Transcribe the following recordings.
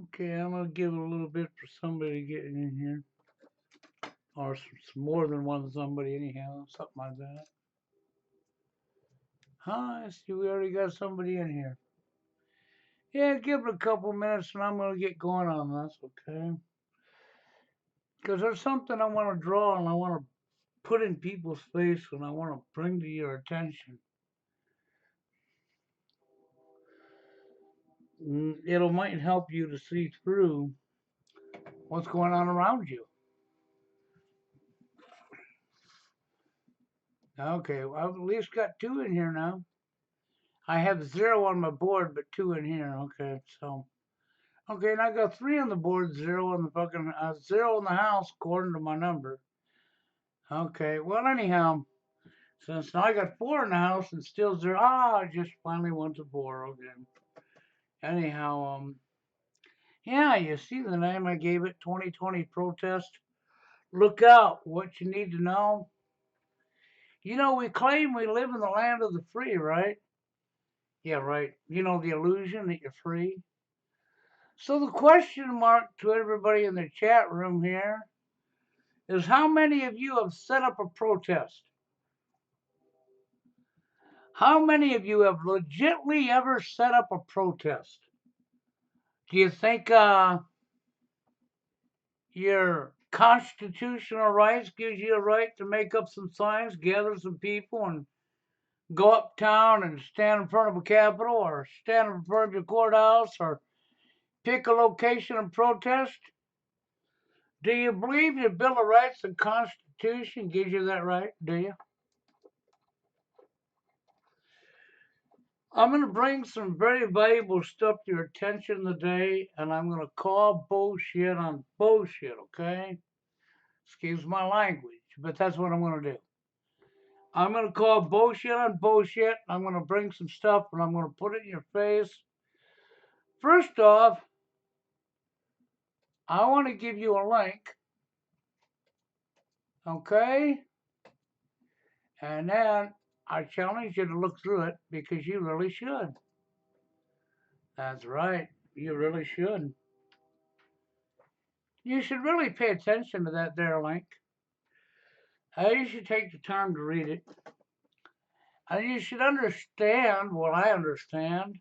Okay, I'm gonna give it a little bit for somebody getting in here, or some more than one somebody anyhow, something like that. Huh? I see we already got somebody in here. Yeah, give it a couple minutes and I'm gonna get going on this, okay? Because there's something I want to draw and I want to put in people's face and I want to bring to your attention. It'll might help you to see through what's going on around you. Okay, well, I've at least got two in here now. I have 0 on my board, but 2 in here. Okay, so okay, and I got 3 on the board, 0 on the fucking 0 in the house according to my number. Okay, well anyhow, since now I got 4 in the house and still 0. I just finally went to 4. Okay. Anyhow, yeah, you see the name I gave it, 2020 protest. Look out, what you need to know. You know, we claim we live in the land of the free, right? Yeah, right. You know, the illusion that you're free. So the question mark to everybody in the chat room here is how many of you have set up a protest? How many of you have legitimately ever set up a protest? Do you think your constitutional rights gives you a right to make up some signs, gather some people, and go uptown and stand in front of a capitol or stand in front of your courthouse or pick a location and protest? Do you believe your Bill of Rights and Constitution gives you that right? Do you? I'm going to bring some very valuable stuff to your attention today, and I'm going to call bullshit on bullshit, okay? Excuse my language, but that's what I'm going to do. I'm going to call bullshit on bullshit. I'm going to bring some stuff, and I'm going to put it in your face. First off, I want to give you a link, okay? And then I challenge you to look through it because you really should. That's right, you really should. You should really pay attention to that there link. You should take the time to read it. And you should understand what I understand.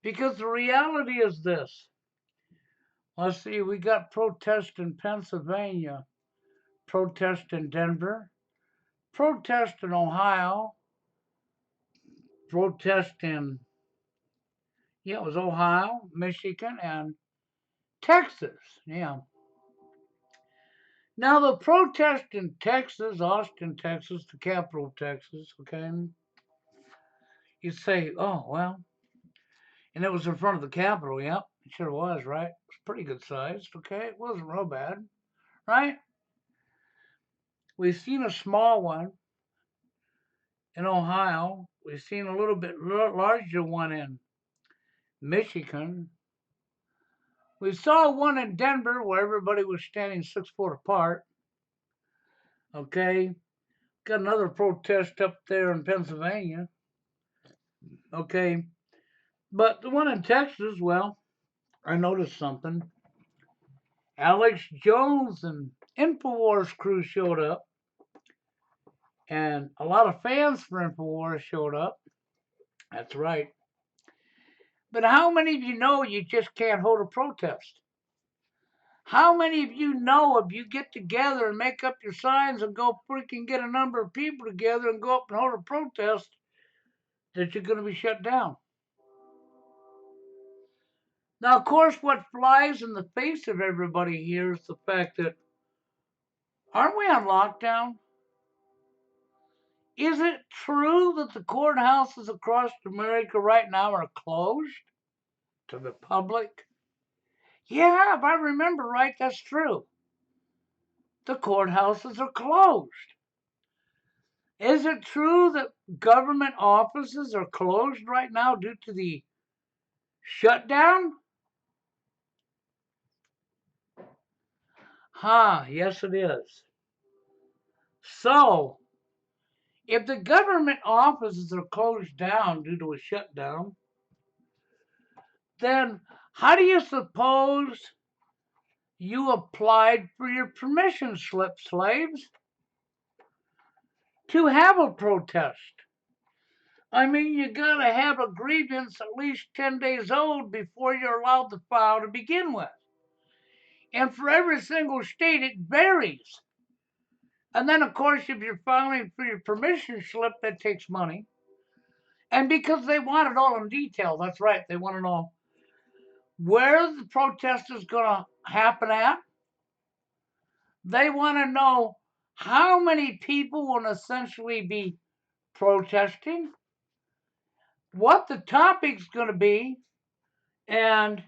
Because the reality is this. Let's see, we got protest in Pennsylvania, protest in Denver, protest in Ohio, protest in, yeah, it was Ohio, Michigan, and Texas. Yeah. Now, the protest in Texas, Austin, Texas, the capital of Texas, okay, you say, oh, well, and it was in front of the Capitol. Yep, it sure was, right? It was pretty good sized. Okay, it wasn't real bad, right? We've seen a small one in Ohio. We've seen a little bit larger one in Michigan. We saw one in Denver where everybody was standing 6 foot apart. Okay, got another protest up there in Pennsylvania. Okay, but the one in Texas, well, I noticed something. Alex Jones and InfoWars crew showed up. And a lot of fans for InfoWars showed up. That's right. But how many of you know you just can't hold a protest? How many of you know if you get together and make up your signs and go freaking get a number of people together and go up and hold a protest that you're going to be shut down? Now, of course, what flies in the face of everybody here is the fact that aren't we on lockdown? Is it true that the courthouses across America right now are closed to the public? Yeah, if I remember right, that's true. The courthouses are closed. Is it true that government offices are closed right now due to the shutdown? Yes, it is. So, if the government offices are closed down due to a shutdown, then how do you suppose you applied for your permission slip, slaves, to have a protest? I mean, you gotta have a grievance at least 10 days old before you're allowed to file to begin with. And for every single state, it varies. And then, of course, if you're filing for your permission slip, that takes money. And because they want it all in detail, that's right, they want to know where the protest is going to happen at. They want to know how many people will essentially be protesting, what the topic's going to be, and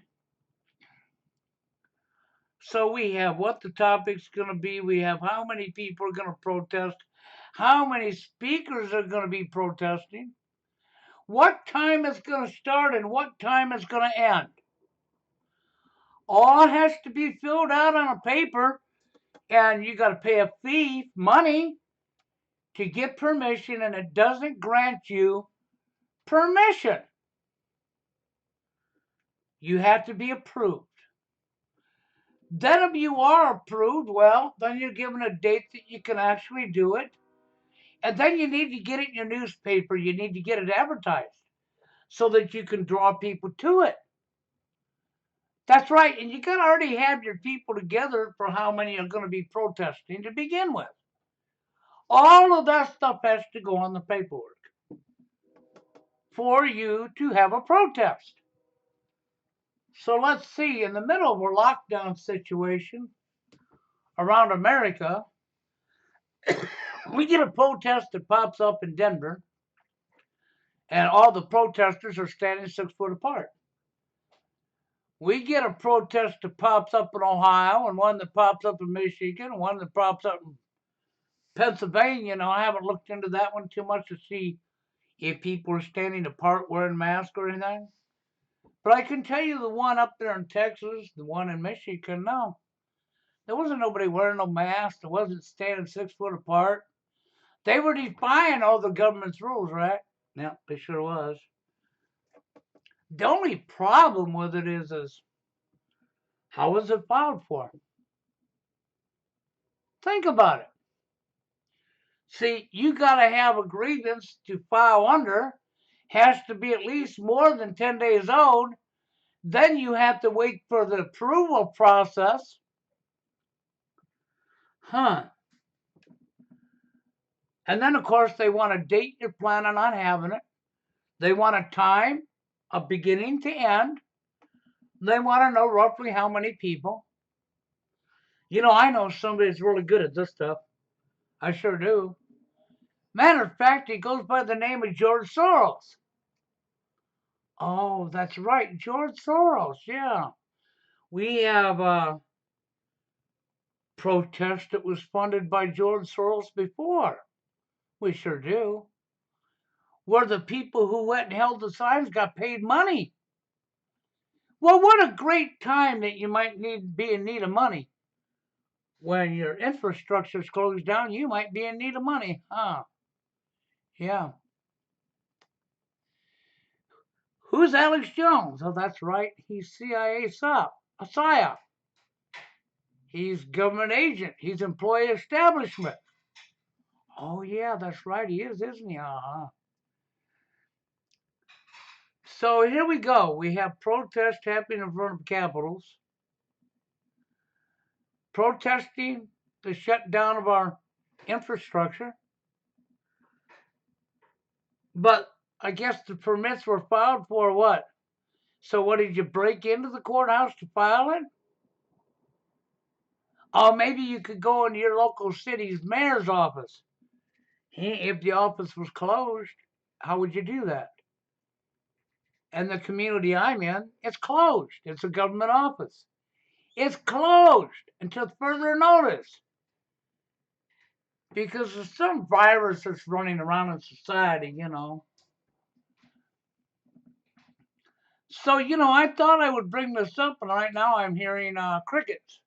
so we have what the topic's going to be, we have how many people are going to protest, how many speakers are going to be protesting, what time it's going to start, and what time it's going to end. All has to be filled out on a paper, and you got to pay a fee, money, to get permission, and it doesn't grant you permission. You have to be approved. Then if you are approved, well, then you're given a date that you can actually do it. And then you need to get it in your newspaper. You need to get it advertised so that you can draw people to it. That's right. And you got to already have your people together for how many are going to be protesting to begin with. All of that stuff has to go on the paperwork for you to have a protest. So let's see, in the middle of a lockdown situation around America, we get a protest that pops up in Denver, and all the protesters are standing 6 foot apart. We get a protest that pops up in Ohio, and one that pops up in Michigan, and one that pops up in Pennsylvania. Now, I haven't looked into that one too much to see if people are standing apart wearing masks or anything. But I can tell you the one up there in Texas, the one in Michigan, no. There wasn't nobody wearing no mask. There wasn't standing 6 foot apart. They were defying all the government's rules, right? Yeah, they sure was. The only problem with it is how was it filed for? Think about it. See, you got to have a grievance to file under. Has to be at least more than 10 days old. Then you have to wait for the approval process. And then, of course, they want a date you're planning on having it. They want a time, a beginning to end. They want to know roughly how many people. You know, I know somebody that's really good at this stuff. I sure do. Matter of fact, he goes by the name of George Soros. Oh, that's right, George Soros, yeah. We have a protest that was funded by George Soros before. We sure do. Where the people who went and held the signs got paid money. Well, what a great time that you might be in need of money. When your infrastructure's closed down, you might be in need of money, huh? Yeah. Who's Alex Jones? Oh, that's right. He's CIA psyop. He's government agent. He's employee establishment. Oh, yeah, that's right. He is, isn't he? Uh-huh. So here we go. We have protests happening in front of capitals. Protesting the shutdown of our infrastructure. But I guess the permits were filed for what? So what, did you break into the courthouse to file it? Or maybe you could go into your local city's mayor's office. If the office was closed, how would you do that? And the community I'm in, it's closed. It's a government office. It's closed until further notice. Because there's some virus that's running around in society, you know. So, you know, I thought I would bring this up, and right now I'm hearing crickets.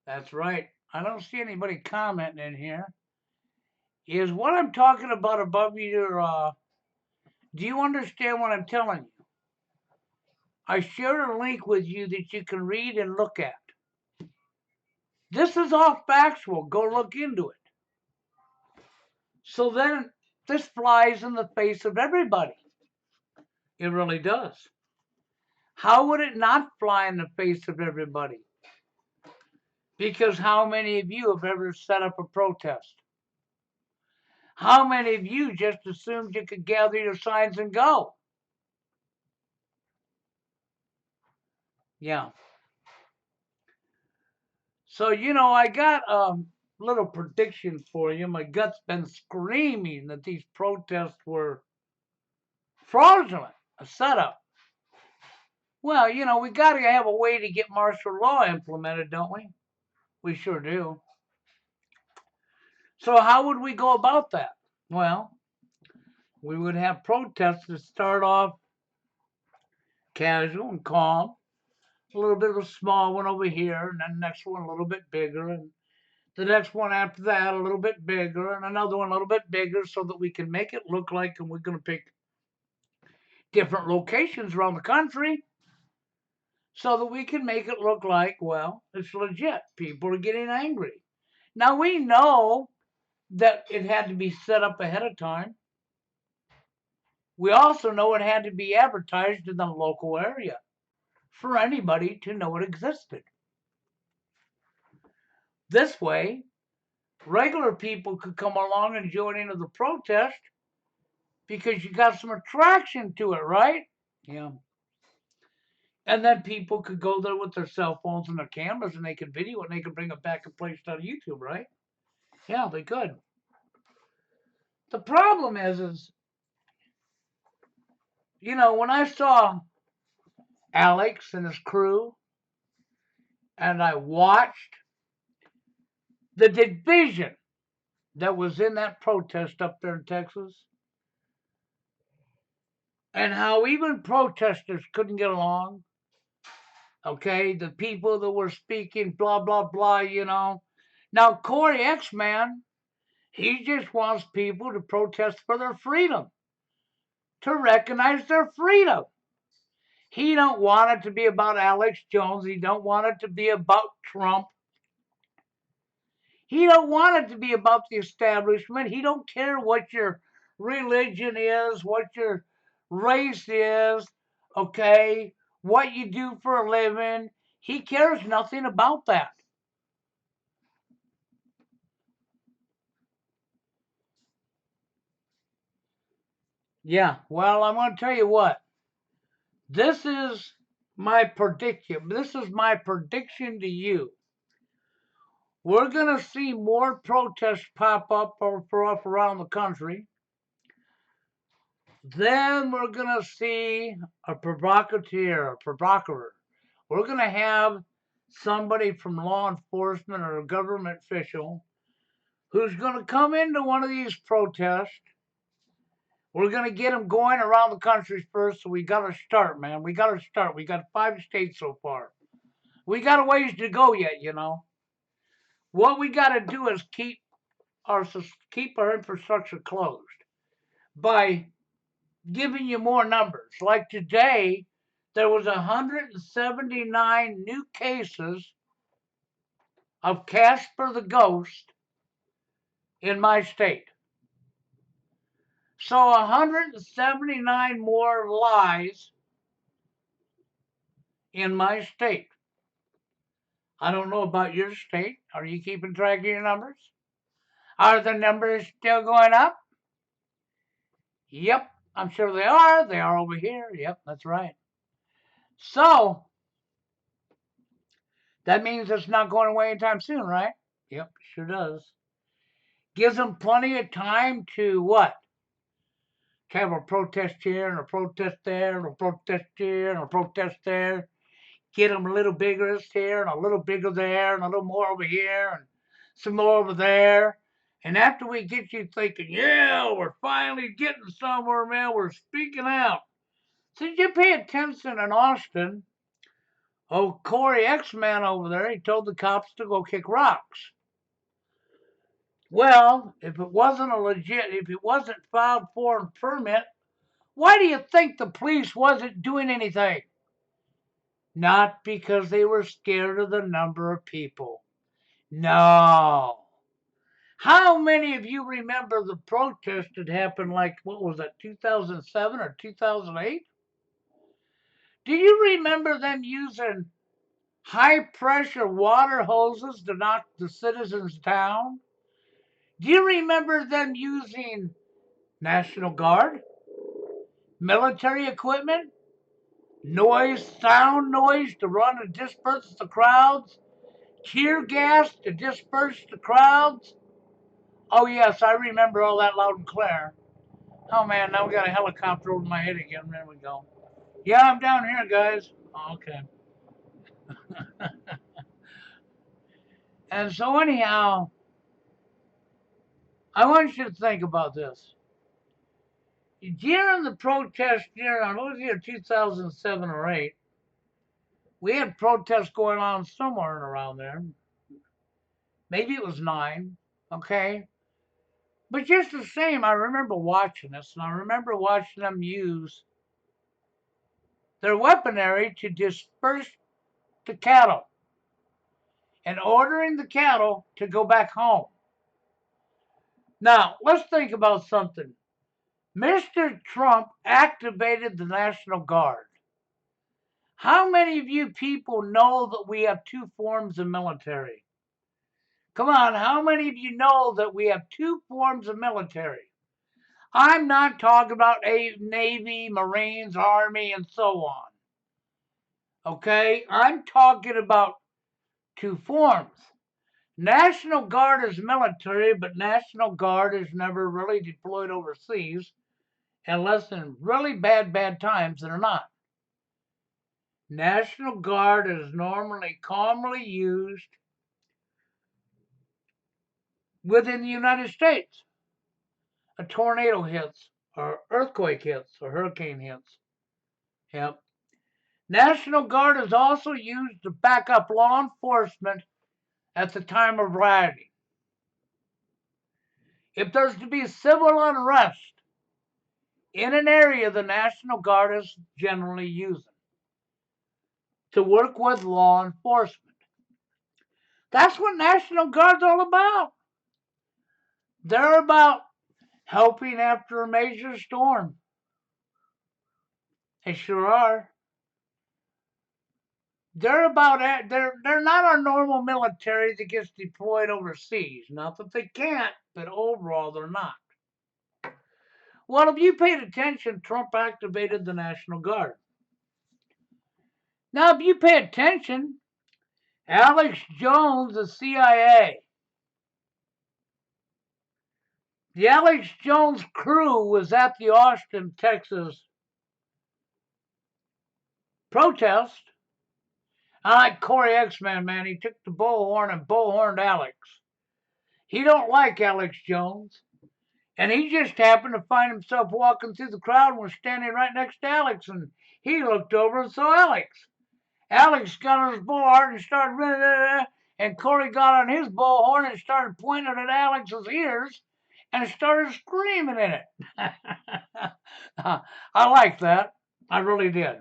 That's right. I don't see anybody commenting in here. Is what I'm talking about above your, do you understand what I'm telling you? I shared a link with you that you can read and look at. This is all factual. Go look into it. So then this flies in the face of everybody. It really does. How would it not fly in the face of everybody? Because how many of you have ever set up a protest? How many of you just assumed you could gather your signs and go? Yeah. So, I got a little prediction for you. My gut's been screaming that these protests were fraudulent, a setup. Well, we got to have a way to get martial law implemented, don't we? We sure do. So, how would we go about that? Well, we would have protests that start off casual and calm, a little bit of a small one over here, and then the next one a little bit bigger, and the next one after that a little bit bigger, and another one a little bit bigger, so that we can make it look like, and we're going to pick different locations around the country, so that we can make it look like, well, it's legit. People are getting angry. Now we know that it had to be set up ahead of time. We also know it had to be advertised in the local area for anybody to know it existed. This way, regular people could come along and join into the protest because you got some attraction to it, right? Yeah. And then people could go there with their cell phones and their cameras and they could video it and they could bring it back and place it on YouTube, right? Yeah, they could. The problem is, when I saw Alex and his crew and I watched the division that was in that protest up there in Texas, and how even protesters couldn't get along. Okay, the people that were speaking, blah, blah, blah. Now, Corey X, man, he just wants people to protest for their freedom, to recognize their freedom. He don't want it to be about Alex Jones. He don't want it to be about Trump. He don't want it to be about the establishment. He don't care what your religion is, what your race is, okay, what you do for a living. He cares nothing about that. Yeah, well, I'm going to tell you what. This is my prediction. This is my prediction to you. We're going to see more protests pop up around the country. Then we're going to see a provocateur, a provocateur. We're going to have somebody from law enforcement or a government official who's going to come into one of these protests. We're going to get them going around the country first, so we got to start, man. We got to start. We got 5 states so far. We got a ways to go yet. What we got to do is keep our infrastructure closed by giving you more numbers. Like today, there was 179 new cases of Casper the Ghost in my state. So 179 more lies in my state. I don't know about your state. Are you keeping track of your numbers? Are the numbers still going up? Yep, I'm sure they are. They are over here. Yep, that's right. So that means it's not going away anytime soon, right? Yep, sure does. Gives them plenty of time to what? To have a protest here and a protest there and a protest here and a protest there. Get them a little bigger here and a little bigger there and a little more over here and some more over there. And after we get you thinking, yeah, we're finally getting somewhere, man, we're speaking out. So did you pay attention in Austin? Oh, Corey X-Man over there, he told the cops to go kick rocks. Well, if it wasn't filed for a permit, why do you think the police wasn't doing anything? Not because they were scared of the number of people. No. How many of you remember the protest that happened like, what was that, 2007 or 2008? Do you remember them using high pressure water hoses to knock the citizens down? Do you remember them using National Guard, military equipment, sound noise to run and disperse the crowds, tear gas to disperse the crowds? Oh, yes, I remember all that loud and clear. Oh, man, now we got a helicopter over my head again. There we go. Yeah, I'm down here, guys. Oh, okay. And so, anyhow, I want you to think about this. During the protest during, what was it, 2007 or 8, we had protests going on somewhere around there. Maybe it was 9, okay? But just the same, I remember watching this, and I remember watching them use their weaponry to disperse the cattle and ordering the cattle to go back home. Now, let's think about something. Mr. Trump activated the National Guard. How many of you people know that we have 2 forms of military? Come on, how many of you know that we have 2 forms of military? I'm not talking about a Navy, Marines, Army, and so on. Okay? I'm talking about 2 forms. National Guard is military, but National Guard is never really deployed overseas unless in really bad times they're not. National Guard is normally commonly used within the United States. A tornado hits, or earthquake hits, or hurricane hits. Yep. National Guard is also used to back up law enforcement at the time of rioting. If there's to be civil unrest in an area, the National Guard is generally used to work with law enforcement. That's what National Guard's all about. They're about helping after a major storm. They sure are. They're not our normal military that gets deployed overseas. Not that they can't, but overall they're not. Well, if you paid attention, Trump activated the National Guard. Now, if you pay attention, Alex Jones, the CIA, the Alex Jones crew was at the Austin, Texas protest. I like Corey X-Man, man. He took the bullhorn and bullhorned Alex. He don't like Alex Jones. And he just happened to find himself walking through the crowd and was standing right next to Alex. And he looked over and saw Alex. Alex got on his bullhorn and started, and Corey got on his bullhorn and started pointing at Alex's ears and started screaming in it. I liked that. I really did.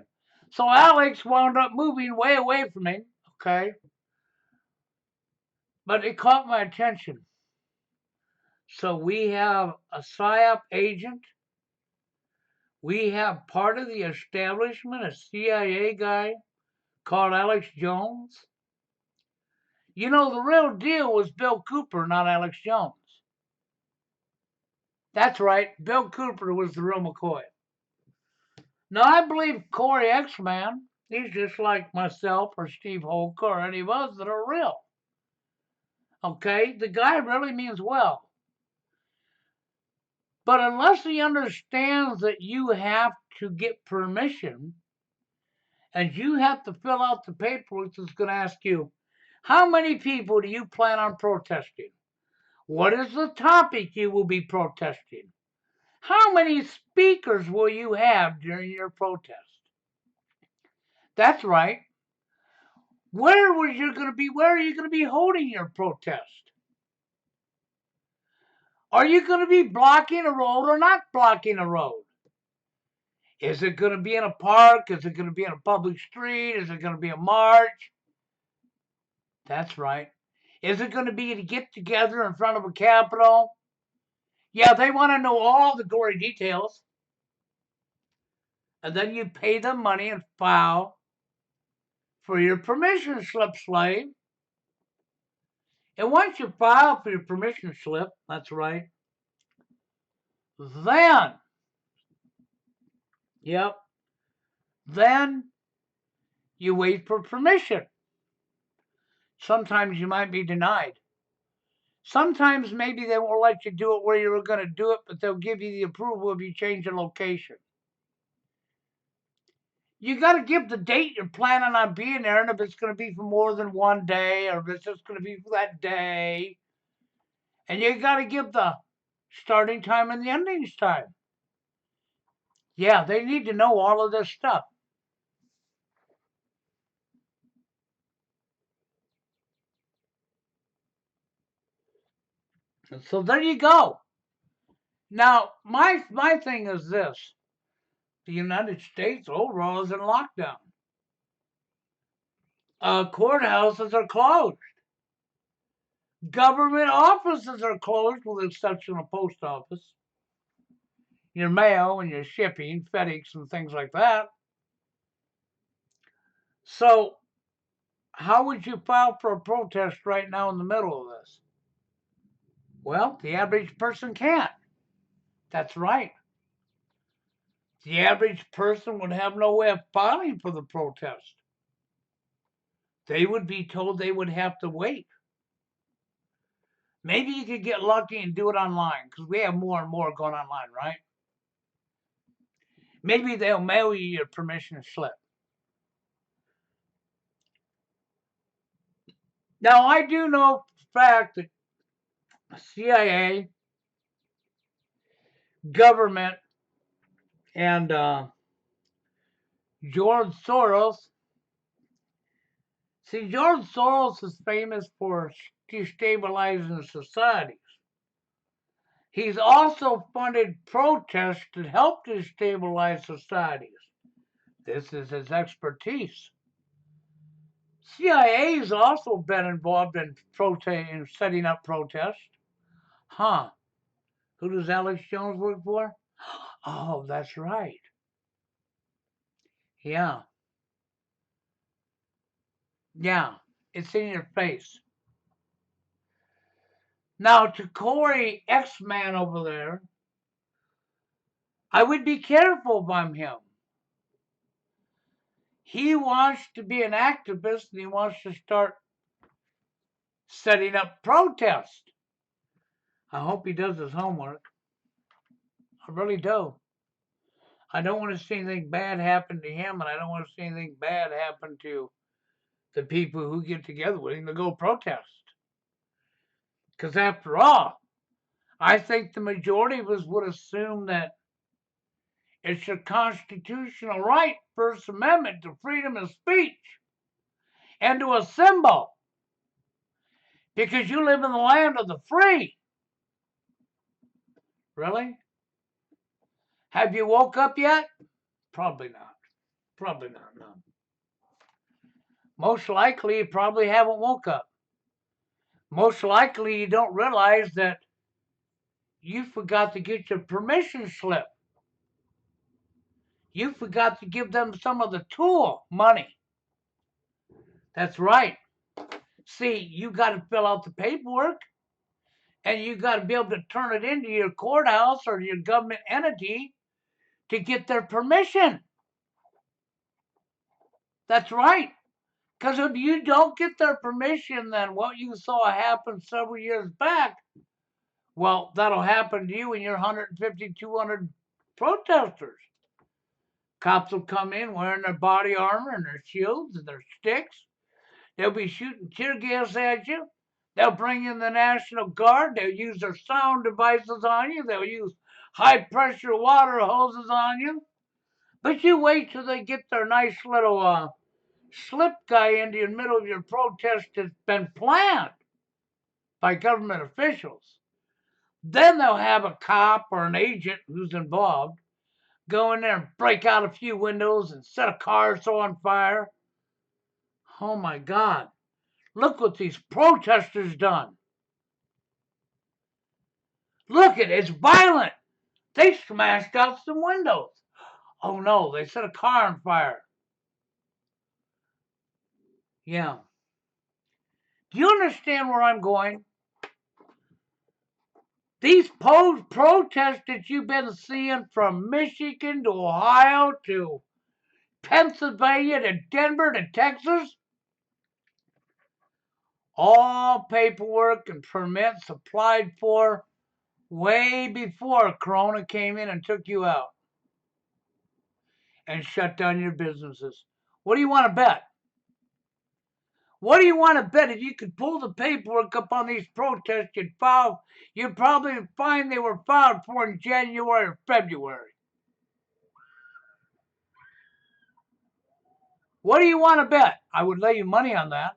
So Alex wound up moving way away from him, okay? But it caught my attention. So we have a PSYOP agent. We have part of the establishment, a CIA guy called Alex Jones. You know, the real deal was Bill Cooper, not Alex Jones. That's right, Bill Cooper was the real McCoy. Now, I believe Corey X-Man, he's just like myself or Steve Holker or any of us that are real. Okay, the guy really means well. But unless he understands that you have to get permission and you have to fill out the paperwork that's going to ask you, how many people do you plan on protesting? What is the topic you will be protesting? How many speakers will you have during your protest? That's right. Where are you going to be holding your protest? Are you going to be blocking a road or not blocking a road? Is it going to be in a park? Is it going to be in a public street? Is it going to be a march? That's right. Is it going to be to get together in front of a Capitol? Yeah, they want to know all the gory details. And then you pay them money and file for your permission slip, slave. And once you file for your permission slip, that's right, then, yep, then you wait for permission. Sometimes you might be denied. Sometimes maybe they won't let you do it where you were going to do it, but they'll give you the approval if you change the location. You got to give the date you're planning on being there, and if it's going to be for more than one day, or if it's just going to be for that day. And you got to give the starting time and the ending time. Yeah, they need to know all of this stuff. So there you go. Now, my thing is this. The United States overall is in lockdown. Courthouses are closed. Government offices are closed with the exception of post office. Your mail and your shipping, FedEx and things like that. So how would you file for a protest right now in the middle of this? Well, the average person can't. That's right. The average person would have no way of filing for the protest. They would be told they would have to wait. Maybe you could get lucky and do it online because we have more and more going online, right? Maybe they'll mail you your permission slip. Now, I do know for a fact that CIA, government, and George Soros. See, George Soros is famous for destabilizing societies. He's also funded protests to help destabilize societies. This is his expertise. CIA has also been involved in setting up protests. Huh. Who does Alex Jones work for? Oh, that's right. Yeah. Yeah. It's in your face. Now, to Corey X-Man over there, I would be careful if I'm him. He wants to be an activist and he wants to start setting up protests. I hope he does his homework. I really do. I don't want to see anything bad happen to him, and I don't want to see anything bad happen to the people who get together with him to go protest. Because after all, I think the majority of us would assume that it's your constitutional right, First Amendment, to freedom of speech and to assemble. Because you live in the land of the free. Really? Have you woke up yet? Probably not. Probably not, no. Most likely you probably haven't woke up. Most likely you don't realize that you forgot to get your permission slip. You forgot to give them some of the tool money. That's right. See, you got to fill out the paperwork and you got to be able to turn it into your courthouse or your government entity to get their permission. That's right. Because if you don't get their permission, then what you saw happen several years back, well, that'll happen to you and your 150, 200 protesters. Cops will come in wearing their body armor and their shields and their sticks. They'll be shooting tear gas at you. They'll bring in the National Guard. They'll use their sound devices on you. They'll use high pressure water hoses on you. But you wait till they get their nice little slip guy into the middle of your protest that's been planned by government officials. Then they'll have a cop or an agent who's involved Go in there and break out a few windows and set a car or so on fire. Oh my God. Look what these protesters done. Look at it, it's violent. They smashed out some windows. Oh no, they set a car on fire. Yeah. Do you understand where I'm going? These protests that you've been seeing from Michigan to Ohio to Pennsylvania to Denver to Texas, all paperwork and permits applied for way before Corona came in and took you out and shut down your businesses. What do you want to bet? What do you want to bet? If you could pull the paperwork up on these protests you'd probably find they were filed for in January or February. What do you want to bet? I would lay you money on that.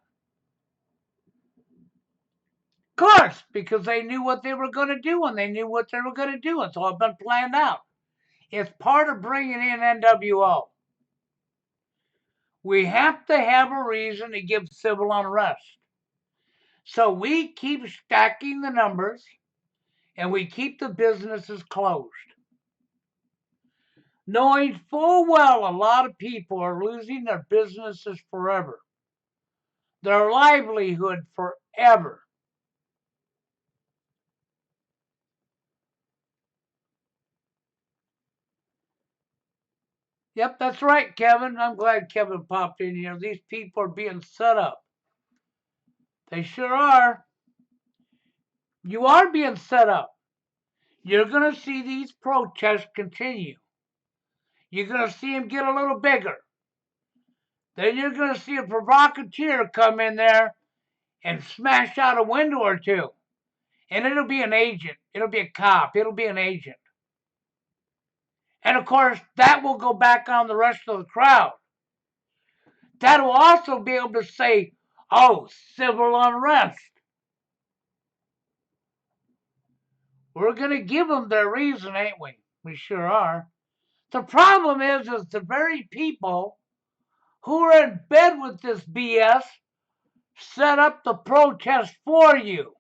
Of course, because they knew what they were going to do and they knew what they were going to do. It's all been planned out. It's part of bringing in NWO. We have to have a reason to give civil unrest. So we keep stacking the numbers and we keep the businesses closed. Knowing full well a lot of people are losing their businesses forever, their livelihood forever. Yep, that's right, Kevin. I'm glad Kevin popped in here. These people are being set up. They sure are. You are being set up. You're going to see these protests continue. You're going to see them get a little bigger. Then you're going to see a provocateur come in there and smash out a window or two. And it'll be an agent. It'll be a cop. It'll be an agent. And of course, that will go back on the rest of the crowd. That will also be able to say, oh, civil unrest. We're going to give them their reason, ain't we? We sure are. The problem is the very people who are in bed with this BS set up the protest for you.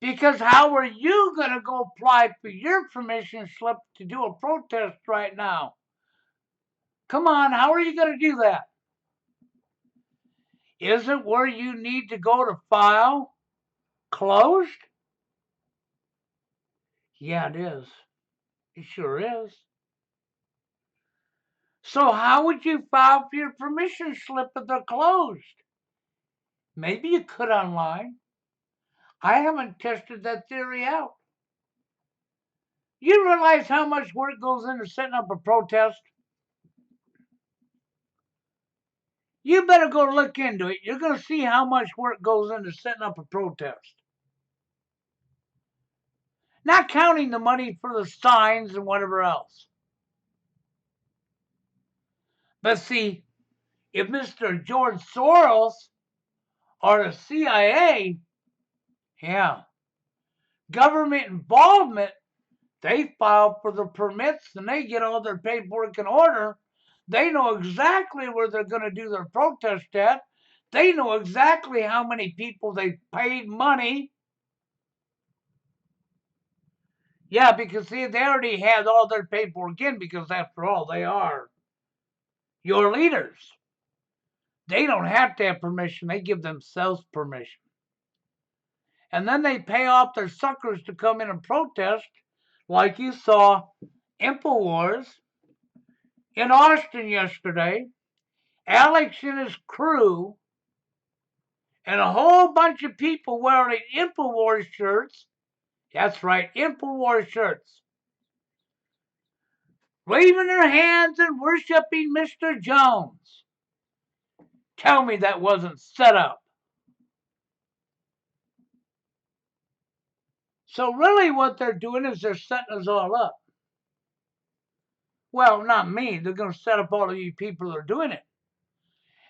Because how are you going to go apply for your permission slip to do a protest right now? Come on, how are you going to do that? Isn't where you need to go to file closed? Yeah, it is. It sure is. So how would you file for your permission slip if they're closed? Maybe you could online. I haven't tested that theory out. You realize how much work goes into setting up a protest? You better go look into it. You're going to see how much work goes into setting up a protest. Not counting the money for the signs and whatever else. But see, if Mr. George Soros or the CIA, yeah, government involvement, they file for the permits and they get all their paperwork in order. They know exactly where they're going to do their protest at. They know exactly how many people they paid money. Yeah, because see, they already had all their paperwork in because after all, they are your leaders. They don't have to have permission. They give themselves permission. And then they pay off their suckers to come in and protest, like you saw InfoWars in Austin yesterday. Alex and his crew and a whole bunch of people wearing InfoWars shirts. That's right, InfoWars shirts. Waving their hands and worshiping Mr. Jones. Tell me that wasn't set up. So really what they're doing is they're setting us all up. Well, not me. They're going to set up all of you people that are doing it.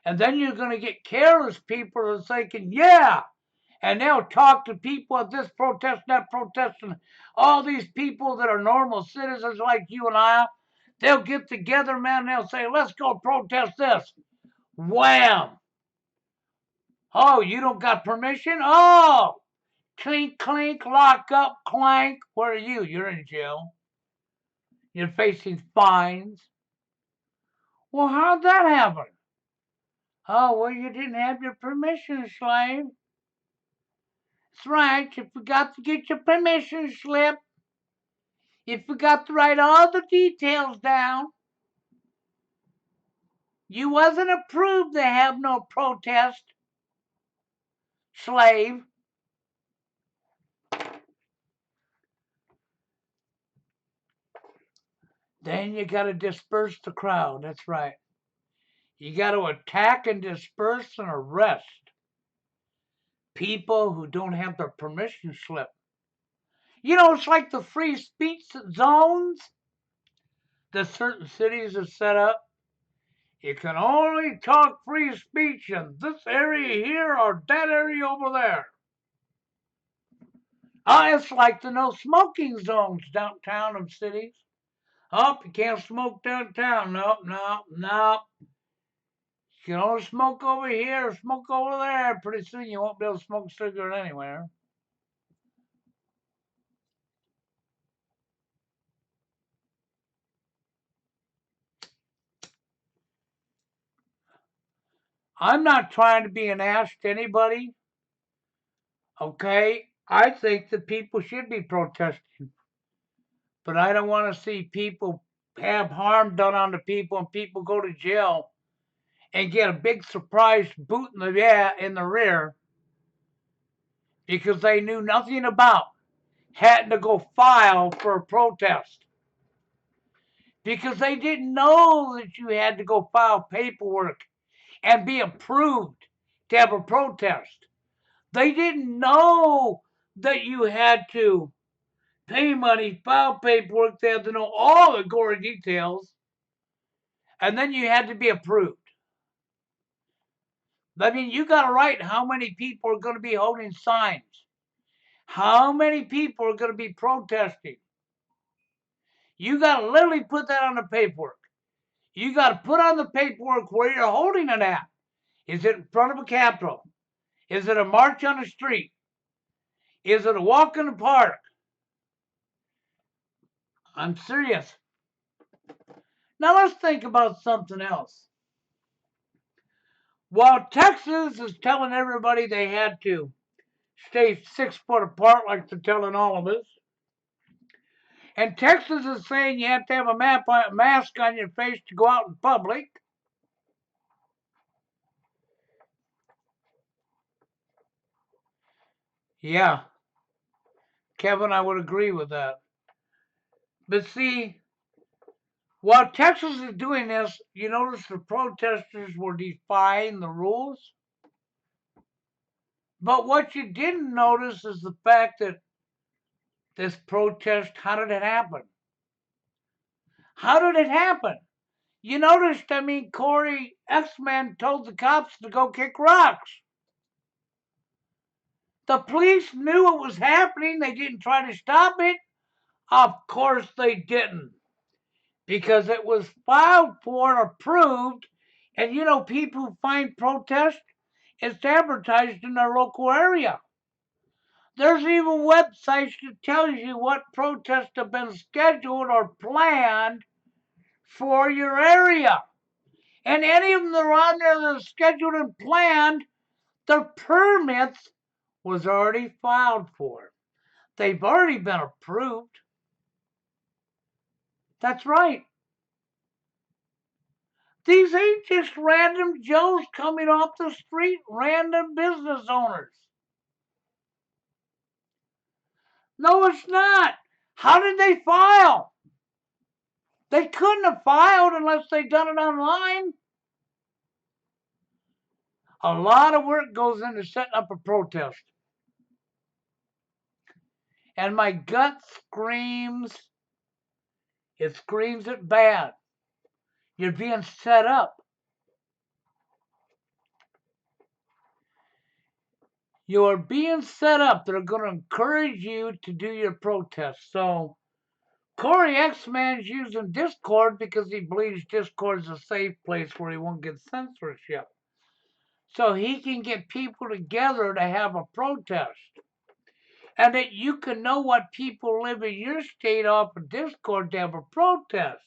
And then you're going to get careless people that are thinking, yeah, And they'll talk to people at this protest, that protest, and all these people that are normal citizens like you and I. They'll get together, man, and they'll say, let's go protest this. Wham! Oh, you don't got permission? Oh! Clink, clink, lock up, clank. Where are you? You're in jail. You're facing fines. Well, how'd that happen? Oh, well, you didn't have your permission slip. That's right. You forgot to get your permission slip. You forgot to write all the details down. You wasn't approved to have no protest, slave. Then you got to disperse the crowd. That's right. You got to attack and disperse and arrest people who don't have their permission slip. You know, it's like the free speech zones that certain cities have set up. You can only talk free speech in this area here or that area over there. It's like the no smoking zones downtown of cities. Oh, you can't smoke downtown. Nope, nope, nope. You can only smoke over here or smoke over there. Pretty soon you won't be able to smoke a cigarette anywhere. I'm not trying to be an ass to anybody. Okay? I think that people should be protesting. But I don't want to see people have harm done on the people and people go to jail and get a big surprise boot in the rear because they knew nothing about having to go file for a protest. Because they didn't know that you had to go file paperwork and be approved to have a protest. They didn't know that you had to pay money, file paperwork, they had to know all the gory details, and then you had to be approved. I mean, you got to write how many people are going to be holding signs, how many people are going to be protesting. You got to literally put that on the paperwork. You got to put on the paperwork where you're holding it at. Is it in front of a Capitol? Is it a march on the street? Is it a walk in the park? I'm serious. Now let's think about something else. While Texas is telling everybody they had to stay 6 foot apart, like they're telling all of us, and Texas is saying you have to have a mask on your face to go out in public. Yeah, Kevin, I would agree with that. But see, while Texas is doing this, you notice the protesters were defying the rules. But what you didn't notice is the fact that this protest, how did it happen? How did it happen? You noticed, Corey X-Men told the cops to go kick rocks. The police knew it was happening. They didn't try to stop it. Of course they didn't. Because it was filed for and approved. And people who find protest, it's advertised in their local area. There's even websites that tells you what protests have been scheduled or planned for your area. And any of them that are on there that are scheduled and planned, their permits was already filed for. They've already been approved. That's right. These ain't just random Joes coming off the street, random business owners. No, it's not. How did they file? They couldn't have filed unless they'd done it online. A lot of work goes into setting up a protest. And my gut screams, it screams it bad. You're being set up. You're being set up. They're going to encourage you to do your protest. So Corey X-Man's using Discord because he believes Discord's a safe place where he won't get censorship. So he can get people together to have a protest. And that you can know what people live in your state off of Discord to have a protest.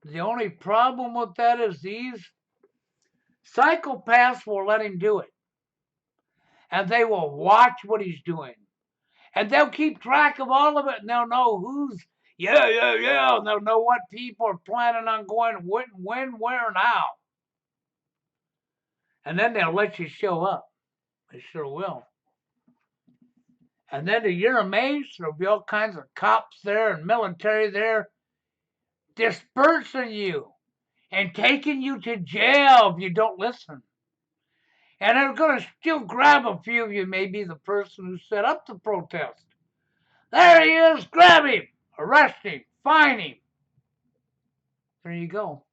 The only problem with that is these psychopaths will let him do it. And they will watch what he's doing. And they'll keep track of all of it, and they'll know who's, yeah. And they'll know what people are planning on going when, where, and how. And then they'll let you show up. They sure will. And then to your amazed, there'll be all kinds of cops there and military there dispersing you and taking you to jail if you don't listen. And they're going to still grab a few of you, maybe the person who set up the protest. There he is, grab him, arrest him, fine him. There you go.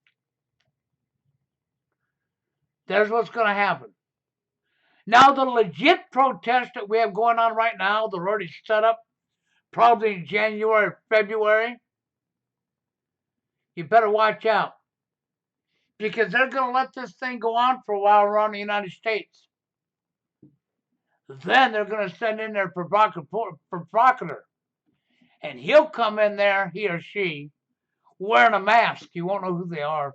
There's what's going to happen. Now, the legit protests that we have going on right now, they're already set up, probably in January or February. You better watch out. Because they're going to let this thing go on for a while around the United States. Then they're going to send in their provocateur. And he'll come in there, he or she, wearing a mask. You won't know who they are.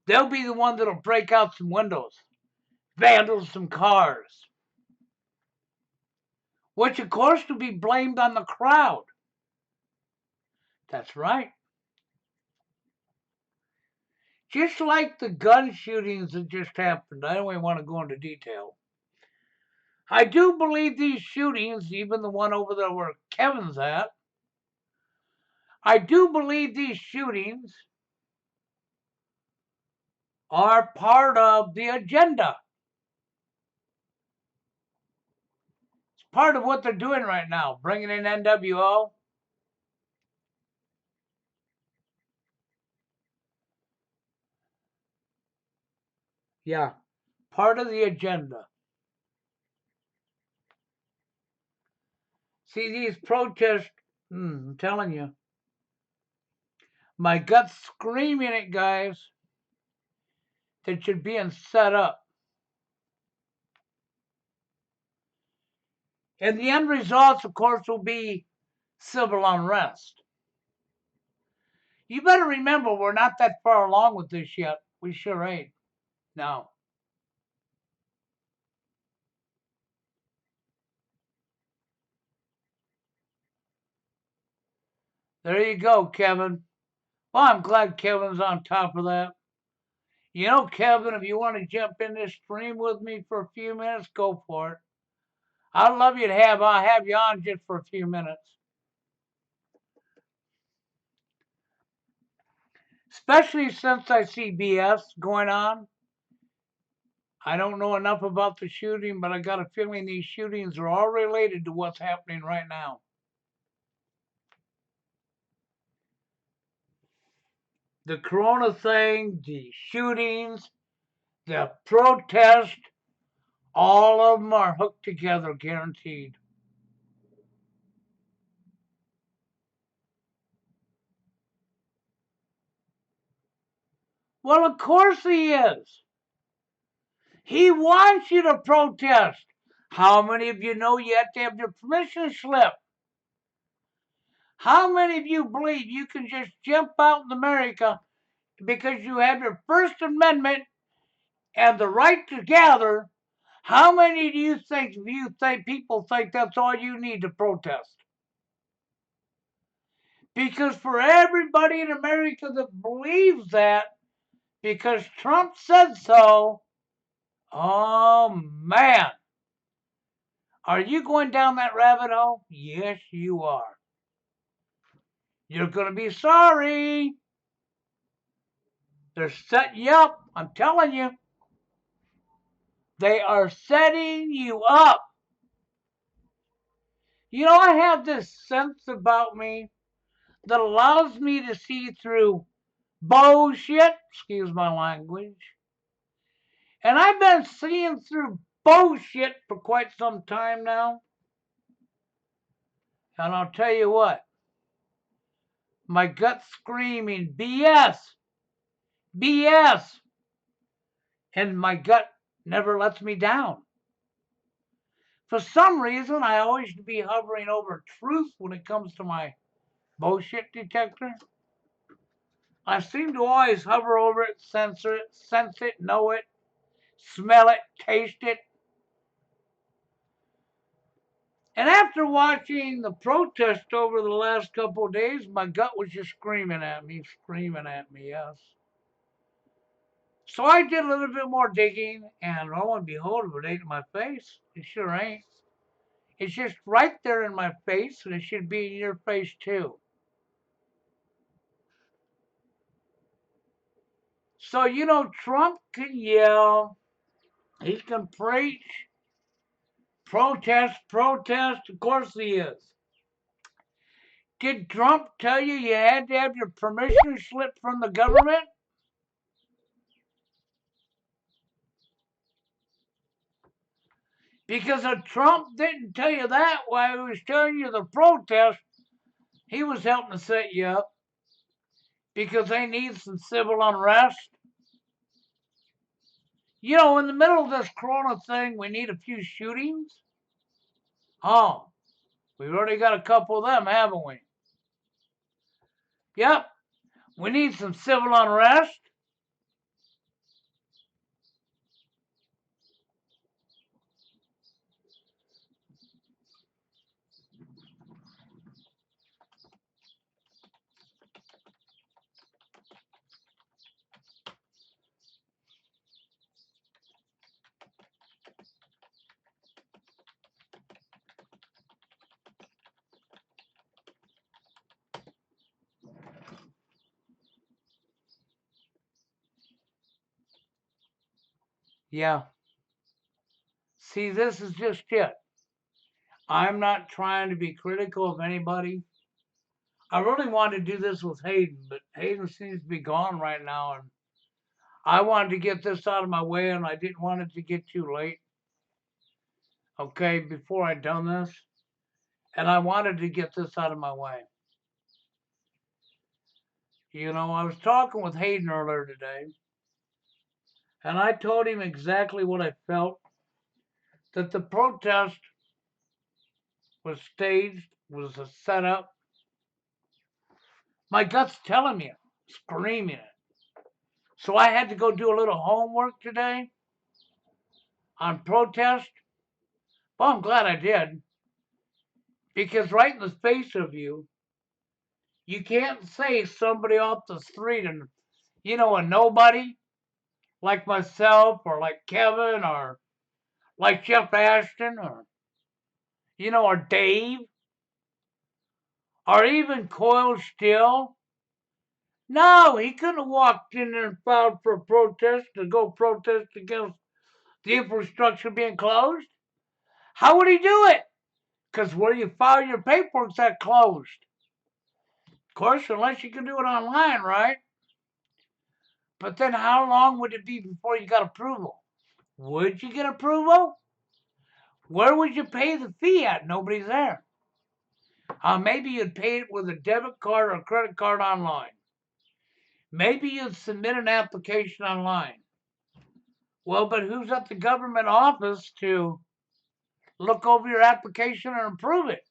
They'll be the one that'll break out some windows, vandal some cars. Which, of course, will be blamed on the crowd. That's right. Just like the gun shootings that just happened. I don't even want to go into detail. I do believe these shootings, even the one over there where Kevin's at, I do believe these shootings are part of the agenda. It's part of what they're doing right now, bringing in NWO. Yeah, part of the agenda. See, these protests, I'm telling you, my gut's screaming it, guys, that you're being set up. And the end results, of course, will be civil unrest. You better remember, we're not that far along with this yet. We sure ain't. No. There you go, Kevin. Well, I'm glad Kevin's on top of that. You know, Kevin, if you want to jump in this stream with me for a few minutes, go for it. I'd love you to I'll have you on just for a few minutes. Especially since I see BS going on. I don't know enough about the shooting, but I got a feeling these shootings are all related to what's happening right now. The corona thing, the shootings, the protest, all of them are hooked together, guaranteed. Well, of course he is. He wants you to protest. How many of you know you have to have your permission slip? How many of you believe you can just jump out in America because you have your First Amendment and the right to gather? How many do you think people think that's all you need to protest? Because for everybody in America that believes that, because Trump said so, oh man, are you going down that rabbit hole? Yes, you are. You're going to be sorry. They're setting you up. I'm telling you. They are setting you up. You know, I have this sense about me that allows me to see through bullshit, excuse my language, And I've been seeing through bullshit for quite some time now. And I'll tell you what, my gut's screaming, BS, BS. And my gut never lets me down. For some reason, I always be hovering over truth when it comes to my bullshit detector. I seem to always hover over it, sense it, know it, smell it, taste it. And after watching the protest over the last couple of days, my gut was just screaming at me, yes. So I did a little bit more digging, and lo and behold, if it ain't in my face, it sure ain't. It's just right there in my face, and it should be in your face too. So, Trump can yell, he can preach, protest, of course he is. Did Trump tell you had to have your permission slip from the government? Because if Trump didn't tell you that while he was telling you the protest, he was helping to set you up. Because they need some civil unrest. In the middle of this corona thing, we need a few shootings. Oh, we've already got a couple of them, haven't we? Yep. We need some civil unrest. Yeah. See, this is just it. I'm not trying to be critical of anybody. I really wanted to do this with Hayden, but Hayden seems to be gone right now, and I wanted to get this out of my way, and I didn't want it to get too late. Okay, before I done this, and I wanted to get this out of my way. I was talking with Hayden earlier today, and I told him exactly what I felt, that the protest was staged, was a setup. My gut's telling me it, screaming it. So I had to go do a little homework today on protest. Well, I'm glad I did. Because right in the face of you, you can't say somebody off the street and, a nobody like myself or like Kevin or like Jeff Ashton or, or Dave or even Coil Still. No, he couldn't have walked in there and filed for a protest to go protest against the infrastructure being closed. How would he do it? Because where you file your paperwork's that closed. Of course, unless you can do it online, right? But then how long would it be before you got approval? Would you get approval? Where would you pay the fee at? Nobody's there. Maybe you'd pay it with a debit card or a credit card online. Maybe you'd submit an application online. Well, but who's at the government office to look over your application and approve it?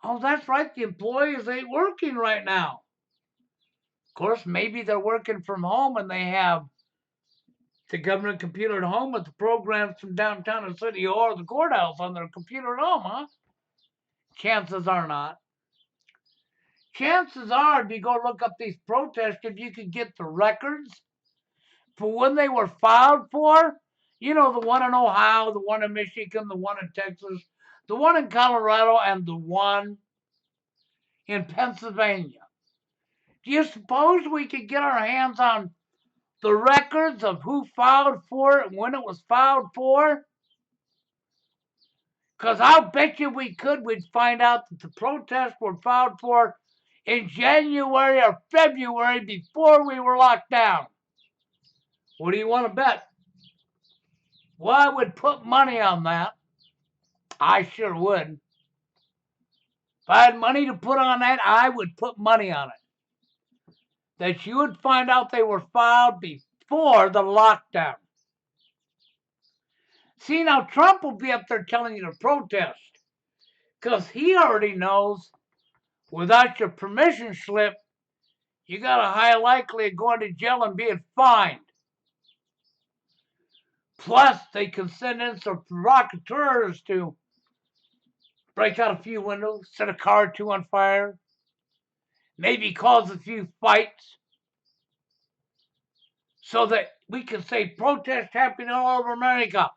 Oh, that's right. The employees ain't working right now. Of course, maybe they're working from home and they have the government computer at home with the programs from downtown the city or the courthouse on their computer at home, huh? Chances are not. Chances are, if you go look up these protests, if you could get the records for when they were filed for, the one in Ohio, the one in Michigan, the one in Texas, the one in Colorado, and the one in Pennsylvania. Do you suppose we could get our hands on the records of who filed for it and when it was filed for? Because I'll bet you we could. We'd find out that the protests were filed for in January or February before we were locked down. What do you want to bet? Well, I would put money on that. I sure would. If I had money to put on that, I would put money on it. That you would find out they were filed before the lockdown. See, now Trump will be up there telling you to protest because he already knows without your permission slip, you got a high likelihood of going to jail and being fined. Plus, they can send in some provocateurs to break out a few windows, set a car or two on fire, maybe cause a few fights, so that we can say protest happening all over America.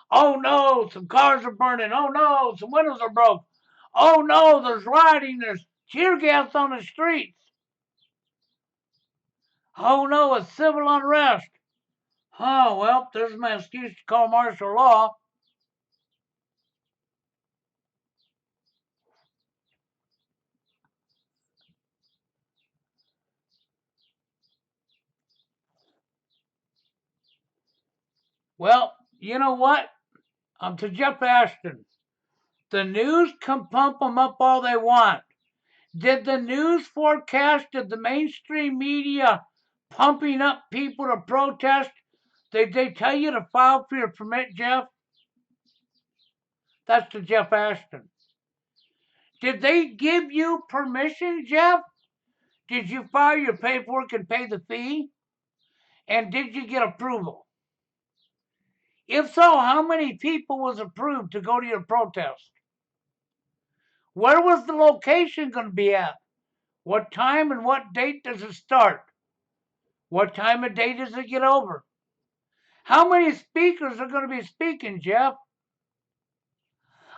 Oh no, some cars are burning. Oh no, some windows are broke. Oh no, there's rioting. There's tear gas on the streets. Oh no, it's civil unrest. Oh, well, there's my excuse to call martial law. Well, you know what? To Jeff Ashton. The news can pump them up all they want. Did the news forecast, did the mainstream media pumping up people to protest? Did they tell you to file for your permit, Jeff? That's to Jeff Ashton. Did they give you permission, Jeff? Did you file your paperwork and pay the fee? And did you get approval? If so, how many people was approved to go to your protest? Where was the location going to be at? What time and what date does it start? What time of day does it get over? How many speakers are going to be speaking, Jeff?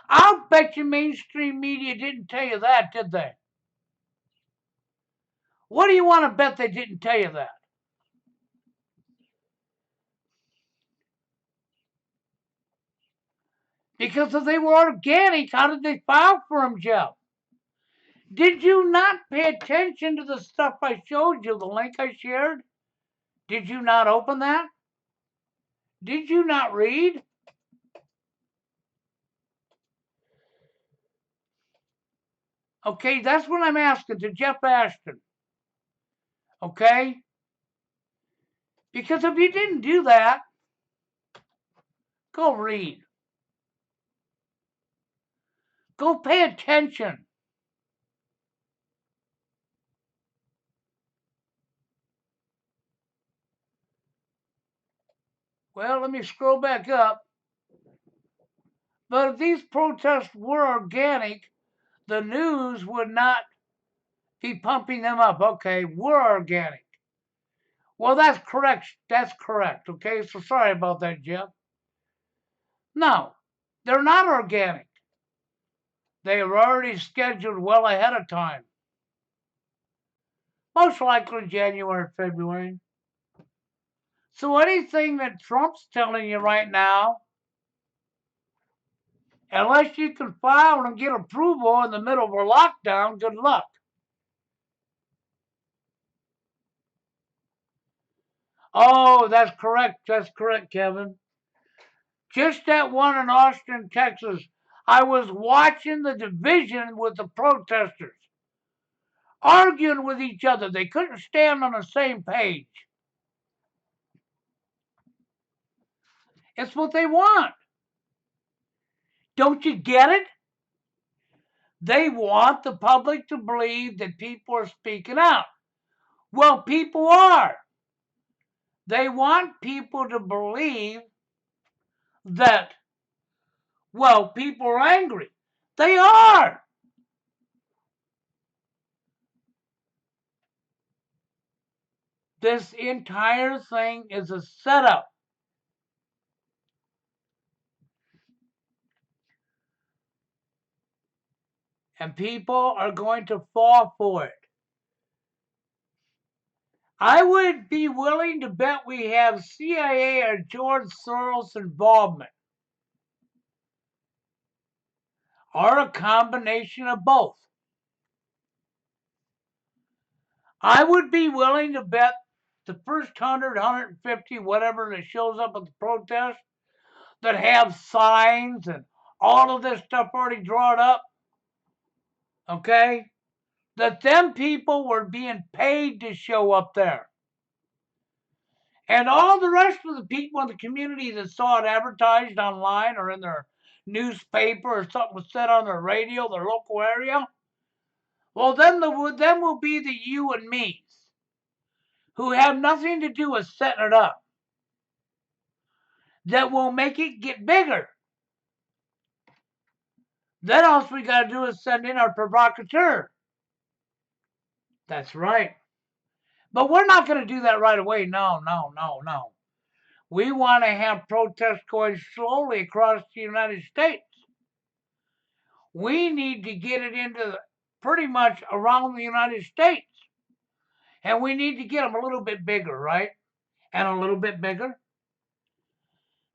I'll bet you mainstream media didn't tell you that, did they? What do you want to bet they didn't tell you that? Because if they were organic, how did they file for them, Jeff? Did you not pay attention to the stuff I showed you, the link I shared? Did you not open that? Did you not read? Okay, that's what I'm asking to Jeff Ashton. Okay? Because if you didn't do that, go read. Go pay attention. Well, let me scroll back up. But if these protests were organic, the news would not be pumping them up. Okay, we're organic. Well, that's correct. That's correct. Okay, so sorry about that, Jeff. No, they're not organic. They are already scheduled well ahead of time. Most likely January, February. So anything that Trump's telling you right now, unless you can file and get approval in the middle of a lockdown, good luck. Oh, that's correct. That's correct, Kevin. Just that one in Austin, Texas. I was watching the division with the protesters, arguing with each other. They couldn't stand on the same page. It's what they want. Don't you get it? They want the public to believe that people are speaking out. Well, people are. They want people to believe that, well, people are angry. They are. This entire thing is a setup. And people are going to fall for it. I would be willing to bet we have CIA or George Soros involvement, or a combination of both. I would be willing to bet the first 100, 150, whatever that shows up at the protest, that have signs and all of this stuff already drawn up, okay, that them people were being paid to show up there. And all the rest of the people in the community that saw it advertised online or in their newspaper or something was said on their radio, their local area, well, then will be the you and me's who have nothing to do with setting it up that will make it get bigger. Then all we got to do is send in our provocateur. That's right. But we're not going to do that right away. No. We want to have protests going slowly across the United States. We need to get it into pretty much around the United States. And we need to get them a little bit bigger, right? And a little bit bigger.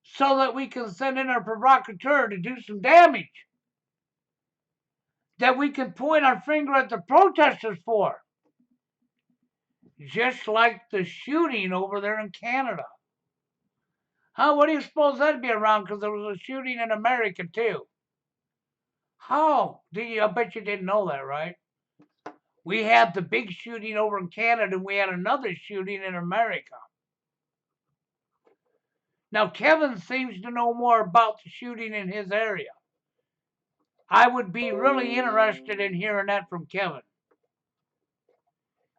So that we can send in our provocateur to do some damage. That we can point our finger at the protesters for. Just like the shooting over there in Canada. Huh? What do you suppose that'd be around? Because there was a shooting in America too. How? I bet you didn't know that, right? We had the big shooting over in Canada and we had another shooting in America. Now, Kevin seems to know more about the shooting in his area. I would be really interested in hearing that from Kevin.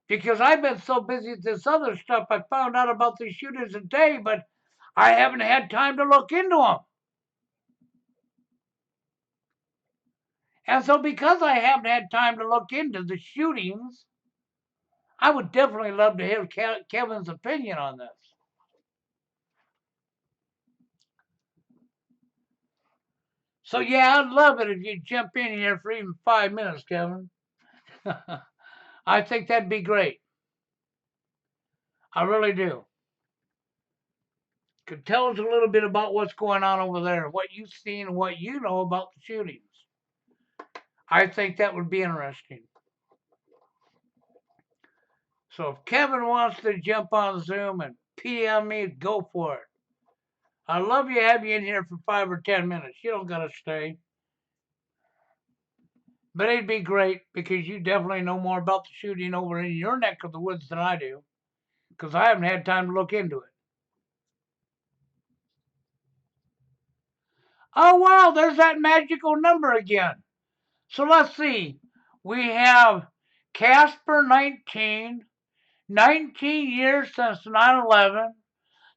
Because I've been so busy with this other stuff, I found out about these shootings today, but I haven't had time to look into them. And so because I haven't had time to look into the shootings, I would definitely love to hear Kevin's opinion on this. So yeah, I'd love it if you'd jump in here for even 5 minutes, Kevin. I think that'd be great. I really do. Could tell us a little bit about what's going on over there, what you've seen, and what you know about the shootings. I think that would be interesting. So if Kevin wants to jump on Zoom and PM me, go for it. I'd love to have you in here for 5 or 10 minutes. You don't gotta stay. But it'd be great because you definitely know more about the shooting over in your neck of the woods than I do. Because I haven't had time to look into it. Oh, wow, there's that magical number again. So let's see. We have Casper 19, 19 years since 9/11.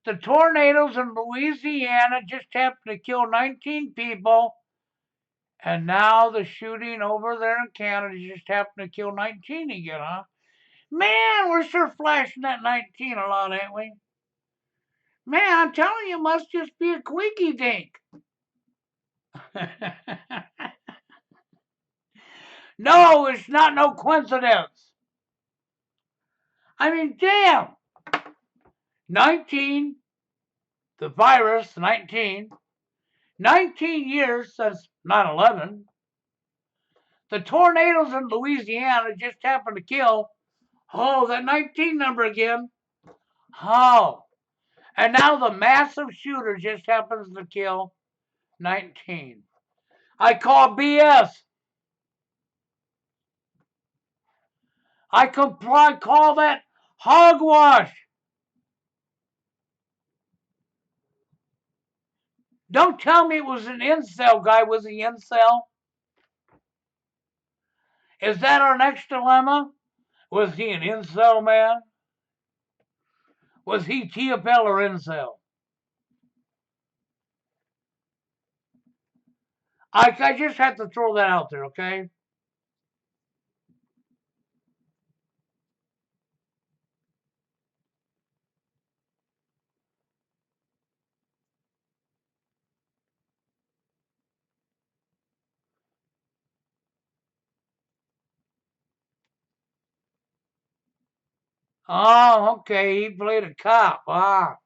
The tornadoes in Louisiana just happened to kill 19 people. And now the shooting over there in Canada just happened to kill 19 again, huh? Man, we're sure flashing that 19 a lot, ain't we? Man, I'm telling you, it must just be a quickie dink. No, it's not no coincidence. I mean, damn. 19, the virus, 19. 19 years since 9/11. The tornadoes in Louisiana just happened to kill, that 19 number again. Oh. And now the massive shooter just happens to kill 19. I call BS. I call that hogwash. Don't tell me it was an incel guy. Was he incel? Is that our next dilemma? Was he an incel man? Was he TFL or incel? I just have to throw that out there, okay? Oh, okay. He played a cop. Ah.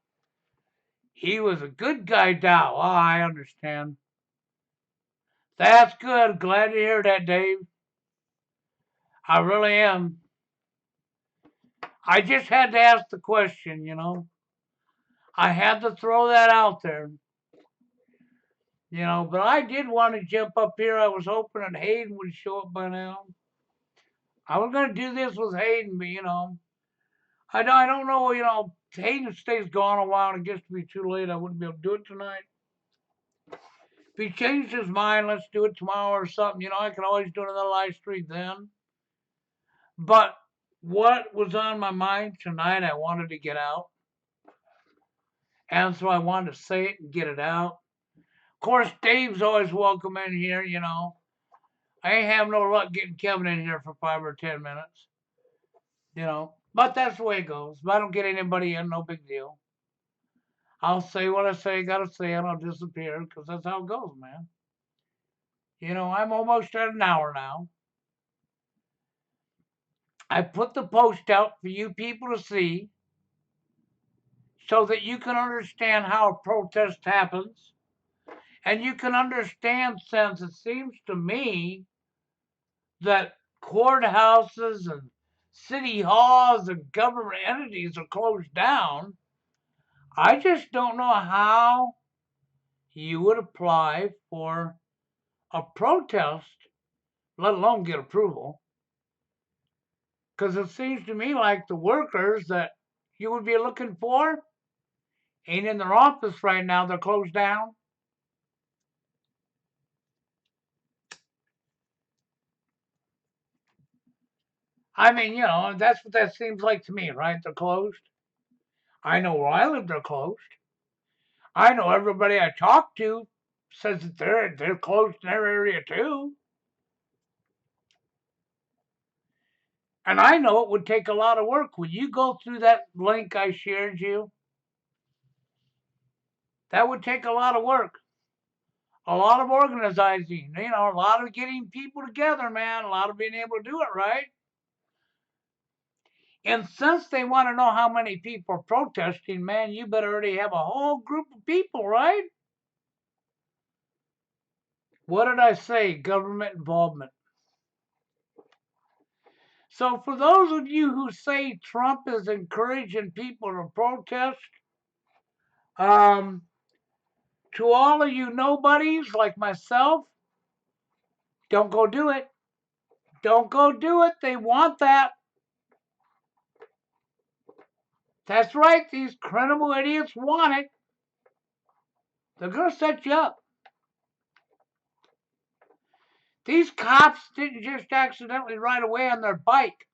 He was a good guy, Dow. Ah, I understand. That's good. Glad to hear that, Dave. I really am. I just had to ask the question, I had to throw that out there. But I did want to jump up here. I was hoping that Hayden would show up by now. I was going to do this with Hayden, but, I don't know, Hayden stays gone a while and it gets to be too late. I wouldn't be able to do it tonight. If he changed his mind, let's do it tomorrow or something. I can always do another live stream then. But what was on my mind tonight, I wanted to get out. And so I wanted to say it and get it out. Of course, Dave's always welcome in here, I ain't have no luck getting Kevin in here for 5 or 10 minutes, But that's the way it goes. If I don't get anybody in, no big deal. I'll say what I say, gotta say, and I'll disappear because that's how it goes, man. I'm almost at an hour now. I put the post out for you people to see so that you can understand how a protest happens. And you can understand, since it seems to me that courthouses and city halls and government entities are closed down, I just don't know how you would apply for a protest, let alone get approval. Because it seems to me like the workers that you would be looking for ain't in their office right now. They're closed down. I mean, that's what that seems like to me, right? They're closed. I know where I live, they're closed. I know everybody I talk to says that they're closed in their area too. And I know it would take a lot of work. When you go through that link I shared you, that would take a lot of work. A lot of organizing, a lot of getting people together, man, a lot of being able to do it, right? And since they want to know how many people are protesting, man, you better already have a whole group of people, right? What did I say? Government involvement. So for those of you who say Trump is encouraging people to protest, to all of you nobodies like myself, don't go do it. Don't go do it. They want that. That's right. These credible idiots want it. They're going to set you up. These cops didn't just accidentally ride away on their bike.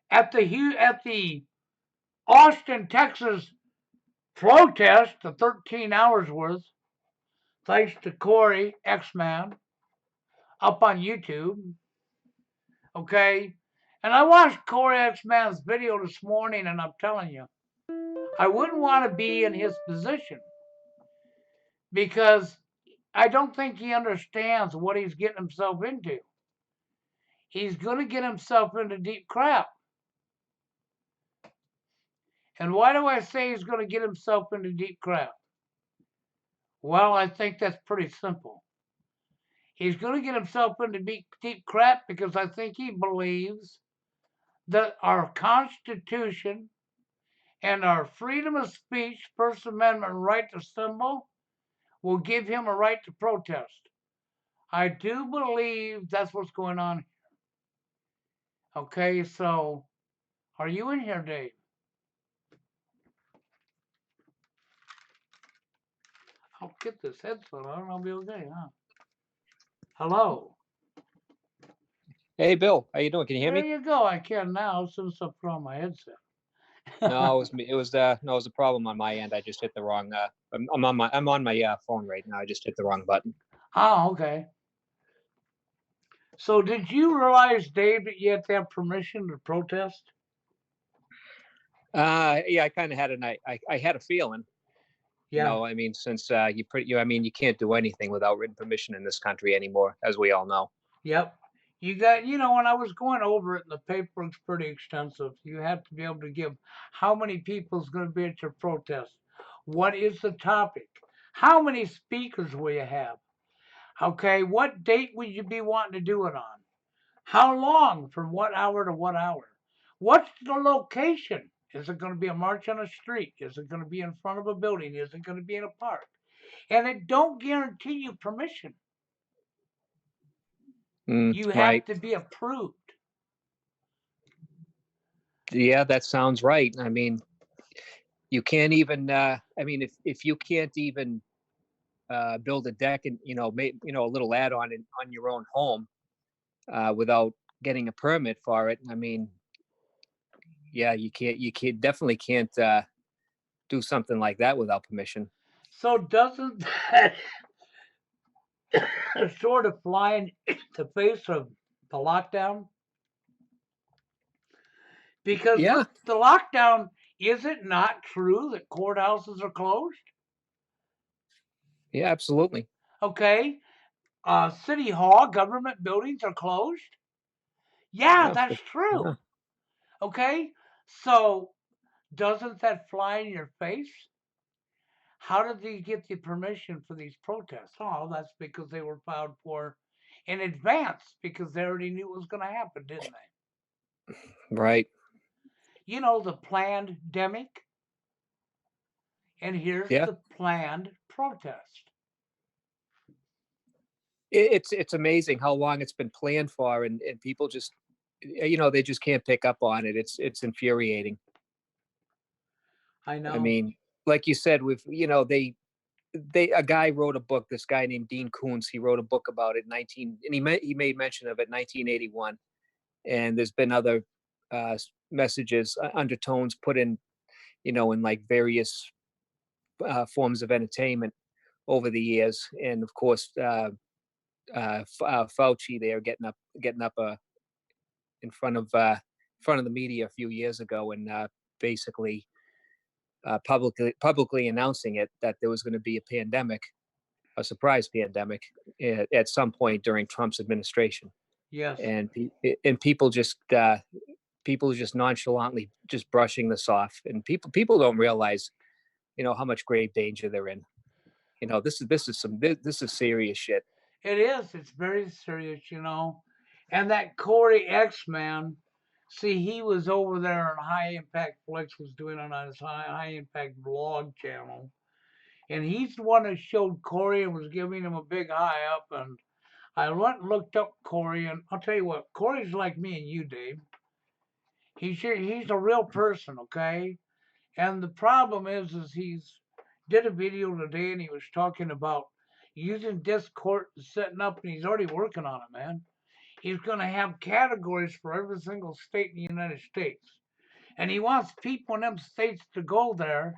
At the Austin, Texas protest, the 13 hours worth, thanks to Corey X-Man, up on YouTube. Okay? And I watched Corey X-Man's video this morning, and I'm telling you, I wouldn't want to be in his position because I don't think he understands what he's getting himself into. He's going to get himself into deep crap. And why do I say he's going to get himself into deep crap? Well, I think that's pretty simple. He's going to get himself into deep crap because I think he believes that our Constitution and our freedom of speech, First Amendment right to assemble, will give him a right to protest. I do believe that's what's going on here. Okay, so are you in here, Dave? I'll get this headset on and I'll be okay, huh? Hello. Hey, Bill, how you doing? Can you hear There me? you go. I can now since I put on my headset. No, it was me. It was no, it was a problem on my end. I just hit the wrong. I'm on my phone right now. I just hit the wrong button. Oh, okay. So did you realize, Dave, that you have to have permission to protest? Yeah, I kind of had I had a feeling. Yeah. I mean, since you can't do anything without written permission in this country anymore, as we all know. Yep. You got, when I was going over it, and the paperwork's pretty extensive. You have to be able to give how many people's going to be at your protest. What is the topic? How many speakers will you have? Okay, what date would you be wanting to do it on? How long? From what hour to what hour? What's the location? Is it going to be a march on a street? Is it going to be in front of a building? Is it going to be in a park? and it don't guarantee you permission. You have Right. to be approved. Yeah, that sounds right. I mean, you can't even. I mean, if you can't even build a deck and make a little add-on on your own home without getting a permit for it. I mean, yeah, you definitely can't do something like that without permission. So doesn't that sort of fly in the face of the lockdown? Because Yeah, with the lockdown, is it not true that courthouses are closed? yeah, absolutely. Okay. City hall, government buildings are closed. Yeah, Yeah, that's yeah. true. Okay. So doesn't that fly in your face? How did they get the permission for these protests? Oh, that's because they were filed for in advance because they already knew it was going to happen, didn't they? Right. You know, the planned demic, and here's Yeah. the planned protest. It's amazing how long it's been planned for, and people just they just can't pick up on it. It's infuriating. I I know. mean, like you said, with they a guy wrote a book. This guy named Dean Koontz. He wrote a book about it. He made mention of it 1981. And there's been other messages, undertones put in, in like various forms of entertainment over the years. And of course, Fauci there getting up in front of the media a few years ago and basically publicly announcing it that there was going to be a pandemic, a surprise pandemic at some point during Trump's administration, Yes, and people just nonchalantly just brushing this off, and people don't realize how much grave danger they're in. This is serious shit. it is. It's very serious. And that Corey X man, see, he was over there on High Impact Flex was doing it on his High Impact blog channel. And he's the one that showed Corey and was giving him a big high up. And I went and looked up Corey, and I'll tell you what, Corey's like me and you, Dave. He's a real person, okay? And the problem is he's did a video today and he was talking about using Discord and setting up, and he's already working on it, man. He's going to have categories for every single state in the United States. And he wants people in them states to go there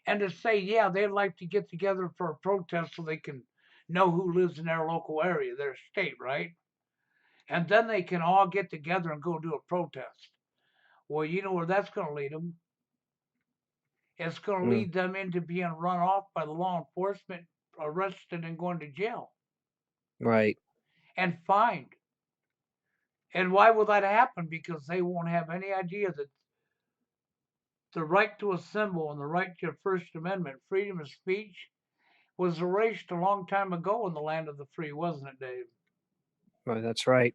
and to say, yeah, they'd like to get together for a protest so they can know who lives in their local area, their state, right? And then they can all get together and go do a protest. Well, you know where that's going to lead them? It's going to Mm, lead them into being run off by the law enforcement, arrested, and going to jail right. and fined. And why will that happen? Because they won't have any idea that the right to assemble and the right to First Amendment, freedom of speech, was erased a long time ago in the land of the free, wasn't it, Dave? Right, that's right.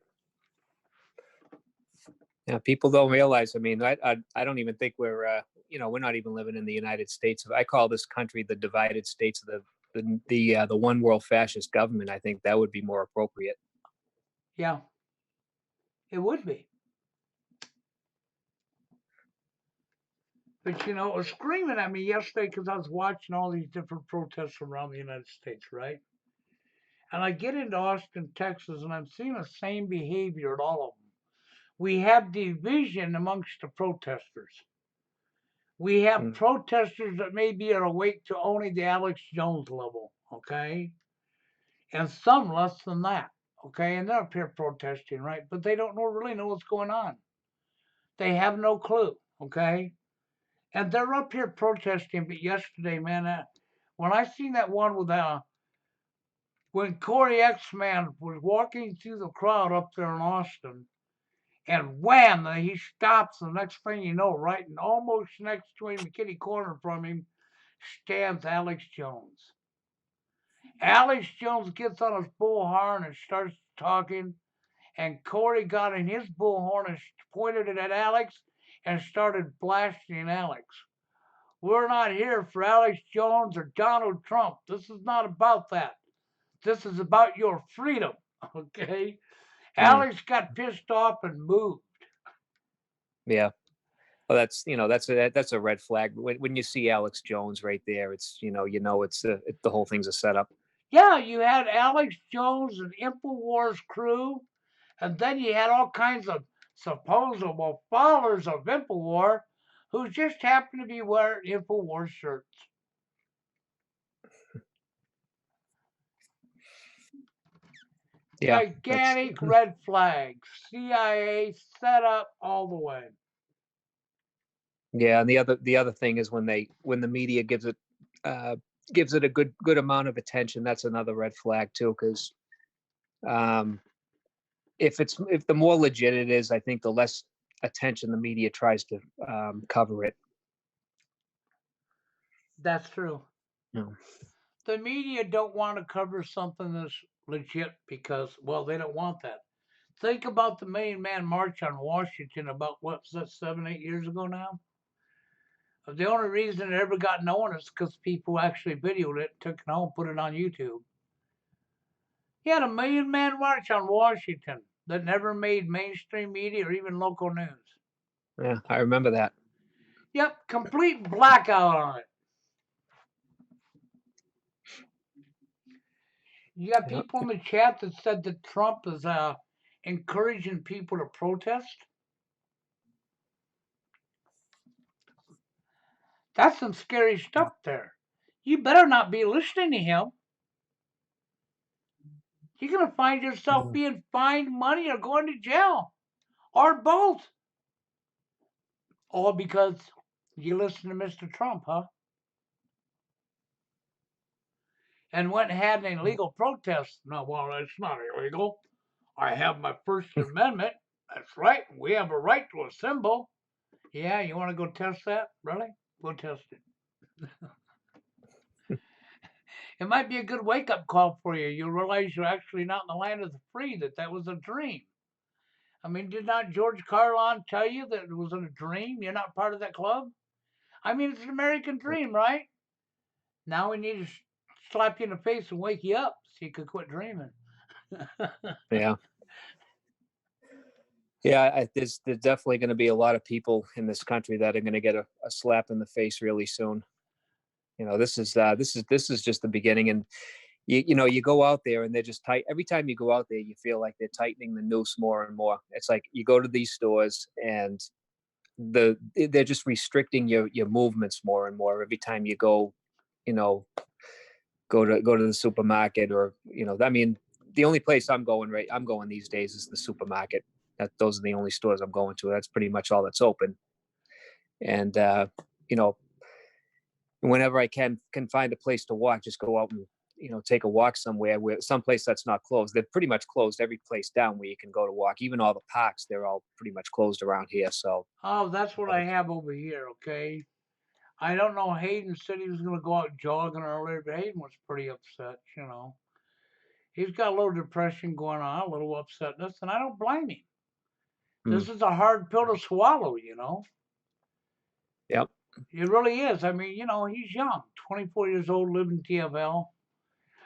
Yeah, people don't realize. I mean, I don't even think we're not even living in the United States. I call this country the divided states of the one world fascist government. I think that would be more appropriate. Yeah, it would be. But it was screaming at me yesterday because I was watching all these different protests around the United States, right? And I get into Austin, Texas, and I'm seeing the same behavior at all of them. We have division amongst the protesters. We have Mm, protesters that maybe are awake to only the Alex Jones level, okay? And some less than that, okay? And they're up here protesting, right? But they don't really know what's going on. They have no clue, okay? And they're up here protesting. But yesterday, man, when I seen that one with when Corey X Man was walking through the crowd up there in Austin, and wham, he stops. The next thing you know, right, and almost next to him, kitty corner from him, stands Alex Jones. Alex Jones gets on his bullhorn and starts talking, and Corey got in his bullhorn and pointed it at Alex and started blasting Alex. We're not here for Alex Jones or Donald Trump. This is not about that. This is about your freedom. Okay? Mm, Alex got pissed off and moved. yeah. Well, that's a red flag. When you see Alex Jones right there, it's the whole thing's a setup. Yeah, you had Alex Jones and InfoWars crew, and then you had all kinds of supposable followers of InfoWar who just happened to be wearing InfoWars shirts. Yeah, that's Gigantic red flags. CIA set up all the way. yeah. And the other thing is when the media gives it a good amount of attention, that's another red flag too. Because um, if the more legit it is, I think the less attention the media tries to cover it. That's true. No. The media don't want to cover something that's legit because, well, they don't want that. Think about the Million Man March on Washington about what's that, 7, 8 years ago now? The only reason it ever got known is because people actually videoed it, took it home, put it on YouTube. He had a Million Man March on Washington that never made mainstream media or even local news. Yeah, I remember that. Yep, complete blackout on it. You got Yeah. people in the chat that said that Trump is encouraging people to protest. That's some scary stuff there. You better not be listening to him. You're going to find yourself Mm. being fined money or going to jail or both. All because you listen to Mr. Trump, huh? And went and had an illegal protest. No, well, it's not illegal. I have my First Amendment. That's right. We have a right to assemble. Yeah, you want to go test that? Really? Go test it. It might be a good wake up call for you. You'll realize you're actually not in the land of the free, that was a dream. I mean, did not George Carlin tell you that it was a dream? You're not part of that club? I mean, it's an American dream, right? Now we need to slap you in the face and wake you up so you could quit dreaming. Yeah. Yeah, there's definitely going to be a lot of people in this country that are going to get a slap in the face really soon. This is just the beginning, and you go out there and they're just tight. Every time you go out there, you feel like they're tightening the noose more and more. It's like you go to these stores and they're just restricting your movements more and more every time you go, you know, go to the supermarket or I mean, the only place I'm going these days is the supermarket. Those are the only stores I'm going to. That's pretty much all that's open. And you know, whenever I can find a place to walk, just go out and take a walk somewhere where someplace that's not closed. They've pretty much closed every place down where you can go to walk. Even all the parks, they're all pretty much closed around here. So Oh, that's what uh, I have over here, okay? I don't know. Hayden said he was going to go out jogging earlier, but Hayden was pretty upset. He's got a little depression going on, a little upsetness, and I don't blame him. mm, This is a hard pill to swallow. yep, It really is. I mean, he's young, 24 years old, living TFL,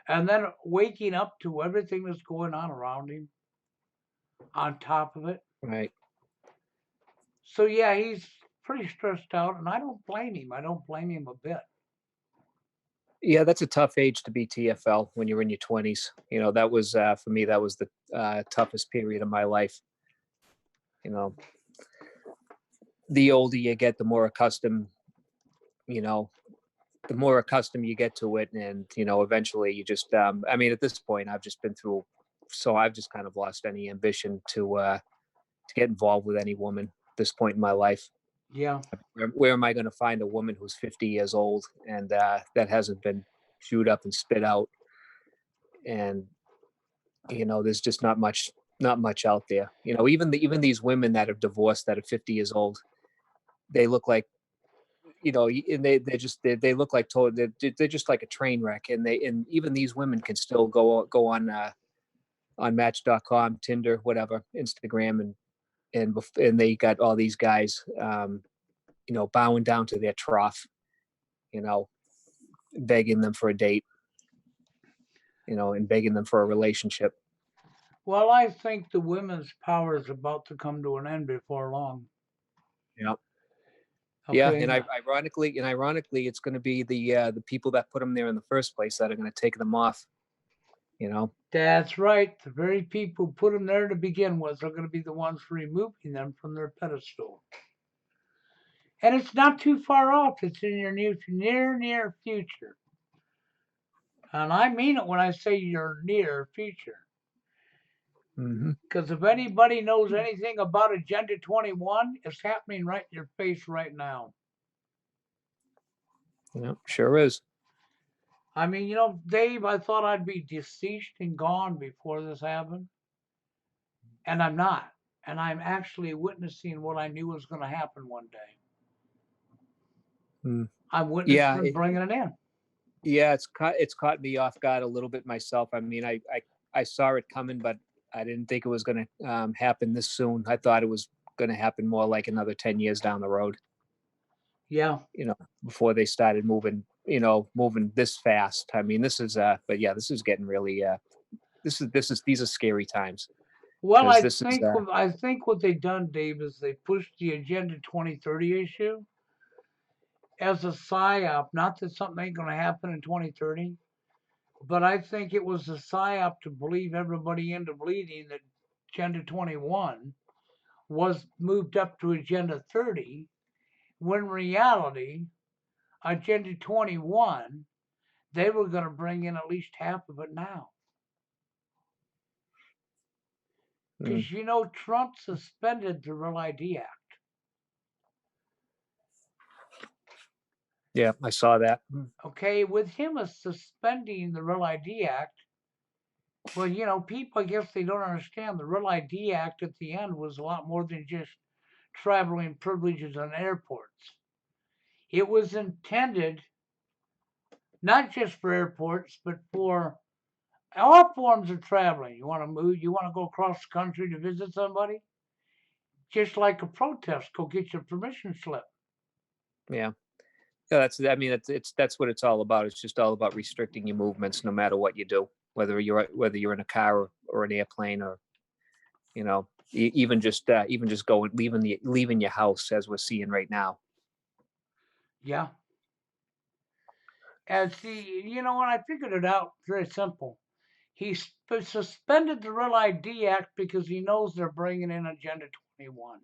and then waking up to everything that's going on around him on top of it. right. So, yeah, he's pretty stressed out, and I don't blame him. I don't blame him a bit. Yeah, that's a tough age to be TFL when you're in your 20s. That was for me. That was the toughest period of my life. You know, the older you get, the more accustomed. You know, the more accustomed you get to it, and eventually you just. I mean, at this point, I've just been through. So I've just kind of lost any ambition to get involved with any woman at this point in my life. Yeah. Where am I going to find a woman who's 50 years old and that hasn't been chewed up and spit out? And there's just not much out there. Even these women that are divorced that are 50 years old, they look like and they look like they're just like a train wreck. And even these women can still go on Match.com, Tinder, whatever, Instagram, and they got all these guys bowing down to their trough, you know, begging them for a date, and begging them for a relationship. Well, I think the women's power is about to come to an end before long. Yeah. Yeah, Okay. and ironically, it's going to be the people that put them there in the first place that are going to take them off. You know. That's right. The very people who put them there to begin with are going to be the ones removing them from their pedestal. And it's not too far off. It's in your near future. And I mean it when I say your near future. Hmm. Because if anybody knows anything about Agenda 21, it's happening right in your face right now. Yeah, sure is. I mean, Dave, I thought I'd be deceased and gone before this happened. And I'm not. And I'm actually witnessing what I knew was going to happen one day. Mm. I'm Yeah, witnessing bringing it in. yeah, it's caught me off guard a little bit myself. I mean, I saw it coming, but I didn't think it was going to happen this soon. I thought it was going to happen more like another 10 years down the road. Yeah. Before they started moving this fast. I mean, but yeah, this is getting really, these are scary times. Well, 'Cause I this is, think I think what they done, Dave, is they pushed the Agenda 2030 issue as a psyop. Not that something ain't going to happen in 2030, but I think it was a psyop to believe everybody into believing that Agenda 21 was moved up to Agenda 30, when in reality, Agenda 21, they were going to bring in at least half of it now. Because Trump suspended the Real ID Act. yeah, I saw that. Okay, with him suspending the Real ID Act, well, people, I guess they don't understand the Real ID Act at the end was a lot more than just traveling privileges on airports. It was intended not just for airports, but for all forms of traveling. You want to move, you want to go across the country to visit somebody, just like a protest, go get your permission slip. Yeah. Yeah, that's what it's all about. It's just all about restricting your movements, no matter what you do, whether you're in a car or an airplane, or even just going leaving your house, as we're seeing right now. Yeah. And see, when I figured it out, very simple. He suspended the Real ID Act because he knows they're bringing in Agenda 21.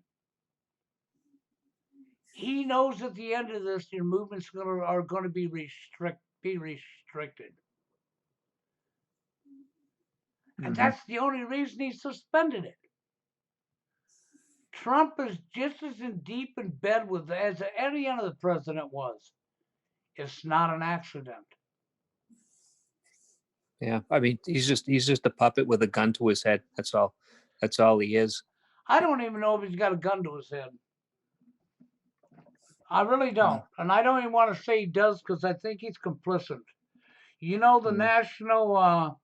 He knows at the end of this, your movements are going to be restricted. And that's the only reason he suspended it. Trump is just as in deep in bed with as any other president was. It's not an accident. Yeah, I mean, he's just a puppet with a gun to his head. That's all. That's all he is. I don't even know if he's got a gun to his head. I really don't. And I don't even want to say he does because I think he's complicit. The National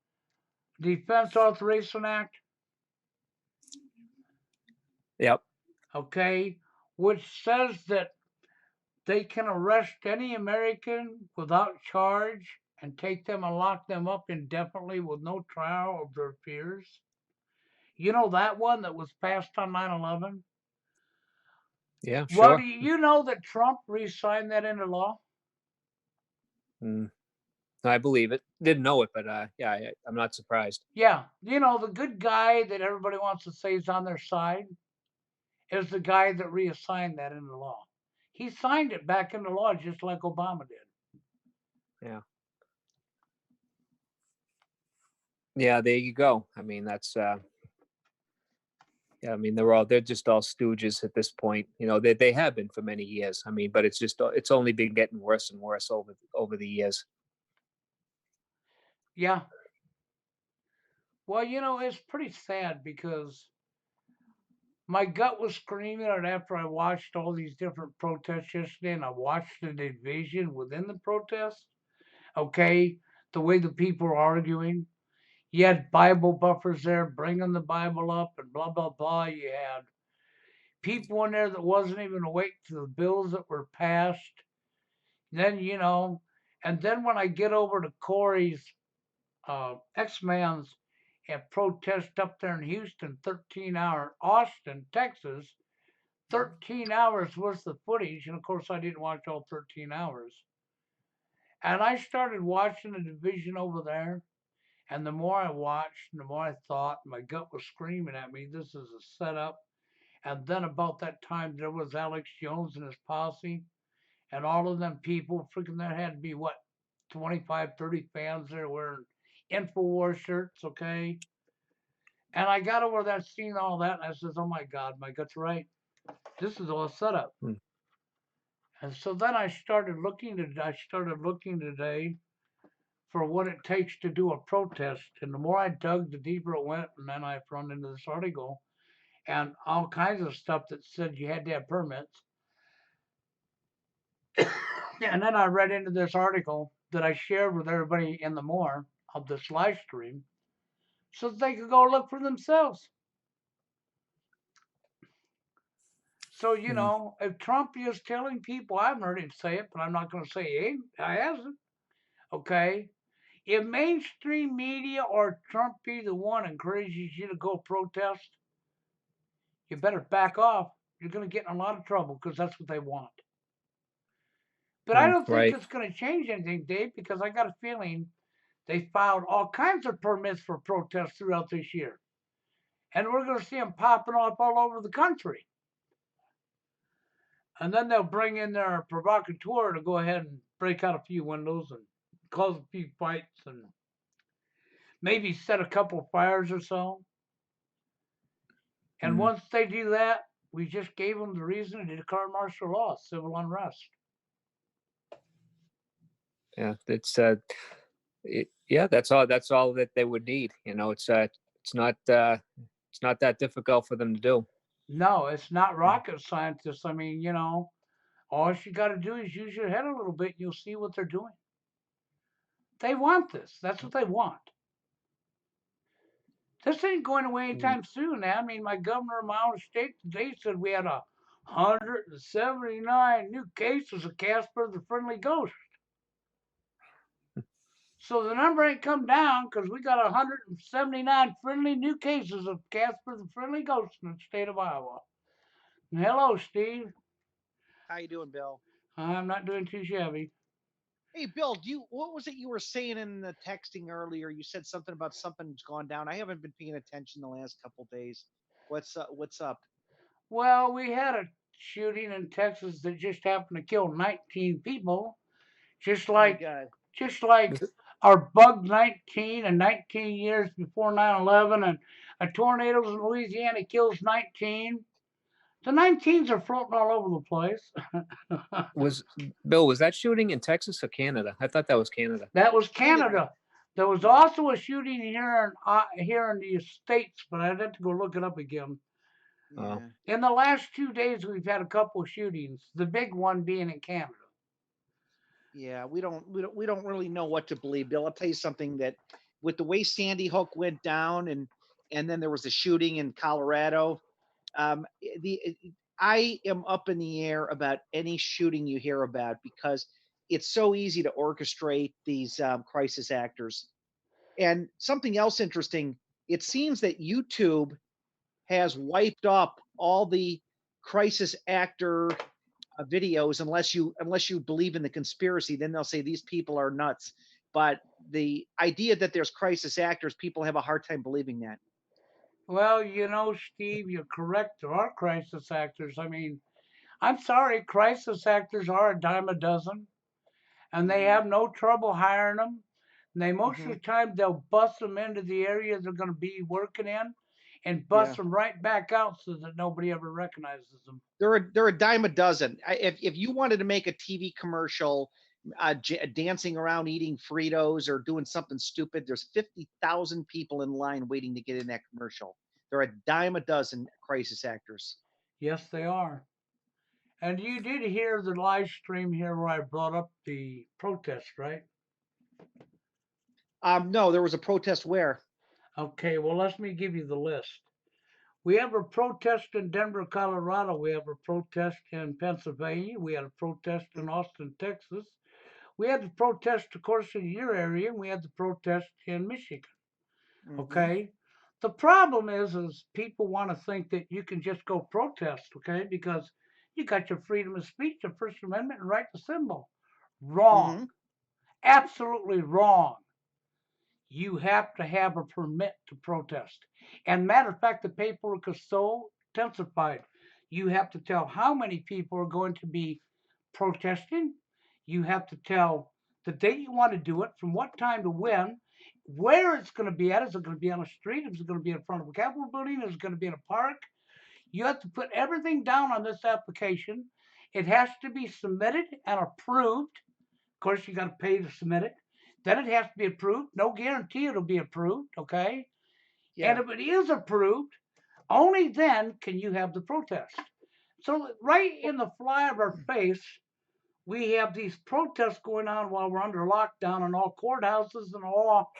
Defense Authorization Act? Yep. Okay, which says that they can arrest any American without charge and take them and lock them up indefinitely with no trial of their peers. You know that one that was passed on 9/11? Yeah, Well, sure. do you know that Trump re-signed that into law? I believe it. Didn't know it, but yeah, I'm not surprised. Yeah, the good guy that everybody wants to say is on their side is the guy that reassigned that into law. He signed it back into law just like Obama did. Yeah. Yeah, there you go. I mean, that's yeah, I mean, they're just all stooges at this point. They have been for many years. I mean, but it's only been getting worse and worse over the years. Yeah. Well, it's pretty sad because my gut was screaming out after I watched all these different protests yesterday, and I watched the division within the protest. Okay, the way the people are arguing. You had Bible buffers there bringing the Bible up and blah, blah, blah. You had people in there that wasn't even awake to the bills that were passed. Then, and then when I get over to Corey's X-Man's and protest up there in Houston, 13-hour, Austin, Texas, 13 hours worth of footage. And of course, I didn't watch all 13 hours. And I started watching the division over there. And the more I watched, the more I thought, my gut was screaming at me, this is a setup. And then about that time, there was Alex Jones and his posse. And all of them people, freaking, there had to be what, 25, 30 fans there wearing InfoWars shirts, okay? And I got over that, seeing all that, and I says, oh my God, my gut's right. This is all set up. Hmm. And so then I started looking today for what it takes to do a protest. And the more I dug, the deeper it went. And then I run into this article and all kinds of stuff that said you had to have permits. And then I read into this article that I shared with everybody in the more of this live stream so that they could go look for themselves. So, Hmm. if Trump is telling people, I haven't heard him say it, but I'm not going to say he hasn't, okay? If mainstream media or Trump either one encourages you to go protest, you better back off. You're going to get in a lot of trouble because that's what they want. But I don't think Right. it's going to change anything, Dave, because I got a feeling they filed all kinds of permits for protests throughout this year. And we're going to see them popping up all over the country. And then they'll bring in their provocateur to go ahead and break out a few windows and cause a few fights and maybe set a couple fires or so. And Hmm. once they do that, we just gave them the reason to declare martial law, civil unrest. Yeah, yeah, that's all. That's all that they would need. It's not that difficult for them to do. No, it's not Mm. rocket scientists. I mean, all you got to do is use your head a little bit. You'll see what they're doing. They want this. That's what they want. This ain't going away Mm. anytime soon. Now, I mean, my governor of my own state today said we had 179 new cases of Casper the Friendly Ghost. So the number ain't come down because we got 179 friendly new cases of Casper the Friendly Ghost in the state of Iowa. And hello, Steve. How you doing, Bill? I'm not doing too shabby. Hey, Bill, what was it you were saying in the texting earlier? You said something about something's gone down. I haven't been paying attention the last couple days. What's up? What's up? Well, we had a shooting in Texas that just happened to kill 19 people, just Oh my like God. just like Was it- our bug 19 and 19 years before 9/11 and a tornado in Louisiana kills 19. The 19s are floating all over the place. Was Bill? Was that shooting in Texas or Canada? I thought that was Canada. That was Canada. Canada. There was Yeah. also a shooting here in the States, but I'd have to go look it up again. Oh, Yeah. In the last 2 days, we've had a couple of shootings. The big one being in Canada. Yeah. We don't really know what to believe, Bill. I'll tell you something that with the way Sandy Hook went down and then there was a shooting in Colorado. The I am up in the air about any shooting you hear about because it's so easy to orchestrate these crisis actors. And something else interesting, it seems that YouTube has wiped up all the crisis actor videos unless you believe in the conspiracy. Then they'll say these people are nuts. But the idea that there's crisis actors, people have a hard time believing that. Well, Steve, you're correct. There are crisis actors. I mean, I'm sorry, crisis actors are a dime a dozen, and they Mm-hmm. have no trouble hiring them. And they most of Mm-hmm. the time they'll bust them into the area they're going to be working in, and bust Yeah. them right back out so that nobody ever recognizes them. They're a dime a dozen. If you wanted to make a TV commercial, dancing around eating Fritos or doing something stupid, there's 50,000 people in line waiting to get in that commercial. They're a dime a dozen crisis actors. Yes, they are. And you did hear the live stream here where I brought up the protest, right? No, there was a protest where. Okay, well, let me give you the list. We have a protest in Denver, Colorado. We have a protest in Pennsylvania. We had a protest in Austin, Texas. We had the protest, of course, in your area, and we had the protest in Michigan. Mm-hmm. Okay. The problem is people want to think that you can just go protest, okay, because you got your freedom of speech, your First Amendment, and right to assemble. Wrong. Mm-hmm. Absolutely wrong. You have to have a permit to protest. And matter of fact, the paperwork is so intensified. You have to tell how many people are going to be protesting. You have to tell the date you want to do it, from what time to when, where it's going to be at. Is it going to be on a street? Is it going to be in front of a Capitol building? Is it going to be in a park? You have to put everything down on this application. It has to be submitted and approved. Of course, you got to pay to submit it. Then it has to be approved. No guarantee it'll be approved, okay? And Yeah. if it is approved, only then can you have the protest. So right in the fly of our face, we have these protests going on while we're under lockdown, and all courthouses and all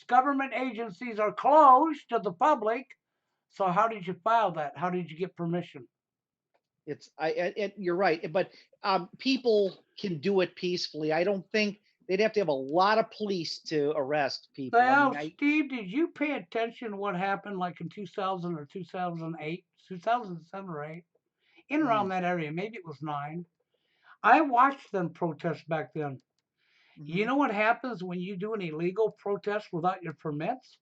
government agencies are closed to the public. So how did you file that? How did you get permission? You're right, but people can do it peacefully. I don't think they'd have to have a lot of police to arrest people. I mean, Well, Steve, did you pay attention to what happened like in 2000 or 2008, 2007 or 8, in mm-hmm. around that area? Maybe it was 9. I watched them protest back then. You Mm-hmm. know what happens when you do an illegal protest without your permits?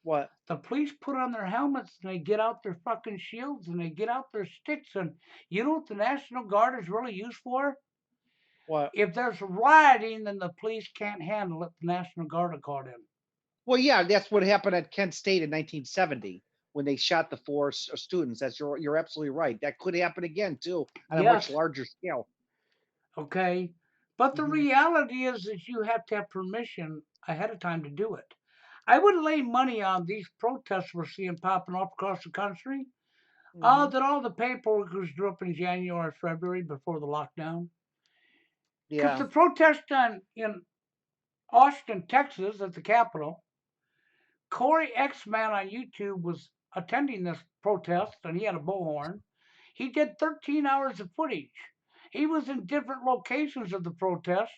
What? The police put on their helmets and they get out their fucking shields and they get out their sticks. And you know what the National Guard is really used for? What? If there's rioting, then the police can't handle it. The National Guard are called in. Well, yeah, that's what happened at Kent State in 1970 when they shot the four students. That's you're absolutely right. That could happen again too on a much Yes, larger scale. okay. But the Mm-hmm. reality is you have to have permission ahead of time to do it. I would lay money on these protests we're seeing popping up across the country. Mm-hmm. That all the paperwork was drew up in January, February before the lockdown. Because Yeah. the protest in Austin, Texas, at the Capitol, Corey X Man on YouTube was attending this protest, and he had a bullhorn. He did 13 hours of footage. He was in different locations of the protest,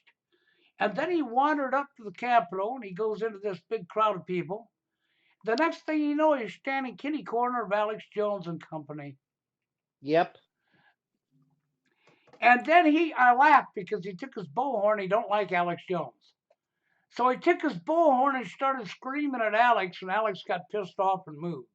and then he wandered up to the Capitol, and he goes into this big crowd of people. The next thing you know, he's standing kitty corner of Alex Jones and company. Yep. And then I laughed because he took his bullhorn. He don't like Alex Jones. So he took his bullhorn and started screaming at Alex, and Alex got pissed off and moved.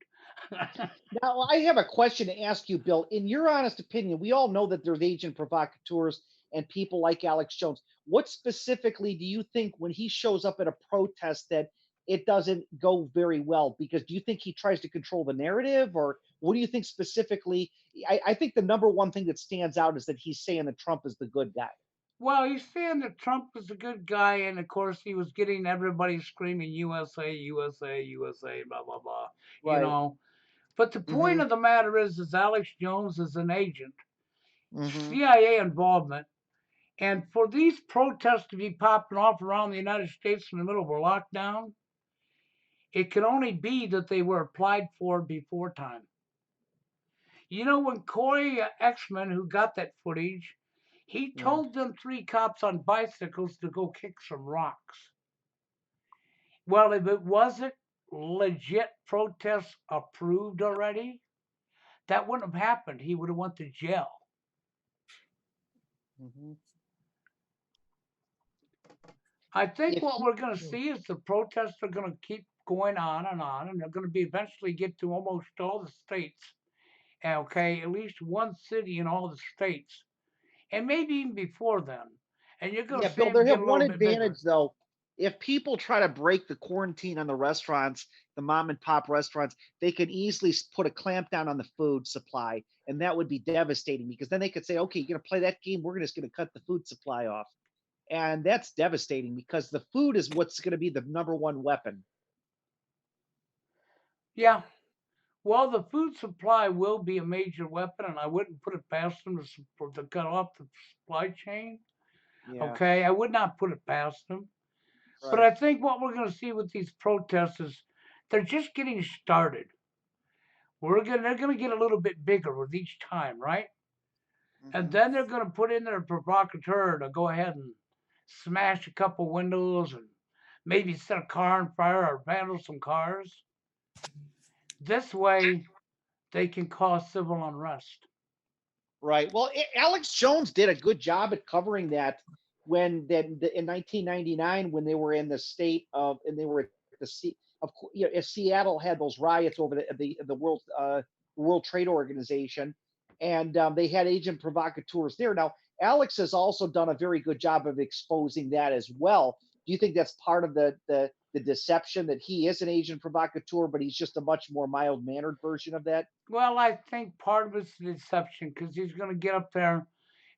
Now, I have a question to ask you, Bill. In your honest opinion, we all know that there's agent provocateurs and people like Alex Jones. What specifically do you think when he shows up at a protest that it doesn't go very well? Because do you think he tries to control the narrative, or what do you think specifically? I think the number one thing that stands out is that he's saying that Trump is the good guy. Well, he's saying that Trump is a good guy, and of course, he was getting everybody screaming USA, USA, USA, blah, blah, blah, you Right. know. But the point Mm-hmm. of the matter is Alex Jones is an agent, Mm-hmm. CIA involvement. And for these protests to be popping off around the United States in the middle of a lockdown, it can only be that they were applied for before time. You know, when Corey X-Men, who got that footage, he Yeah. told them 3 cops on bicycles to go kick some rocks. Well, if it wasn't legit protest approved already, that wouldn't have happened. He would have went to jail. Mm-hmm. I think If what he, we're going to see is the protests are going to keep going on, and they're going to be eventually get to almost all the states. Okay, at least one city in all the states, and maybe even before then. And you're going Yeah, to see Bill, they them get have a one little bit bigger. advantage though. If people try to break the quarantine on the restaurants, the mom and pop restaurants, they can easily put a clamp down on the food supply, and that would be devastating because then they could say, "Okay, you're going to play that game. We're just going to cut the food supply off," and that's devastating because the food is what's going to be the number one weapon. Yeah. Well, the food supply will be a major weapon, and I wouldn't put it past them to cut off the supply chain. Yeah, Okay, I would not put it past them. But right. I think what we're going to see with these protests is they're just getting started. they're gonna get a little bit bigger with each time, right? And Mhm. then they're gonna put in their provocateur to go ahead and smash a couple windows and maybe set a car on fire or vandal some cars. This way, they can cause civil unrest. Right. Well, Alex Jones did a good job at covering that in 1999 when they were in the state of and they were at the if Seattle had those riots over the World Trade Organization, and they had agent provocateurs there. Now, Alex has also done a very good job of exposing that as well. Do you think that's part of the deception that he is an agent provocateur, but he's just a much more mild mannered version of that? Well, I think part of it's the deception because he's gonna get up there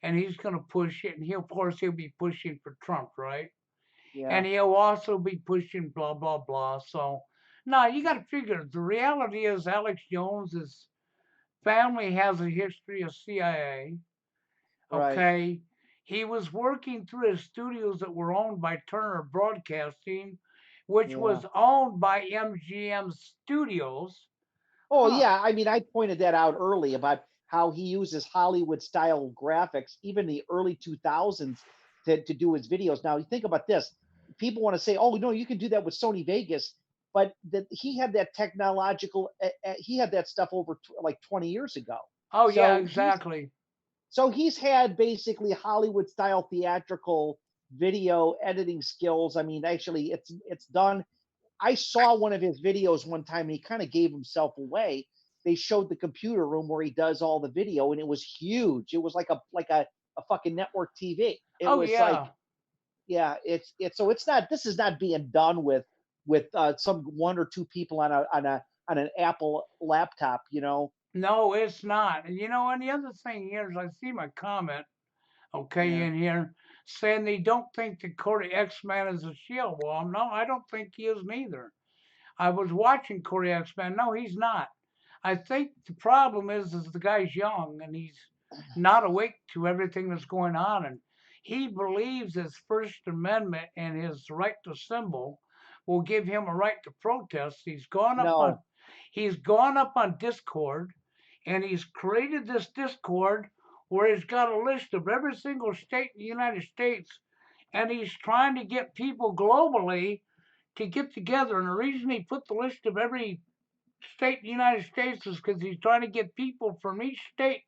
and he's gonna push it, and of course, he'll be pushing for Trump, right? Yeah. And he'll also be pushing blah blah blah. So, no, you got to figure the reality is Alex Jones's family has a history of CIA. Right. Okay, he was working through his studios that were owned by Turner Broadcasting, which Yeah. was owned by MGM Studios. Oh Huh? yeah, I mean, I pointed that out early about how he uses Hollywood style graphics, even the early 2000s, to do his videos. Now, you think about this. People want to say, "Oh, no, you can do that with Sony Vegas," but that he had that he had that stuff over like 20 years ago. Oh yeah, So exactly. he's had basically Hollywood style theatrical video editing skills. I mean, actually, it's done. I saw one of his videos one time and he kind of gave himself away. They showed the computer room where he does all the video and it was huge. It was like a fucking network TV. It Oh was like, yeah. yeah, it's so it's not this is not being done with some one or two people on an Apple laptop, you know. No, it's not. And and the other thing here is I see my comment, okay, Yeah. in here saying they don't think that Corey X-Man is a shield. Well, no, I don't think he is neither. I was watching Corey X-Man. No, he's not. I think the problem is the guy's young and he's not awake to everything that's going on, and he believes his First Amendment and his right to assemble will give him a right to protest. No. He's gone up on Discord and he's created this Discord where he's got a list of every single state in the United States, and he's trying to get people globally to get together. And the reason he put the list of every state in the United States is because he's trying to get people from each state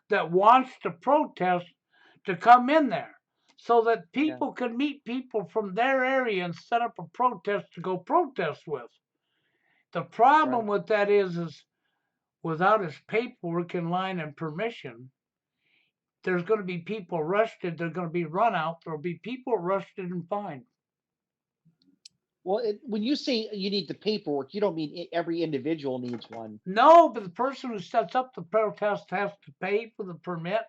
that wants to protest to come in there so that Yeah. people can meet people from their area and set up a protest to go protest with. The problem Right. with that is without his paperwork in line and permission, there's going to be people arrested. There's going to be run out. There'll be people arrested and fined. Well, when you say you need the paperwork, you don't mean every individual needs one. No, but the person who sets up the protest has to pay for the permit,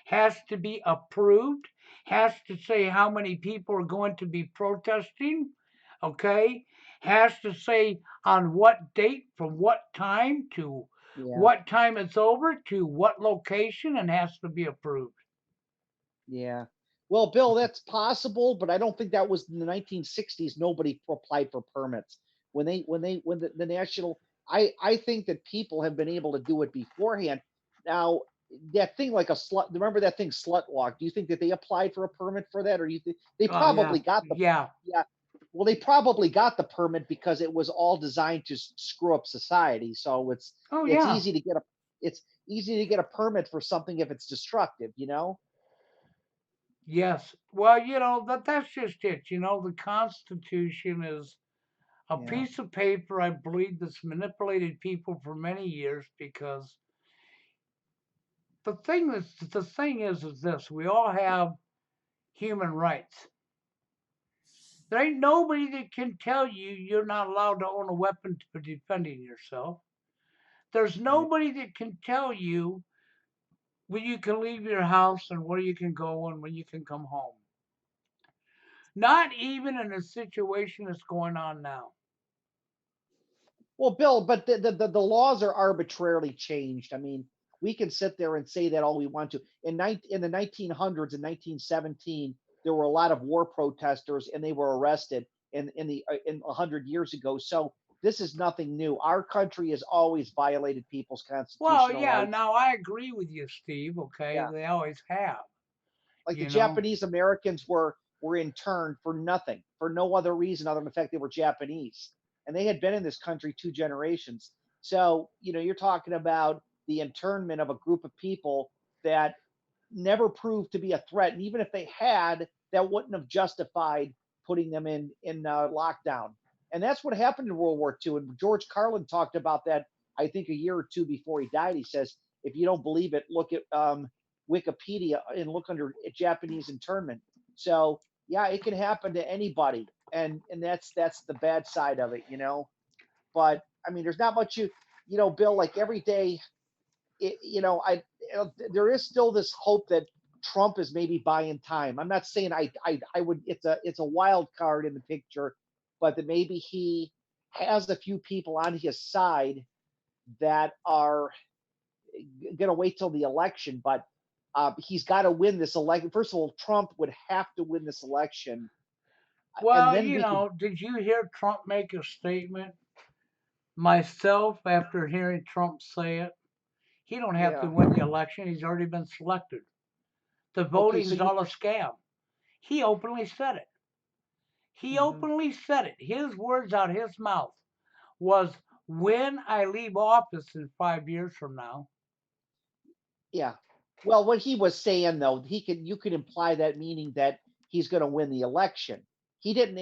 has to be approved, has to say how many people are going to be protesting, okay? Has to say on what date, from what time to Yeah. what time it's over to what location, and has to be approved. Yeah. Well, Bill, that's possible, but I don't think that was in the 1960s. Nobody applied for permits when the national. I think that people have been able to do it beforehand. Now, that thing like a slut. Remember that thing slut walk? Do you think that they applied for a permit for that, or you think they Oh yeah, probably got the yeah. yeah? Well, they probably got the permit because it was all designed to screw up society. So Oh it's yeah. easy to get a it's easy to get a permit for something if it's destructive. You know. Yes. Well, that's just it. The Constitution is a Yeah. piece of paper, I believe, that's manipulated people for many years because the thing is this: we all have human rights. There ain't nobody that can tell you you're not allowed to own a weapon for defending yourself. There's Right. nobody that can tell you when you can leave your house and where you can go and when you can come home. Not even in a situation that's going on now. Well, Bill, but the laws are arbitrarily changed. I mean, we can sit there and say that all we want to. In the 1900s, in 1917, there were a lot of war protesters, and they were arrested in 100 years ago. So This is nothing new. Our country has always violated people's Well, constitutional yeah, rights. now I agree with you, Steve. Okay, Yeah. they always have. Like the You know, Japanese Americans were interned for nothing, for no other reason other than the fact they were Japanese, and they had been in this country 2 generations. So you're talking about the internment of a group of people that never proved to be a threat, and even if they had, that wouldn't have justified putting them in lockdown. And that's what happened in World War II. And George Carlin talked about that, I think, a year or two before he died. He says, if you don't believe it, look at Wikipedia and look under Japanese internment. So yeah, it can happen to anybody, and that's the bad side of it. But I mean, there's not much Bill. Like every day, there is still this hope that Trump is maybe buying time. I'm not saying I would. It's a wild card in the picture, but that maybe he has a few people on his side that are going to wait till the election. But he's got to win this election. First of all, Trump would have to win this election, and well, then we could. did you hear Trump make a statement? Myself, after hearing Trump say it, he don't have to Yeah. win the election. He's already been selected. The Okay. So voting's all a scam. He openly said it. He Mhm. openly said it. His words out his mouth was, when I leave office in 5 years from now. Yeah. Well, what he was saying though, you could imply that meaning that he's going to win the election. He didn't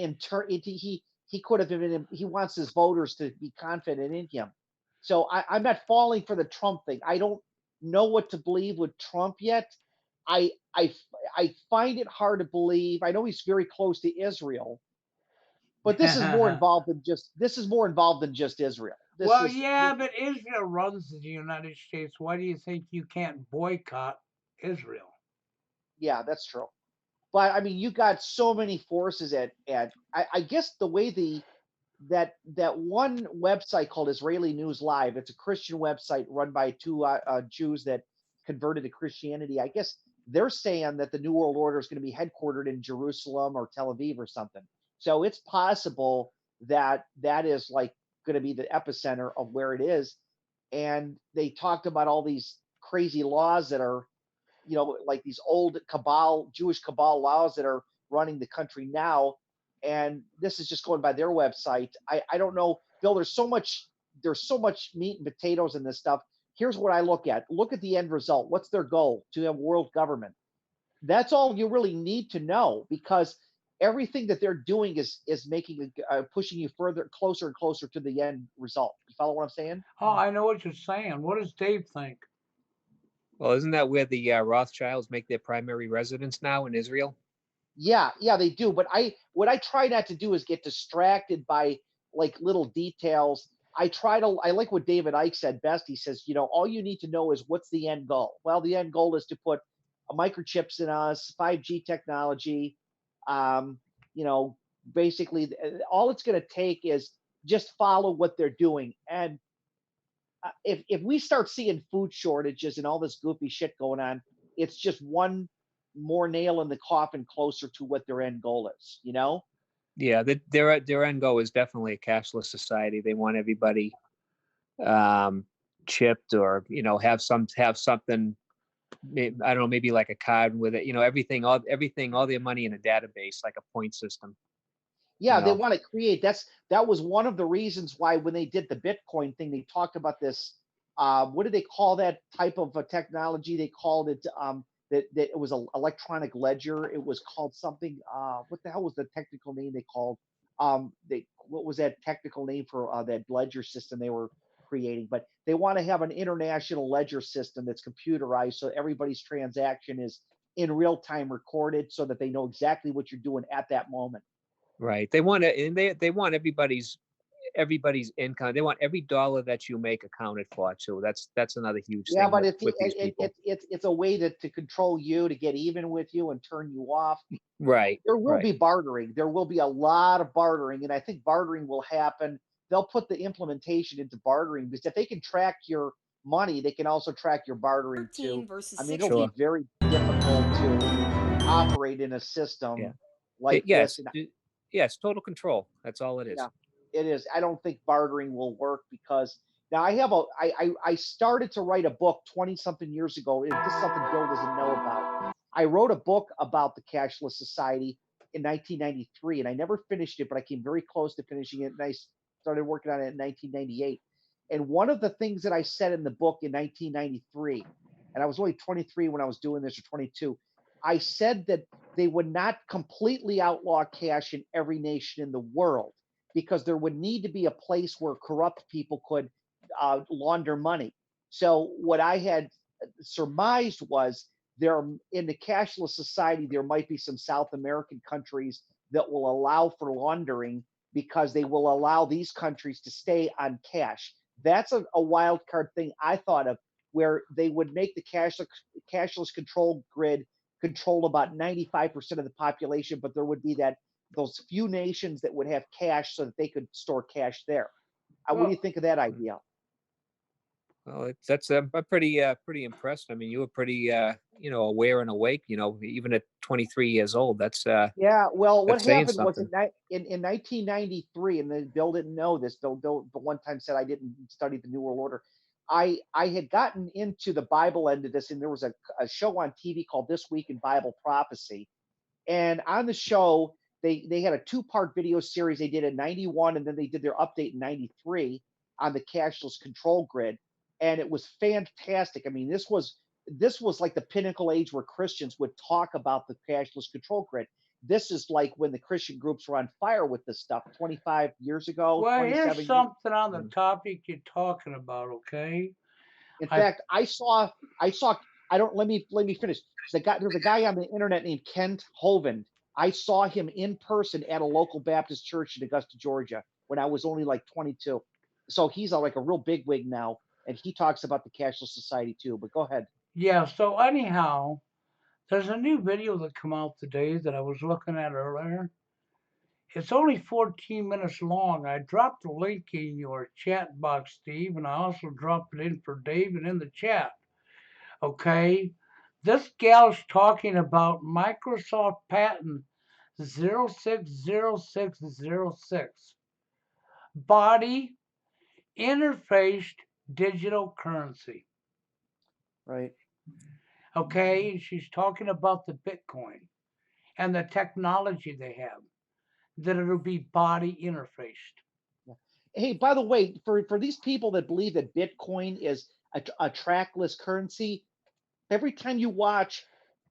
he could have been. He wants his voters to be confident in him. So I'm not falling for the Trump thing. I don't know what to believe with Trump yet. I I I find it hard to believe. I know he's very close to Israel, but this is more involved than just Israel. This Well, is yeah, but Israel runs the United States. Why do you think you can't boycott Israel? Yeah, that's true. But I mean, you got so many forces at I guess the way that one website called Israeli News Live. It's a Christian website run by two Jews that converted to Christianity. I guess they're saying that the New World Order is going to be headquartered in Jerusalem or Tel Aviv or something. So it's possible that that is like going to be the epicenter of where it is. And they talked about all these crazy laws that are like these old Jewish cabal laws that are running the country now. And this is just going by their website. I don't know, Bill. There's so much meat and potatoes in this stuff. Here's what I look at. Look at the end result. What's their goal? To have world government. That's all you really need to know, because everything that they're doing is making pushing you closer and closer to the end result. You follow what I'm saying? Oh, I know what you're saying. What does Dave think? Well, isn't that where the Rothschilds make their primary residence now in Israel? Yeah, they do. But what I try not to do is get distracted by like little details. I like what David Icke said best. He says, all you need to know is what's the end goal. Well, the end goal is to put microchips in us, 5G technology. Um, basically, all it's going to take is just follow what they're doing. And if we start seeing food shortages and all this goofy shit going on, it's just one more nail in the coffin closer to what their end goal is. Yeah, their end goal is definitely a cashless society. They want everybody chipped, or have something. I don't know, maybe like a card with it. Everything, all their money in a database, like a point system. Yeah, they want to create. That was one of the reasons why when they did the Bitcoin thing, they talked about this. What did they call that type of technology? They called it that it was an electronic ledger. It was called something. What the hell was the technical name they called? What was that technical name for that ledger system they were creating? But they want to have an international ledger system that's computerized, so everybody's transaction is in real time recorded, so that they know exactly what you're doing at that moment. Right. They want to, and they want everybody's income. They want every dollar that you make accounted for too. That's another huge Yeah, thing but with these people. it's a way to control you, to get even with you and turn you off. Right. There will right. be bartering. There will be a lot of bartering, and I think bartering will happen. They'll put the implementation into bartering, because if they can track your money, they can also track your bartering too. I mean, it'll Sure. be very difficult to operate in a system like Yes. this. Yes. Total control. That's all it is. Yeah. It is. I don't think bartering will work because now I have a I started to write a book 20 something years ago. This is something Bill doesn't know about. I wrote a book about the cashless society in 1993, and I never finished it, but I came very close to finishing it, and I started working on it in 1998. And one of the things that I said in the book in 1993, and I was only 23 when I was doing this, or 22, I said that they would not completely outlaw cash in every nation in the world because there would need to be a place where corrupt people could launder money. So what I had surmised was there in the cashless society there might be some South American countries that will allow for laundering because they will allow these countries to stay on cash. That's a wild card thing I thought of where they would make the cashless control grid control about 95% of the population, but there would be that those few nations that would have cash so that they could store cash there. What do you Well, think of that idea? Well, that's I'm pretty impressed. I mean, you were pretty aware and awake. Even at 23 years old, Yeah, well, what that's saying happened was something. in 1993, and then Bill didn't know this. Bill the one time said I didn't study the New World Order. I had gotten into the Bible end of this, and there was a show on TV called This Week in Bible Prophecy, and on the show they had a two-part video series they did in 91, and then they did their update in 93 on the cashless control grid, and it was fantastic. I mean, this was like the pinnacle age where Christians would talk about the cashless control grid. This is like when the Christian groups were on fire with this stuff 25 years ago, well, here's 27 years. something on the Mm. topic you're talking about, okay? In I fact, I saw I don't let me finish. There's a guy on the internet named Kent Hovind. I saw him in person at a local Baptist church in Augusta, Georgia, when I was only like 22. So he's like a real bigwig now, and he talks about the cashless society too. But go ahead. yeah, so anyhow, there's a new video that come out today that I was looking at earlier. It's only 14 minutes long. I dropped the link in your chat box, Steve, and I also dropped it in for David in the chat. Okay. This gal's talking about Microsoft patent 060606. Body interfaced digital currency. Right. Okay. And she's talking about the Bitcoin and the technology they have, that it'll be body interfaced. Hey, by the way, for these people that believe that Bitcoin is a trackless currency, every time you watch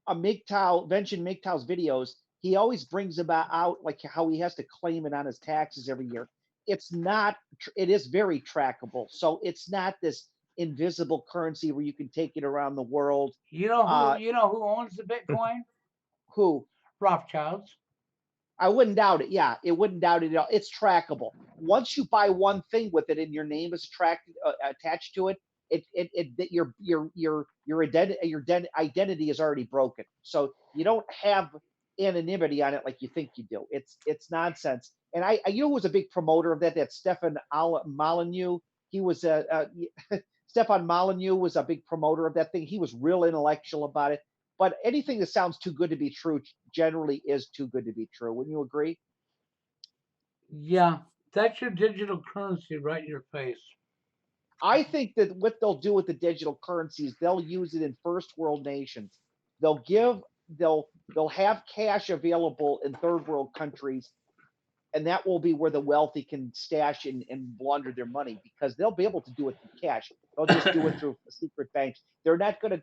a MGTOW, Vention MGTOW's videos, he always brings about out like how he has to claim it on his taxes every year. It's not, it is very trackable. So it's not this invisible currency where you can take it around the world. Uh, You know who owns the Bitcoin? who Rothschilds. I wouldn't doubt it. Yeah, it wouldn't doubt it at all. It's trackable. Once you buy one thing with it and your name is attached to it, your identity is already broken. So you don't have anonymity on it like you think you do. It's nonsense. And you know who was a big promoter of that? That Stefan Molyneux. He was Stefan Molyneux was a big promoter of that thing. He was real intellectual about it. But anything that sounds too good to be true generally is too good to be true. Wouldn't you agree? Yeah, that's your digital currency right in your face. I think that what they'll do with the digital currencies, they'll use it in first world nations. They'll give they'll have cash available in third world countries, and that will be where the wealthy can stash and launder their money because they'll be able to do it through cash. They'll just do it through secret banks. They're not going to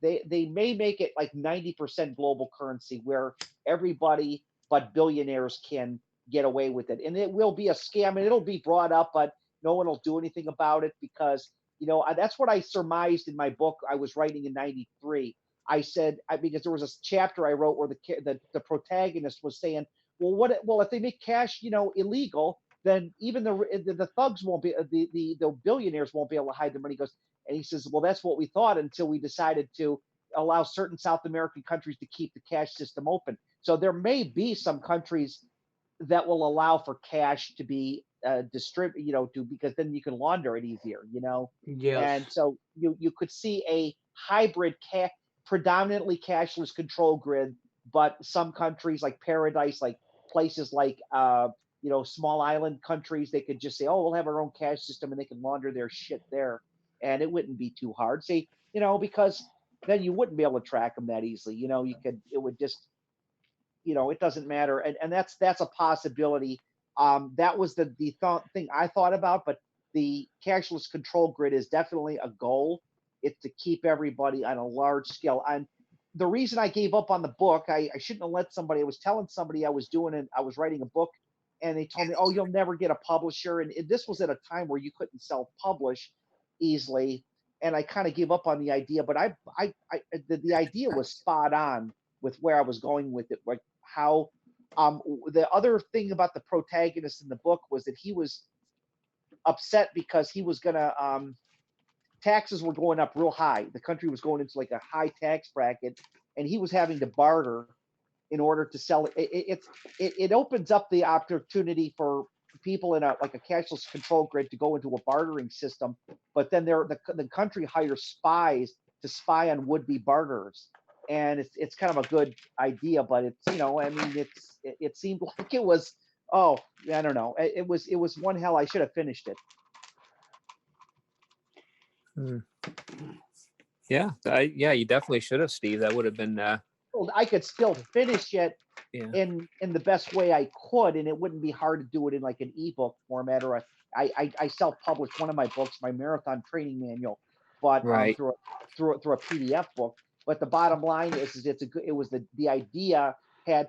they may make it like 90% global currency where everybody but billionaires can get away with it. And it will be a scam and it'll be brought up, but no one will do anything about it because, that's what I surmised in my book I was writing in 93. I said, because there was a chapter I wrote where the protagonist was saying, well, if they make cash, illegal, then even the thugs won't be the billionaires won't be able to hide their money. He goes, and he says, well, that's what we thought until we decided to allow certain South American countries to keep the cash system open. So there may be some countries that will allow for cash to be distributed, because then you can launder it easier. Yes. And so you could see a hybrid predominantly cashless control grid, but some countries like Paradise, like places like small island countries, they could just say, oh, we'll have our own cash system and they can launder their shit there. And it wouldn't be too hard. See, because then you wouldn't be able to track them that easily. It would just, it doesn't matter. And that's a possibility. That was the thing I thought about, but the cashless control grid is definitely a goal. It's to keep everybody on a large scale. And the reason I gave up on the book, I shouldn't have let somebody, I was telling somebody I was writing a book, and they told me, oh, you'll never get a publisher. And this was at a time where you couldn't self-publish easily. And I kind of gave up on the idea, but the idea was spot on with where I was going with it. Like how, the other thing about the protagonist in the book was that he was upset because he was gonna, taxes were going up real high. The country was going into like a high tax bracket, and he was having to barter in order to sell it. It opens up the opportunity for people in a cashless control grid to go into a bartering system, but then the country hires spies to spy on would-be barterers, and it's kind of a good idea, but it seemed like it was, oh, I don't know, it was one hell. I should have finished it. Yeah, you definitely should have, Steve. That would have been I could still finish it yeah. in the best way I could, and it wouldn't be hard to do it in like an ebook format, or I self-published one of my books, my marathon training manual, but Right. through a PDF book. But the bottom line is the idea had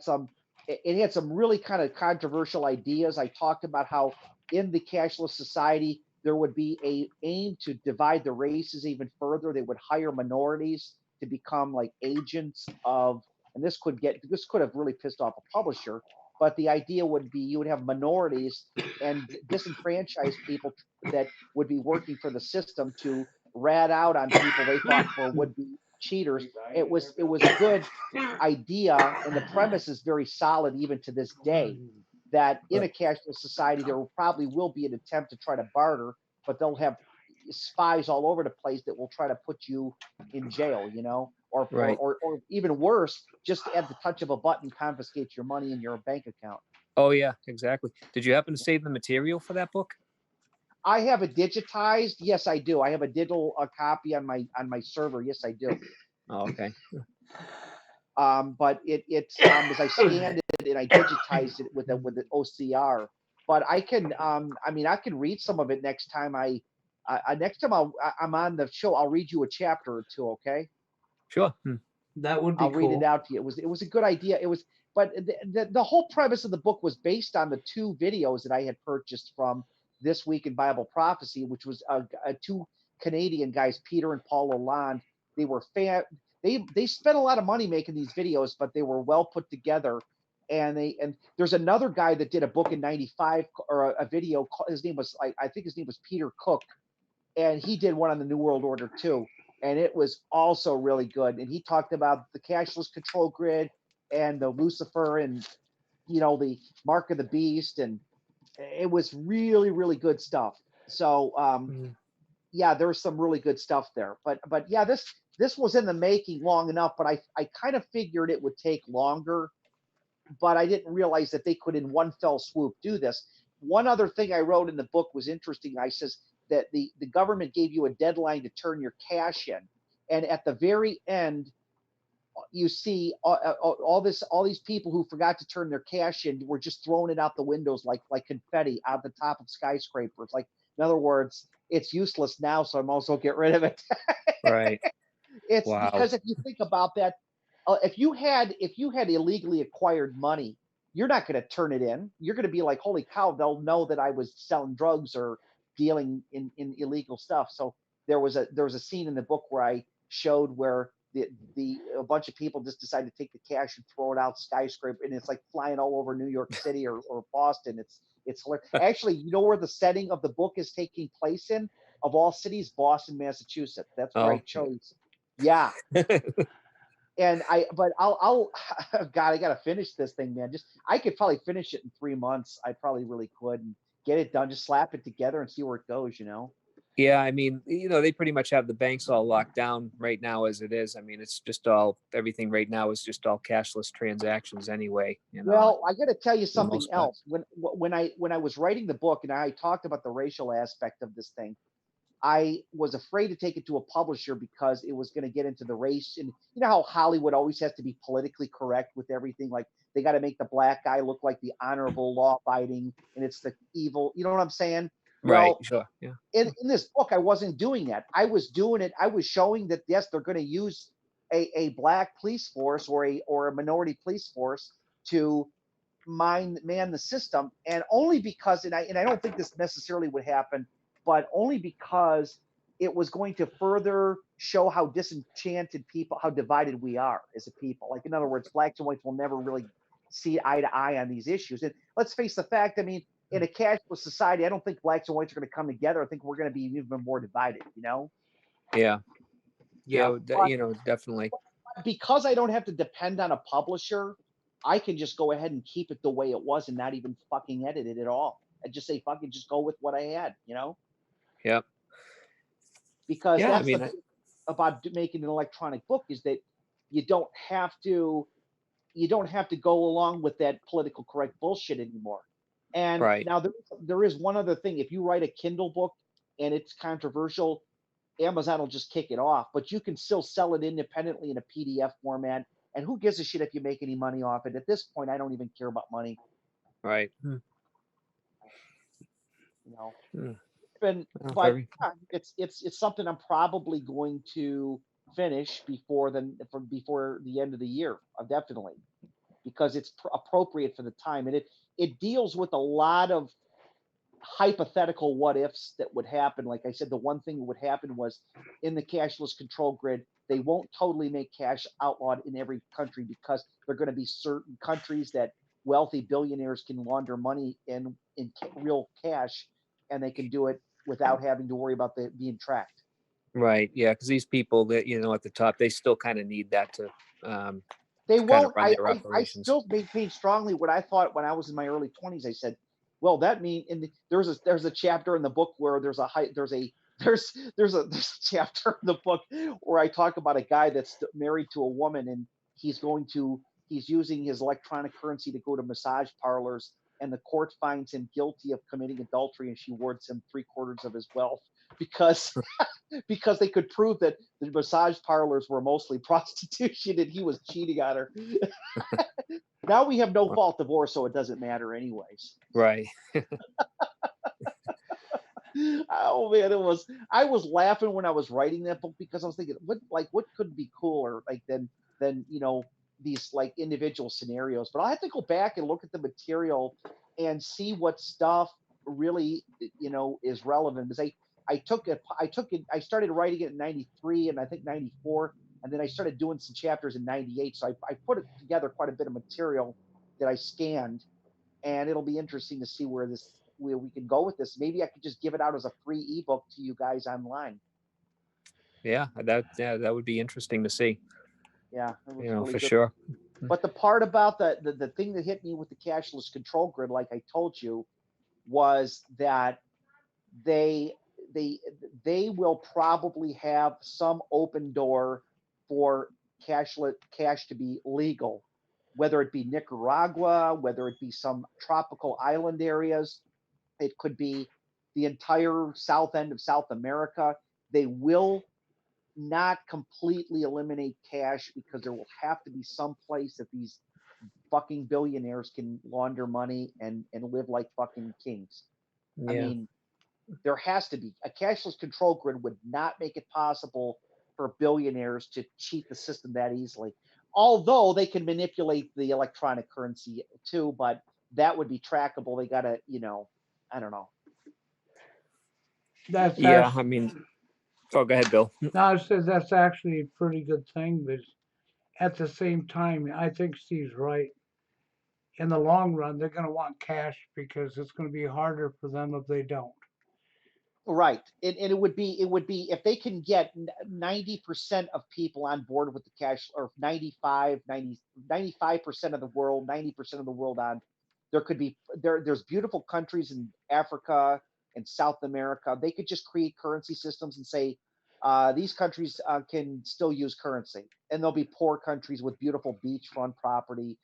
it had some really kind of controversial ideas. I talked about how in the cashless society there would be a aim to divide the races even further. They would hire minorities to become like agents of, and this could have really pissed off a publisher, but the idea would be you would have minorities and disenfranchised people that would be working for the system to rat out on people they thought would be cheaters. It was a good idea, and the premise is very solid even to this day, that in a cashless society there probably will be an attempt to try to barter, but they'll have spies all over the place that will try to put you in jail, or, Right. or even worse, just at the touch of a button, confiscate your money in your bank account. Oh yeah, exactly. Did you happen to save the material for that book? I have it digitized. Yes, I do. I have a digital copy on my server. Yes, I do. Oh, okay. But it's as I scanned it and I digitized it with the OCR. But I can, I can read some of it next time next time I'm on the show. I'll read you a chapter or two. Okay. Sure. That would be I'll cool. read it out to you. It was a good idea. But the whole premise of the book was based on the two videos that I had purchased from This Week in Bible Prophecy, which was two Canadian guys, Peter and Paul Lalonde. They were they spent a lot of money making these videos, but they were well put together. And there's another guy that did a book in '95 or a video. His name was I think his name was Peter Cook, and he did one on the New World Order too, and it was also really good. And he talked about the cashless control grid and the Lucifer and the mark of the beast, and it was really, really good stuff. So yeah, there's some really good stuff there. But yeah, this was in the making long enough, but I kind of figured it would take longer, but I didn't realize that they could in one fell swoop do this. One other thing I wrote in the book was interesting. I says that the government gave you a deadline to turn your cash in, and at the very end you see all these people who forgot to turn their cash in were just throwing it out the windows like confetti out the top of skyscrapers. Like, in other words, it's useless now, so I'm also get rid of it. Right. It's Wow. because if you think about that, if you had illegally acquired money, you're not going to turn it in. You're going to be like, holy cow, they'll know that I was selling drugs or dealing in illegal stuff. So there was a scene in the book where I showed where a bunch of people just decided to take the cash and throw it out skyscraper, and it's like flying all over New York City or Boston. It's hilarious. Actually, you know where the setting of the book is taking place in? Of all cities, Boston, Massachusetts. That's where I chose. Yeah. And I'll God, I gotta finish this thing, man. I could probably finish it in 3 months. I probably really could and get it done. Just slap it together and see where it goes, Yeah, I mean, they pretty much have the banks all locked down right now as it is. I mean, it's just all everything right now is just all cashless transactions anyway. Well, I got to tell you For the something most part. else. When I was writing the book and I talked about the racial aspect of this thing, I was afraid to take it to a publisher because it was going to get into the race. And you know how Hollywood always has to be politically correct with everything. Like they got to make the black guy look like the honorable, law-abiding, and it's the evil. You know what I'm saying? Right. Well, Sure. Yeah. in this book, I wasn't doing that. I was doing it. I was showing that yes, they're going to use a black police force or a minority police force to man the system, and only because and I don't think this necessarily would happen, but only because it was going to further show how disenchanted people, how divided we are as a people. Like in other words, blacks and whites will never really see eye to eye on these issues. And let's face the fact. I mean, in a cashless society, I don't think blacks and whites are going to come together. I think we're going to be even more divided. You know. Yeah. Yeah. Definitely. Because I don't have to depend on a publisher, I can just go ahead and keep it the way it was and not even fucking edit it at all. I just say fucking just go with what I had, you know? Yeah. Because Yeah. I that's the mean, thing about making an electronic book is that you don't have to you don't have to go along with that political correct bullshit anymore. And right. now there is one other thing. If you write a Kindle book and it's controversial, Amazon will just kick it off, but you can still sell it independently in a PDF format. And who gives a shit if you make any money off it? At this point, I don't even care about money. Right. You know, Hmm. it's been, Oh, but it's something I'm probably going to finish before the end of the year. Definitely because it's appropriate for the time, and it deals with a lot of hypothetical what ifs that would happen. Like I said, the one thing that would happen was in the cashless control grid, they won't totally make cash outlawed in every country because there are going to be certain countries that wealthy billionaires can launder money in real cash, and they can do it without having to worry about being tracked. Right. Yeah. Because these people that at the top, they still kind of need that They to kind of won't. run their I operations. still maintain strongly what I thought when I was in my early 20s. I said, well, that means there's a chapter in the book where there's a chapter in the book where I talk about a guy that's married to a woman and he's using his electronic currency to go to massage parlors, and the court finds him guilty of committing adultery, and she awards him 3/4 of his wealth because because they could prove that the massage parlors were mostly prostitution and he was cheating on her. Now we have no fault divorce, so it doesn't matter anyways. Right. Oh man, I was laughing when I was writing that book because I was thinking, what could be cooler like than these like individual scenarios. But I have to go back and look at the material and see what stuff really is relevant. Because I started writing it in 93 and I think 94, and then I started doing some chapters in 98. So I put it together quite a bit of material that I scanned, and it'll be interesting to see where we can go with this. Maybe I could just give it out as a free ebook to you guys online. Yeah. That would be interesting to see. Yeah, it was really For good. sure. But the part about the thing that hit me with the cashless control grid, like I told you, was that they they will probably have some open door for cash to be legal, whether it be Nicaragua, whether it be some tropical island areas, it could be the entire south end of South America. They will not completely eliminate cash because there will have to be some place that these fucking billionaires can launder money and live like fucking kings. I Yeah. mean, there has to be a cashless control grid would not make it possible for billionaires to cheat the system that easily. Although they can manipulate the electronic currency too, but that would be trackable. They gotta, I don't know. That's Yeah. actually, I mean, go ahead, Bill. no, I said that's actually a pretty good thing, but at the same time, I think Steve's right. In the long run, they're going to want cash because it's going to be harder for them if they don't. Right. And it would be if they can get 90% of people on board with the cash, or 95% of the world, 90% of the world on, there could be there's beautiful countries in Africa and South America. They could just create currency systems and say, these countries can still use currency, and there'll be poor countries with beautiful beachfront property,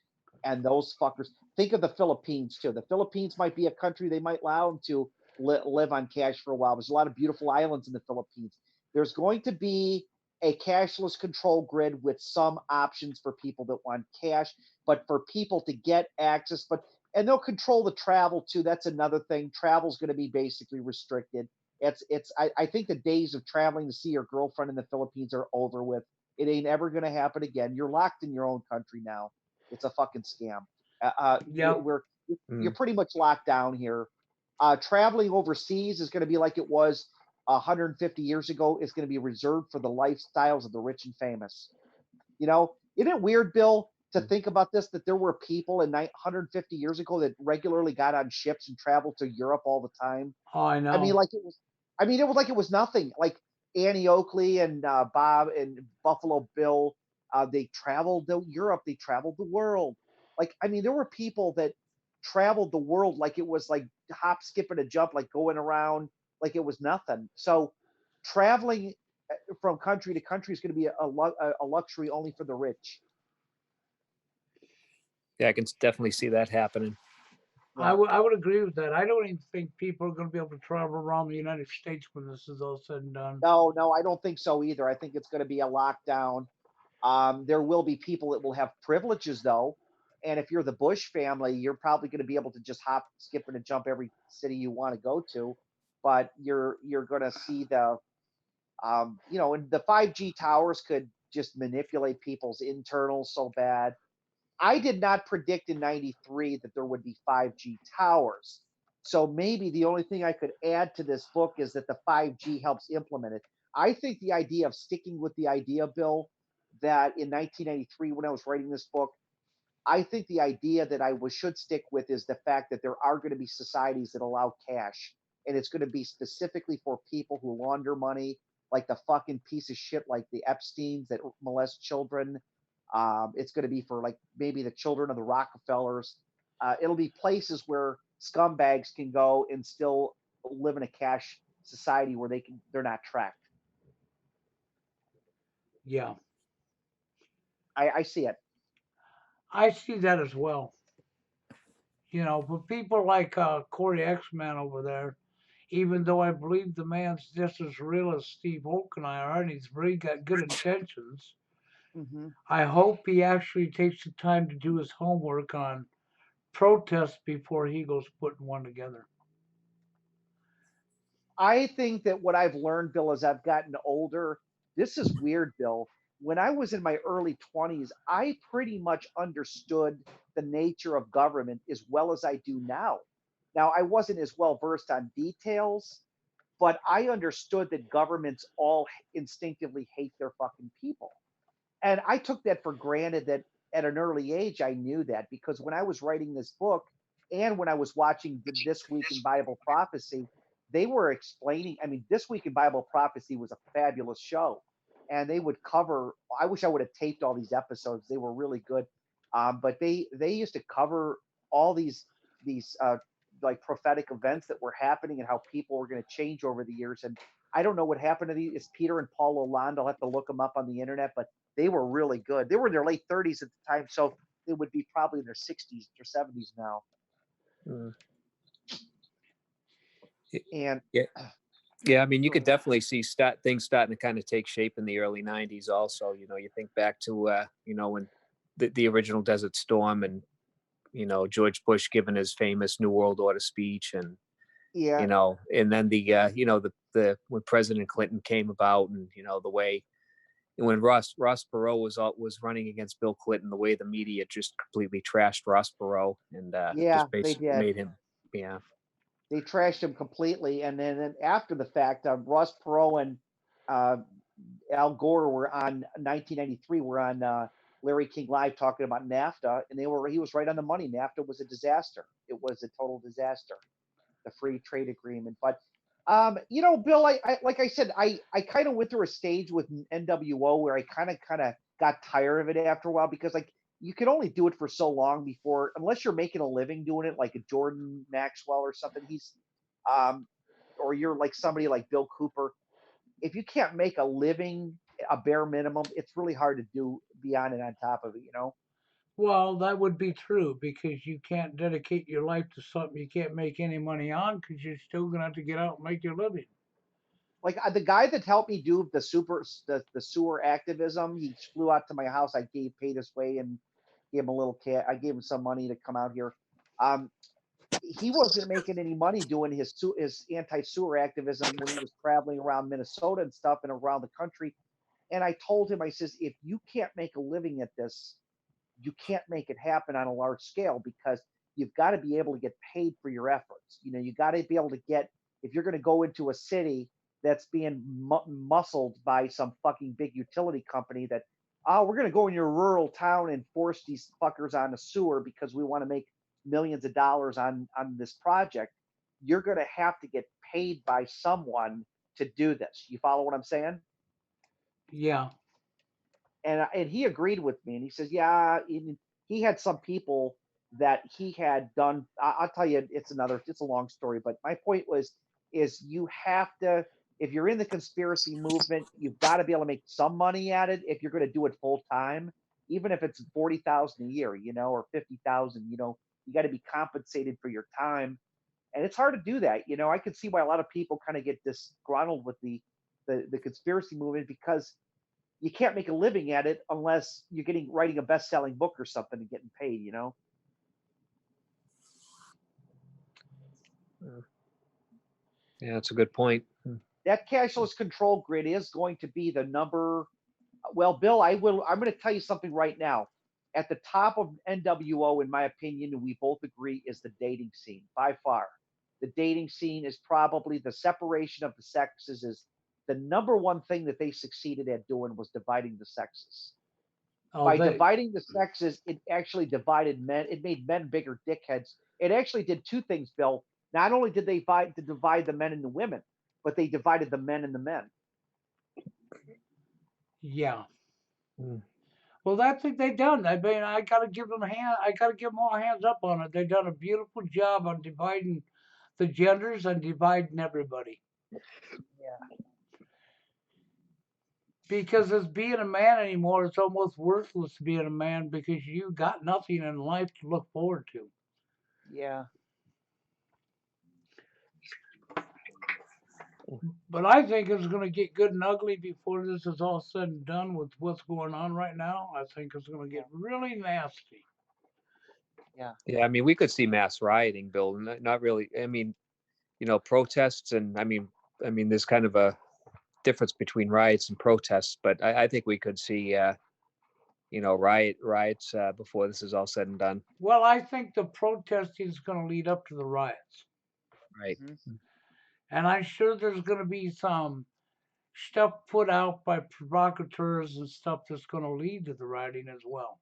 and those fuckers. Think of the Philippines too. The Philippines might be a country they might allow them to live on cash for a while. There's a lot of beautiful islands in the Philippines. There's going to be a cashless control grid with some options for people that want cash, but for people to get access, and they'll control the travel too. That's another thing. Travel's going to be basically restricted. I think the days of traveling to see your girlfriend in the Philippines are over with. It ain't ever going to happen again. You're locked in your own country now. It's a fucking scam. Yep. You're pretty much locked down here. Traveling overseas is going to be like it was 150 years ago. It's going to be reserved for the lifestyles of the rich and famous. Isn't it weird, Bill, to think about this, that there were people 150 years ago that regularly got on ships and traveled to Europe all the time? Oh, I I mean, know. it was like it was nothing. Like Annie Oakley and Bob and Buffalo Bill, they traveled to Europe. They traveled the world. Like, I mean, there were people that traveled the world like it was like hop, skip, and a jump, like going around like it was nothing. So, traveling from country to country is going to be a luxury only for the rich. Yeah, I can definitely see that happening. Yeah. I would agree with that. I don't even think people are going to be able to travel around the United States when this is all said and done. No, I don't think so either. I think it's going to be a lockdown. There will be people that will have privileges though. And if you're the Bush family, you're probably going to be able to just hop, skip, and jump every city you want to go to. But you're going to see and the 5G towers could just manipulate people's internals so bad. I did not predict in 93 that there would be 5G towers. So maybe the only thing I could add to this book is that the 5G helps implement it. I think the idea of sticking with the idea, Bill, that in 1993, when I was writing this book, I think the idea that should stick with is the fact that there are going to be societies that allow cash, and it's going to be specifically for people who launder money, like the fucking piece of shit like the Epsteins that molest children. It's going to be for like maybe the children of the Rockefellers. It'll be places where scumbags can go and still live in a cash society where they're not tracked. Yeah, I see it. I see that as well. But people like Corey X-Man over there, even though I believe the man's just as real as Steve Hoke and I are, and he's really got good intentions, Hmm. I hope he actually takes the time to do his homework on protests before he goes putting one together. I think that what I've learned, Bill, as I've gotten older, this is weird, Bill. When I was in my early 20s, I pretty much understood the nature of government as well as I do now. Now, I wasn't as well versed on details, but I understood that governments all instinctively hate their fucking people. And I took that for granted that at an early age, I knew that because when I was writing this book and when I was watching This Week in Bible Prophecy, they were explaining. I mean, This Week in Bible Prophecy was a fabulous show. And they would cover, I wish I would have taped all these episodes. They were really good. But they used to cover all these like prophetic events that were happening and how people were going to change over the years. And I don't know what happened to these. It's Peter and Paul Lalonde. I'll have to look them up on the internet, but they were really good. They were in their late 30s at the time, so they would be probably in their 60s or 70s now. Mm. And Yeah. Yeah, I mean, you could definitely see things starting to kind of take shape in the early '90s. Also, you think back to when the original Desert Storm and George Bush giving his famous New World Order speech, and yeah, and then the when President Clinton came about, and the way when Ross Perot was running against Bill Clinton, the way the media just completely trashed Ross Perot and yeah, just they basically did. made him, yeah. They trashed him completely. And then after the fact, Ross Perot and uh, Al Gore were on 1993. Were on Larry King Live talking about NAFTA, and he was right on the money. NAFTA was a disaster. It was a total disaster, the free trade agreement. But Bill, I like I said, I kind of went through a stage with NWO where I kind of got tired of it after a while because like you can only do it for so long before unless you're making a living doing it, like a Jordan Maxwell or something. Um, or you're like somebody like Bill Cooper, if you can't make a living, a bare minimum, it's really hard to do beyond and on top of it, you know? Well, that would be true because you can't dedicate your life to something you can't make any money on because you're still gonna have to get out and make your living. Like the guy that helped me do the sewer activism, he flew out to my house. I paid his way and gave him a little cat. I gave him some money to come out here. Um, he wasn't making any money doing his anti sewer activism when he was traveling around Minnesota and stuff and around the country. And I told him, I says, if you can't make a living at this, you can't make it happen on a large scale because you've got to be able to get paid for your efforts. You know, you got to be able to get, if you're going to go into a city that's being muscled by some fucking big utility company that, oh, we're going to go in your rural town and force these fuckers on a sewer because we want to make millions of dollars on this project. You're going to have to get paid by someone to do this. You follow what I'm saying? Yeah. And he agreed with me, and he says, yeah, he had some people that he had done. I'll tell you, it's a long story, but my point is you have to, if you're in the conspiracy movement, you've got to be able to make some money at it if you're going to do it full time, even if it's 40,000 a year, you know, or 50,000, you know, you got to be compensated for your time. And it's hard to do that. You know, I could see why a lot of people kind of get disgruntled with the conspiracy movement because you can't make a living at it unless you're writing a best-selling book or something and getting paid, you know? Yeah, that's a good point. That cashless control grid is going to be the number. Well, Bill, I'm going to tell you something right now. At the top of NWO, in my opinion, and we both agree, is the dating scene by far. The dating scene is probably the separation of the sexes is the number one thing that they succeeded at doing was dividing the sexes. Oh, By dividing the sexes, it actually divided men. It made men bigger dickheads. It actually did two things, Bill. Not only did they divide the men and the women, but they divided the men and the men. yeah. Mm. Well, that's what they done. I mean, I gotta give them I gotta give them all hands up on it. They done a beautiful job on dividing the genders and dividing everybody. Yeah. Because as being a man anymore, it's almost worthless being a man because you got nothing in life to look forward to. Yeah. But I think it's going to get good and ugly before this is all said and done with what's going on right now. I think it's going to get really nasty. Yeah. Yeah, I mean, we could see mass rioting, Bill. Not really. I mean, you know, protests, and I mean, there's kind of a difference between riots and protests, but I think we could see, you know, riots before this is all said and done. Well, I think the protesting is going to lead up to the riots. Right. Mhm. And I'm sure there's going to be some stuff put out by provocateurs and stuff that's going to lead to the rioting as well.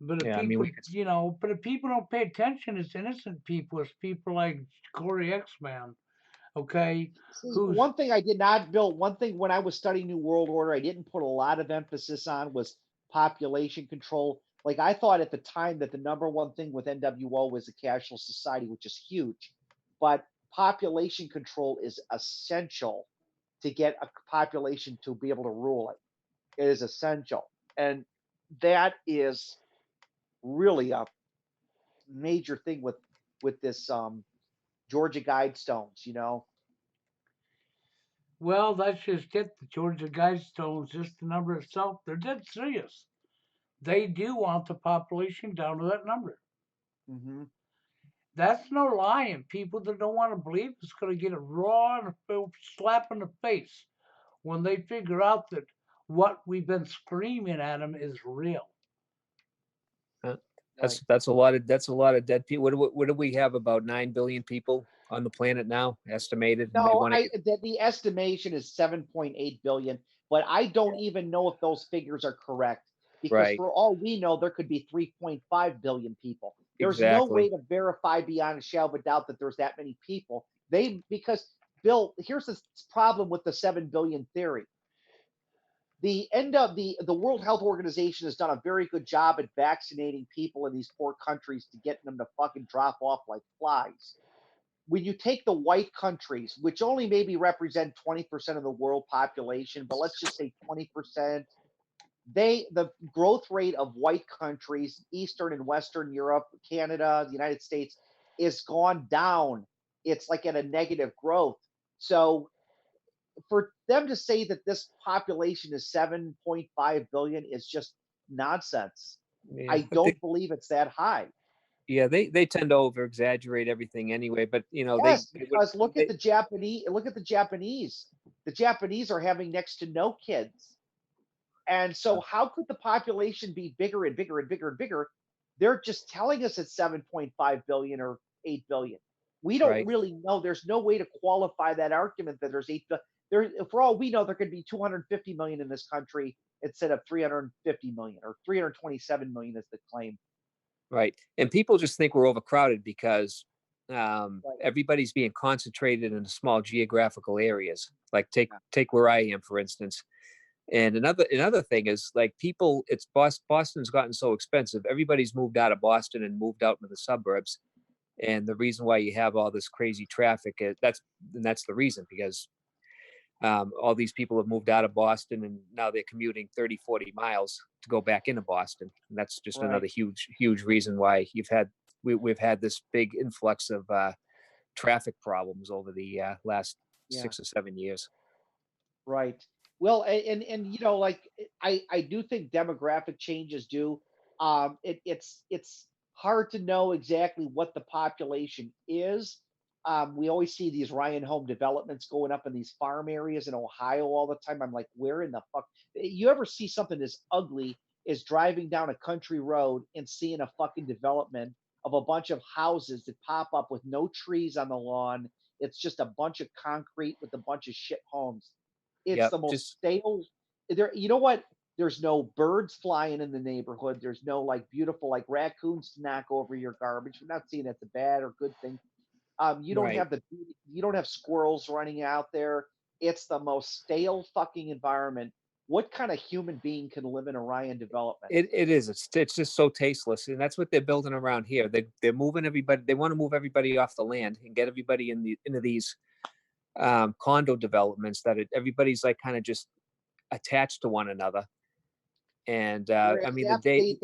But if Yeah, I mean, people, we could. but if people don't pay attention, it's innocent people. It's people like Corey X Man, okay, See, who's one thing I did not, Bill, one thing when I was studying New World Order, I didn't put a lot of emphasis on was population control. Like I thought at the time that the number one thing with NWO was the cashless society, which is huge. But population control is essential to get a population to be able to rule it. It is essential. And that is really a major thing with this Georgia Guidestones, you know. well, that's just it. The Georgia Guidestones, just the number itself, they're dead serious. They do want the population down to that number. Hmm. That's no lie, and people that don't want to believe it's going to get a raw and a slap in the face when they figure out that what we've been screaming at them is real. Uh, Right. that's a lot of dead people. What do we have, about 9 billion people on the planet now, estimated? And they No, want to get the estimation is 7.8 billion, but I don't even know if those figures are correct because right. for all we know, there could be 3.5 billion people. There's no way Exactly. to verify beyond a shadow of a doubt that there's that many people. Because Bill, here's the problem with the 7 billion theory. the World Health Organization has done a very good job at vaccinating people in these poor countries to get them to fucking drop off like flies. When you take the white countries, which only maybe represent 20% of the world population, but let's just say 20%, the growth rate of white countries, Eastern and Western Europe, Canada, the United States, is gone down. It's like at a negative growth. So for them to say that this population is 7.5 billion is just nonsense. Yeah, I but don't believe it's that high. yeah, they tend to over exaggerate everything anyway. But Yes, they would because look at they, the Japanese. Look at the Japanese. The Japanese are having next to no kids, and so how could the population be bigger and bigger and bigger and bigger? They're just telling us it's 7.5 billion or 8 billion. We don't right. really know. There's no way to qualify that argument that there's 8 there. For all we know, there could be 250 million in this country instead of 350 million or 327 million is the claim. Right. And people just think we're overcrowded because Right. everybody's being concentrated in small geographical areas. Like Yeah. take where I am, for instance. And another thing is like people, it's Boston's gotten so expensive. Everybody's moved out of Boston and moved out into the suburbs. And the reason why you have all this crazy traffic is that's the reason because all these people have moved out of Boston and now they're commuting 30, 40 miles to go back into Boston. And that's just Right. another huge reason why we've had this big influx of traffic problems over the last Yeah. 6 or 7 years. Right. Well, and like I do think demographic changes do. It's hard to know exactly what the population is. We always see these Ryan home developments going up in these farm areas in Ohio all the time. I'm like, where in the fuck? You ever see something as ugly as driving down a country road and seeing a fucking development of a bunch of houses that pop up with no trees on the lawn? It's just a bunch of concrete with a bunch of shit homes. It's Yep. the most Just stale. There, you know what? There's no birds flying in the neighborhood. There's no like beautiful like raccoons to knock over your garbage. We're not seeing that's a bad or good thing. You don't right. have you don't have squirrels running out there. It's the most stale fucking environment. What kind of human being can live in a Ryan development? It is. It's just so tasteless, and that's what they're building around here. They're moving everybody. They want to move everybody off the land and get everybody into these condo developments that everybody's like kind of just attached to one another. And I Whereas mean, the day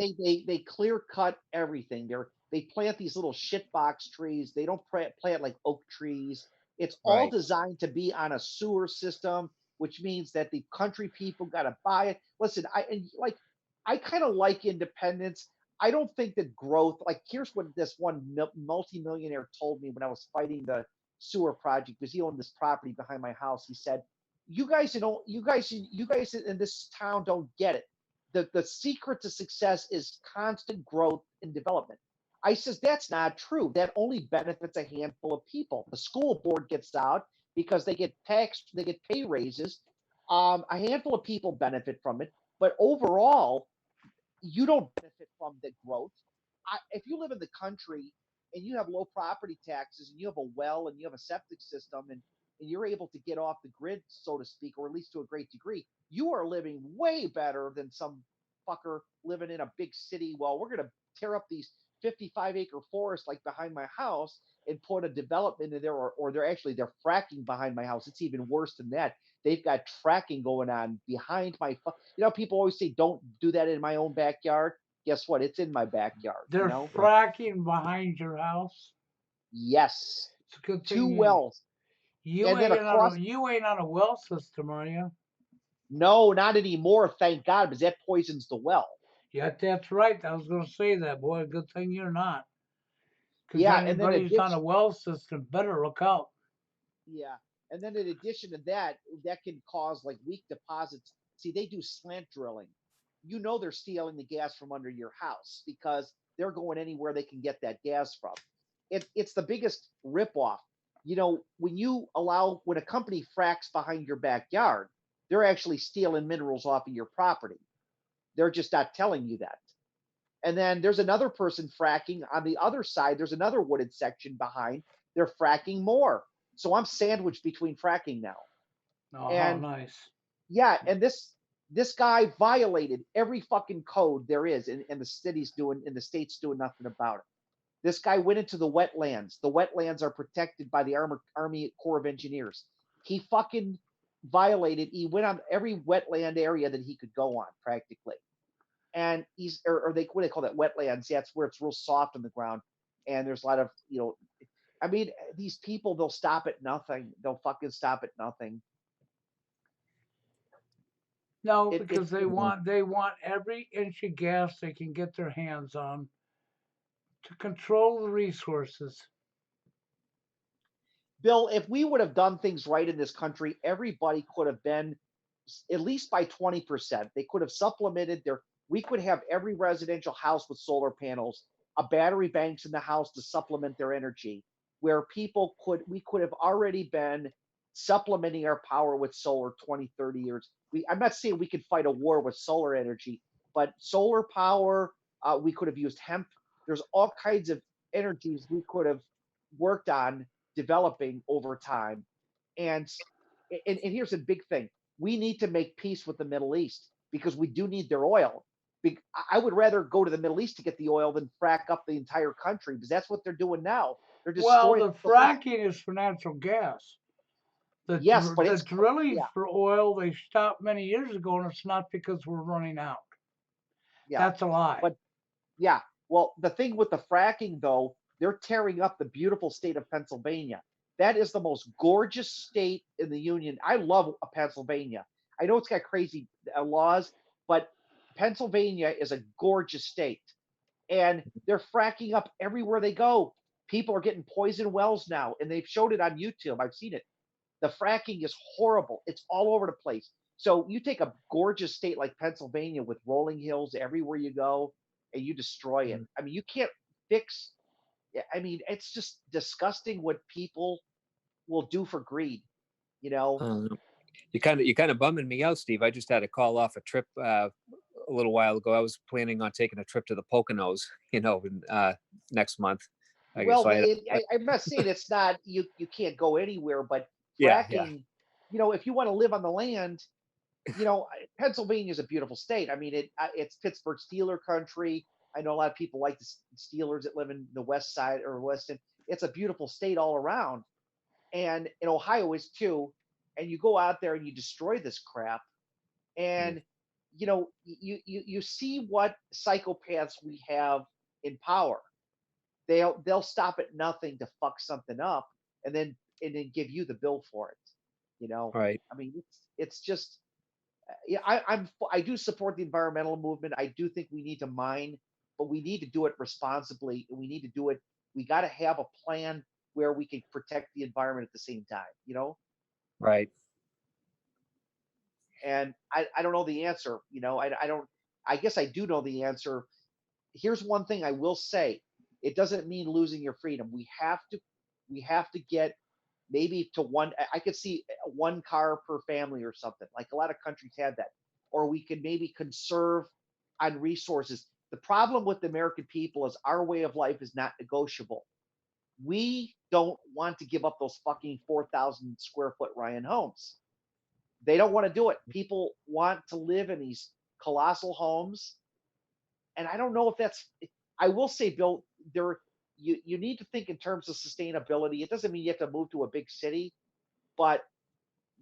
they clear cut everything. They plant these little shitbox trees. They don't plant like oak trees. It's all right, designed to be on a sewer system, which means that the country people got to buy it. Listen, I kind of like independence. I don't think that growth. Like here's what this one multimillionaire told me when I was fighting the sewer project because he owned this property behind my house. He said, "You guys, you guys in this town don't get it. The secret to success is constant growth and development." I says that's not true. That only benefits a handful of people. The school board gets out because they get taxed, they get pay raises. A handful of people benefit from it, but overall, you don't benefit from the growth. If you live in the country and you have low property taxes and you have a well and you have a septic system and you're able to get off the grid, so to speak, or at least to a great degree, you are living way better than some fucker living in a big city. Well, we're going to tear up these 55-acre forests like behind my house and put a development in there, or they're fracking behind my house. It's even worse than that. They've got fracking going on behind my. People always say don't do that in my own backyard. Guess what? It's in my backyard. They're fracking behind your house. Yes, It's a good two thing wells, you and then ain't on across. a well system, are you? No, not anymore. Thank God, because that poisons the well. Yeah, that's right. I was going to say that, boy. Good thing you're not. Because Yeah, and then anybody's on a well system better look out. yeah, and then in addition to that, that can cause like weak deposits. See, they do slant drilling. They're stealing the gas from under your house because they're going anywhere they can get that gas from. It's the biggest ripoff. When a company fracks behind your backyard, they're actually stealing minerals off of your property. They're just not telling you that. And then there's another person fracking on the other side. There's another wooded section behind. They're fracking more. So I'm sandwiched between fracking now. Oh, how And nice. yeah, and This guy violated every fucking code there is, and the city's doing, and the state's doing nothing about it. This guy went into the wetlands. The wetlands are protected by the Army Corps of Engineers. He fucking violated. He went on every wetland area that he could go on, practically. And he's, or they, what do they call that, wetlands? Yeah, it's where it's real soft on the ground, and there's a lot of, I mean, these people, they'll stop at nothing. They'll fucking stop at nothing. No, It, because it, they want every inch of gas they can get their hands on to control the resources. Bill, if we would have done things right in this country, everybody could have been at least by 20%. They could have supplemented their, we could have every residential house with solar panels, a battery banks in the house to supplement their energy, where people could, we could have already been supplementing our power with solar 20, 30 years. I'm not saying we could fight a war with solar energy, but solar power, we could have used hemp. There's all kinds of energies we could have worked on developing over time. And here's a big thing. We need to make peace with the Middle East because we do need their oil. I would rather go to the Middle East to get the oil than frack up the entire country, because that's what they're doing now. They're Well, destroying. the fracking is for natural gas. Yes, but the it's, drilling yeah, for oil they stopped many years ago, and it's not because we're running out. yeah. That's a lie. But yeah, well, the thing with the fracking, though, they're tearing up the beautiful state of Pennsylvania. That is the most gorgeous state in the union. I love Pennsylvania. I know it's got crazy laws, but Pennsylvania is a gorgeous state. And they're fracking up everywhere they go. People are getting poison wells now, and they've showed it on YouTube. I've seen it. The fracking is horrible. It's all over the place. So you take a gorgeous state like Pennsylvania with rolling hills everywhere you go, and you destroy it. Mhm. I mean, you can't fix. I mean, it's just disgusting what people will do for greed. You know. You kind of bumming me out, Steve. I just had to call off a trip a little while ago. I was planning on taking a trip to the Poconos, next month. I guess Well, so. I'm not saying it's not, you can't go anywhere, but Yeah, fracking. If you want to live on the land, Pennsylvania is a beautiful state. I mean, it's Pittsburgh Steeler country. I know a lot of people like the Steelers that live in the West Side or Weston. It's a beautiful state all around, and in Ohio is too. And you go out there and you destroy this crap, and you see what psychopaths we have in power. They'll stop at nothing to fuck something up, and then give you the bill for it. right. I mean, it's just, yeah, I do support the environmental movement. I do think we need to mine, but we need to do it responsibly, and we need to do it. We got to have a plan where we can protect the environment at the same time. Right. And I don't know the answer. I don't. I guess I do know the answer. Here's one thing I will say: it doesn't mean losing your freedom. We have to get maybe to one. I could see one car per family or something. Like a lot of countries have that. Or we could maybe conserve on resources. The problem with the American people is our way of life is not negotiable. We don't want to give up those fucking 4,000 square foot Ryan homes. They don't want to do it. People want to live in these colossal homes, and I don't know if that's. I will say, Bill, you need to think in terms of sustainability. It doesn't mean you have to move to a big city, but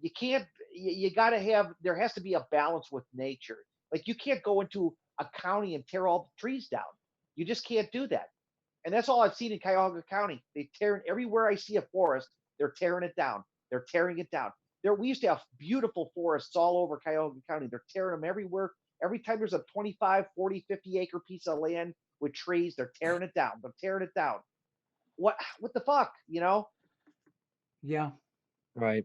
you can't. You got to have. There has to be a balance with nature. Like you can't go into a county and tear all the trees down. You just can't do that. And that's all I've seen in Cuyahoga County. They tear everywhere I see a forest. They're tearing it down. They're tearing it down. We used to have beautiful forests all over Cuyahoga County. They're tearing them everywhere. Every time there's a 25, 40, 50 acre piece of land with trees, they're tearing it down. They're tearing it down. What the fuck, Yeah. Right.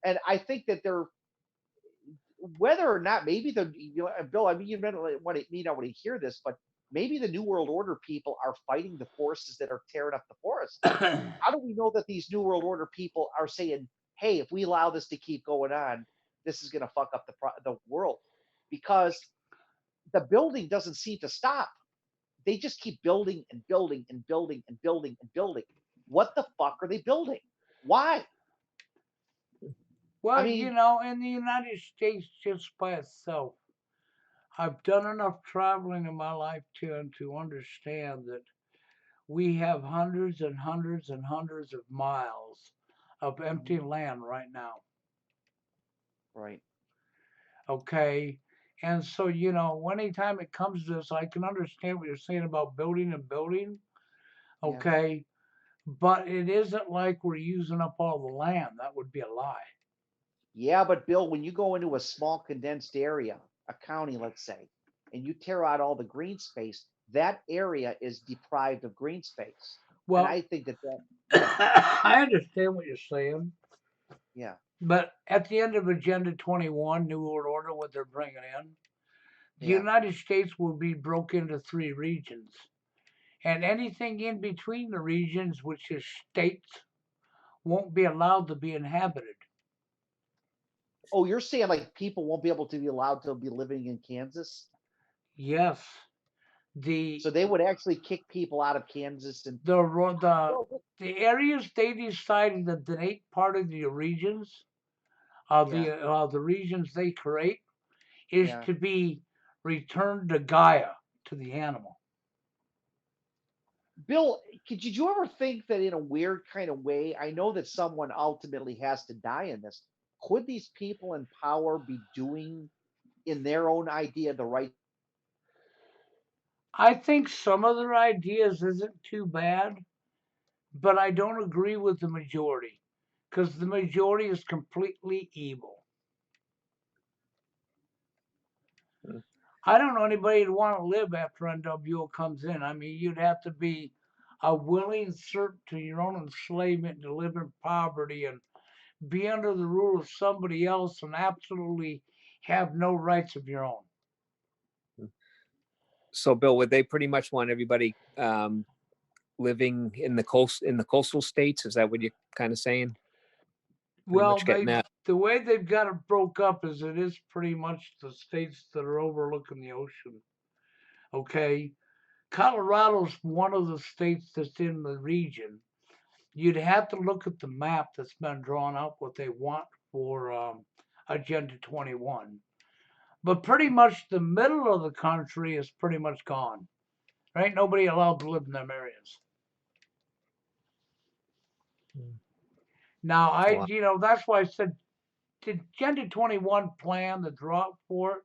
And I think that they're, whether or not, maybe Bill, I mean, you may not want to hear this, but maybe the New World Order people are fighting the forces that are tearing up the forest. How do we know that these New World Order people are saying, hey, if we allow this to keep going on, this is going to fuck up the world? Because the building doesn't seem to stop. They just keep building and building and building and building and building. What the fuck are they building? Why? Well, mean, in the United States just by itself, I've done enough traveling in my life to understand that we have hundreds and hundreds and hundreds of miles of empty mhm, land right now. right. Okay. And so, anytime it comes to this, I can understand what you're saying about building and building. Yeah. Okay. But it isn't like we're using up all the land. That would be a lie. Yeah, but Bill, when you go into a small condensed area, a county, let's say, and you tear out all the green space, that area is deprived of green space. And Well, I think that, yeah, I understand what you're saying. yeah, But at the end of Agenda 21, New World Order, what they're bringing in, the yeah. United States will be broken into three regions. And anything in between the regions, which is states, won't be allowed to be inhabited. Oh, you're saying like people won't be able to be allowed to be living in Kansas? Yes, the So they would actually kick people out of Kansas and the ro- the well, the areas they decided that ain't part of the regions, yeah, the regions they create, is yeah. to be returned to Gaia, to the animal. Bill, did you ever think that in a weird kind of way? I know that someone ultimately has to die in this. Could these people in power be doing in their own idea the right? I think some of their ideas isn't too bad, but I don't agree with the majority because the majority is completely evil. Mm. I don't know anybody to want to live after NWO comes in. I mean, you'd have to be a willing servant to your own enslavement to live in poverty and be under the rule of somebody else and absolutely have no rights of your own. So, Bill, would they pretty much want everybody living in the coastal states? Is that what you're kind of saying? Pretty Well, much getting that. the way they've got it broke up is it is pretty much the states that are overlooking the ocean. Okay, Colorado's one of the states that's in the region. You'd have to look at the map that's been drawn up what they want for Agenda 21. But pretty much the middle of the country is pretty much gone. There ain't nobody allowed to live in them areas. Mm. Now, Wow. that's why I said the Agenda 21 plan, the draw for it,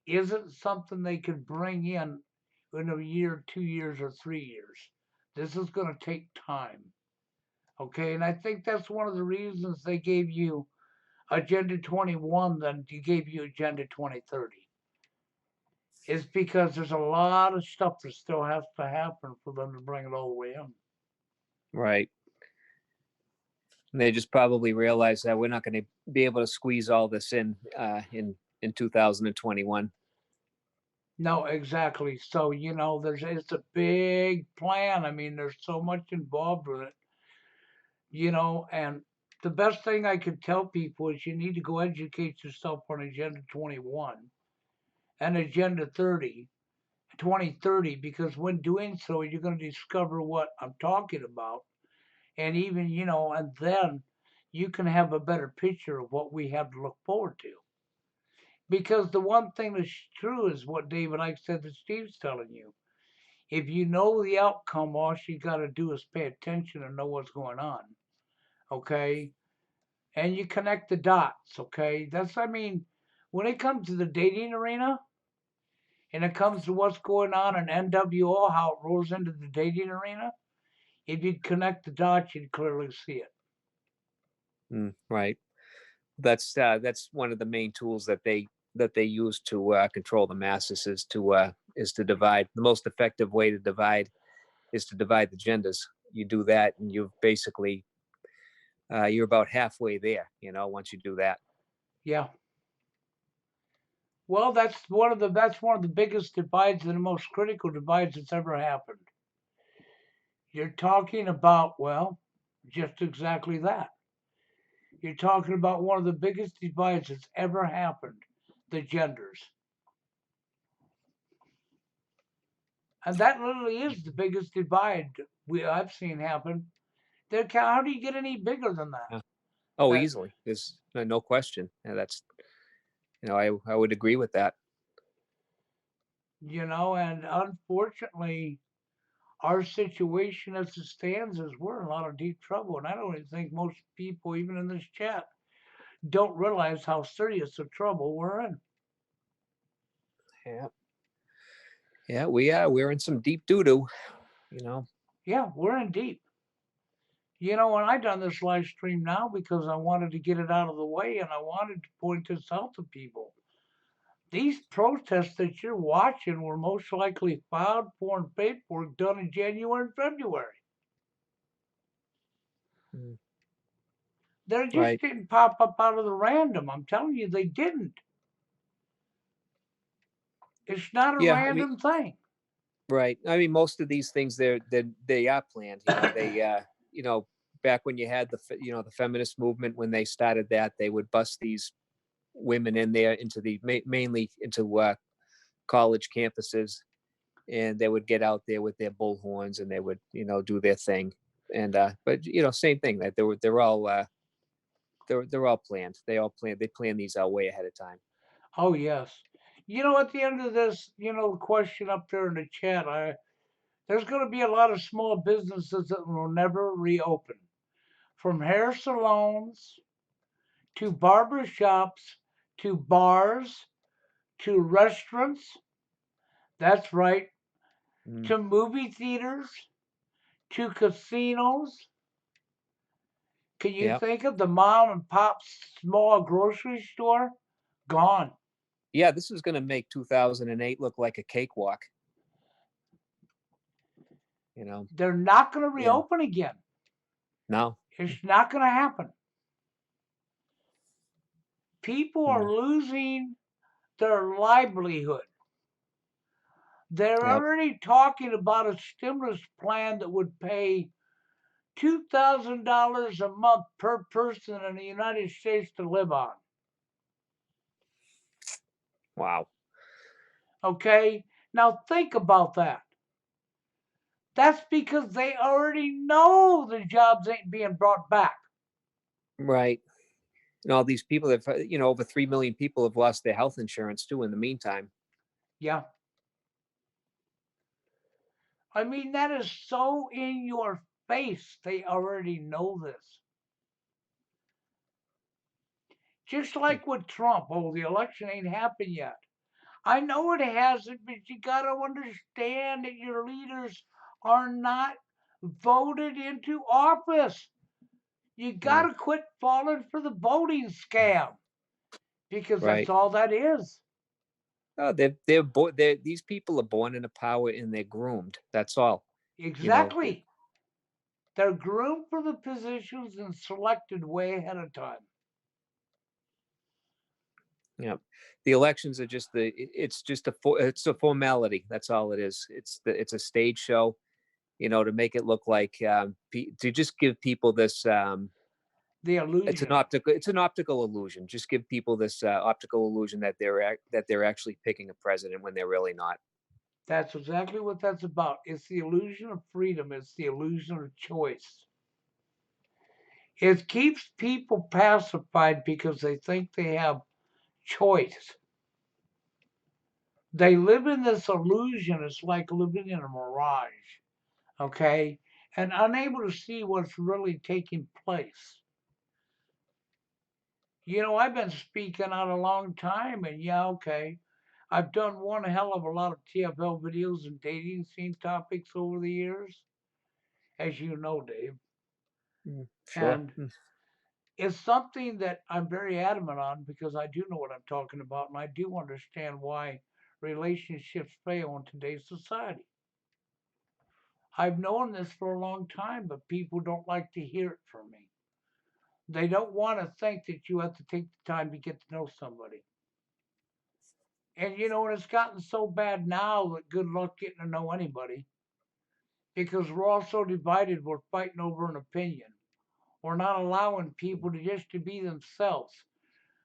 isn't something they could bring in a year, 2 years, or 3 years. This is going to take time. Okay, and I think that's one of the reasons they gave you Agenda 21 than you gave you Agenda 2030. Is because there's a lot of stuff that still has to happen for them to bring it all the way in. Right. And they just probably realize that we're not going to be able to squeeze all this in 2021. No, exactly. So, it's a big plan. I mean, there's so much involved with it, and the best thing I could tell people is you need to go educate yourself on Agenda 21 and Agenda 2030, because when doing so, you're going to discover what I'm talking about. And even, and then you can have a better picture of what we have to look forward to. Because the one thing that's true is what David Icke said that Steve's telling you. If you know the outcome, all you got to do is pay attention and know what's going on. Okay? And you connect the dots. Okay? I mean, when it comes to the dating arena and it comes to what's going on in NWO, how it rolls into the dating arena, if you'd connect the dots, you'd clearly see it. Right. That's one of the main tools that they use to control the masses is to divide. The most effective way to divide is to divide the genders. You do that, and you've basically you're about halfway there. Once you do that. Yeah. Well, that's one of the biggest divides and the most critical divides that's ever happened. You're talking about, well, just exactly that. You're talking about one of the biggest divides that's ever happened, the genders. And that literally is the biggest divide I've seen happen. How do you get any bigger than that? Yeah. Oh, That, easily. There's no question. And that's, I would agree with that. and unfortunately, our situation as it stands is we're in a lot of deep trouble. And I don't even think most people, even in this chat, don't realize how serious a trouble we're in. Yeah. Yeah, we are. We're in some deep doo-doo, you know. Yeah, we're in deep. And I done this live stream now because I wanted to get it out of the way and I wanted to point this out to people. These protests that you're watching were most likely filed for and paperwork done in January and February. Mm. They just Right. didn't pop up out of the random. I'm telling you, they didn't. It's not a Yeah, I mean, random thing. right. I mean, most of these things they are planned. Back when you had the feminist movement, when they started that, they would bust these women in there into mainly into college campuses, and they would get out there with their bullhorns and they would do their thing. And but same thing, that they're all planned. They plan these out way ahead of time. Oh, yes. At the end of this, the question up there in the chat, there's going to be a lot of small businesses that will never reopen, from hair salons to barber shops to bars to restaurants. That's right. Mm. To movie theaters to casinos. Can you Yeah. think of the mom and pop small grocery store? Gone. Yeah, this is going to make 2008 look like a cakewalk. They're not going to Yeah. reopen again. No. It's not going to happen. People are No. losing their livelihood. They're Yep. already talking about a stimulus plan that would pay $2,000 a month per person in the United States to live on. Wow. Okay? Now think about that. That's because they already know the jobs ain't being brought back. Right. And all these people that over 3 million people have lost their health insurance too in the meantime. Yeah. I mean, that is so in your face. They already know this. Just like with Trump. Oh, the election ain't happened yet. I know it hasn't, but you got to understand that your leaders are not voted into office. You got No. to quit falling for the voting scam because that's Right. all that is. Oh, these people are born into power and they're groomed. That's all. You know. Exactly. They're groomed for the positions and selected way ahead of time. Yeah. The elections are it's just it's a formality. That's all it is. It's a stage show, to make it look like to just give people this The illusion. it's an optical illusion. Just give people this optical illusion that they're actually picking a president when they're really not. That's exactly what that's about. It's the illusion of freedom. It's the illusion of choice. It keeps people pacified because they think they have choice. They live in this illusion. It's like living in a mirage, okay? And unable to see what's really taking place. I've been speaking out a long time, and yeah, okay. I've done one hell of a lot of TFL videos and dating scene topics over the years, as you know, Dave. Sure. And it's something that I'm very adamant on because I do know what I'm talking about and I do understand why relationships fail in today's society. I've known this for a long time, but people don't like to hear it from me. They don't want to think that you have to take the time to get to know somebody. And it's gotten so bad now that good luck getting to know anybody because we're all so divided, we're fighting over an opinion. We're not allowing people to just to be themselves.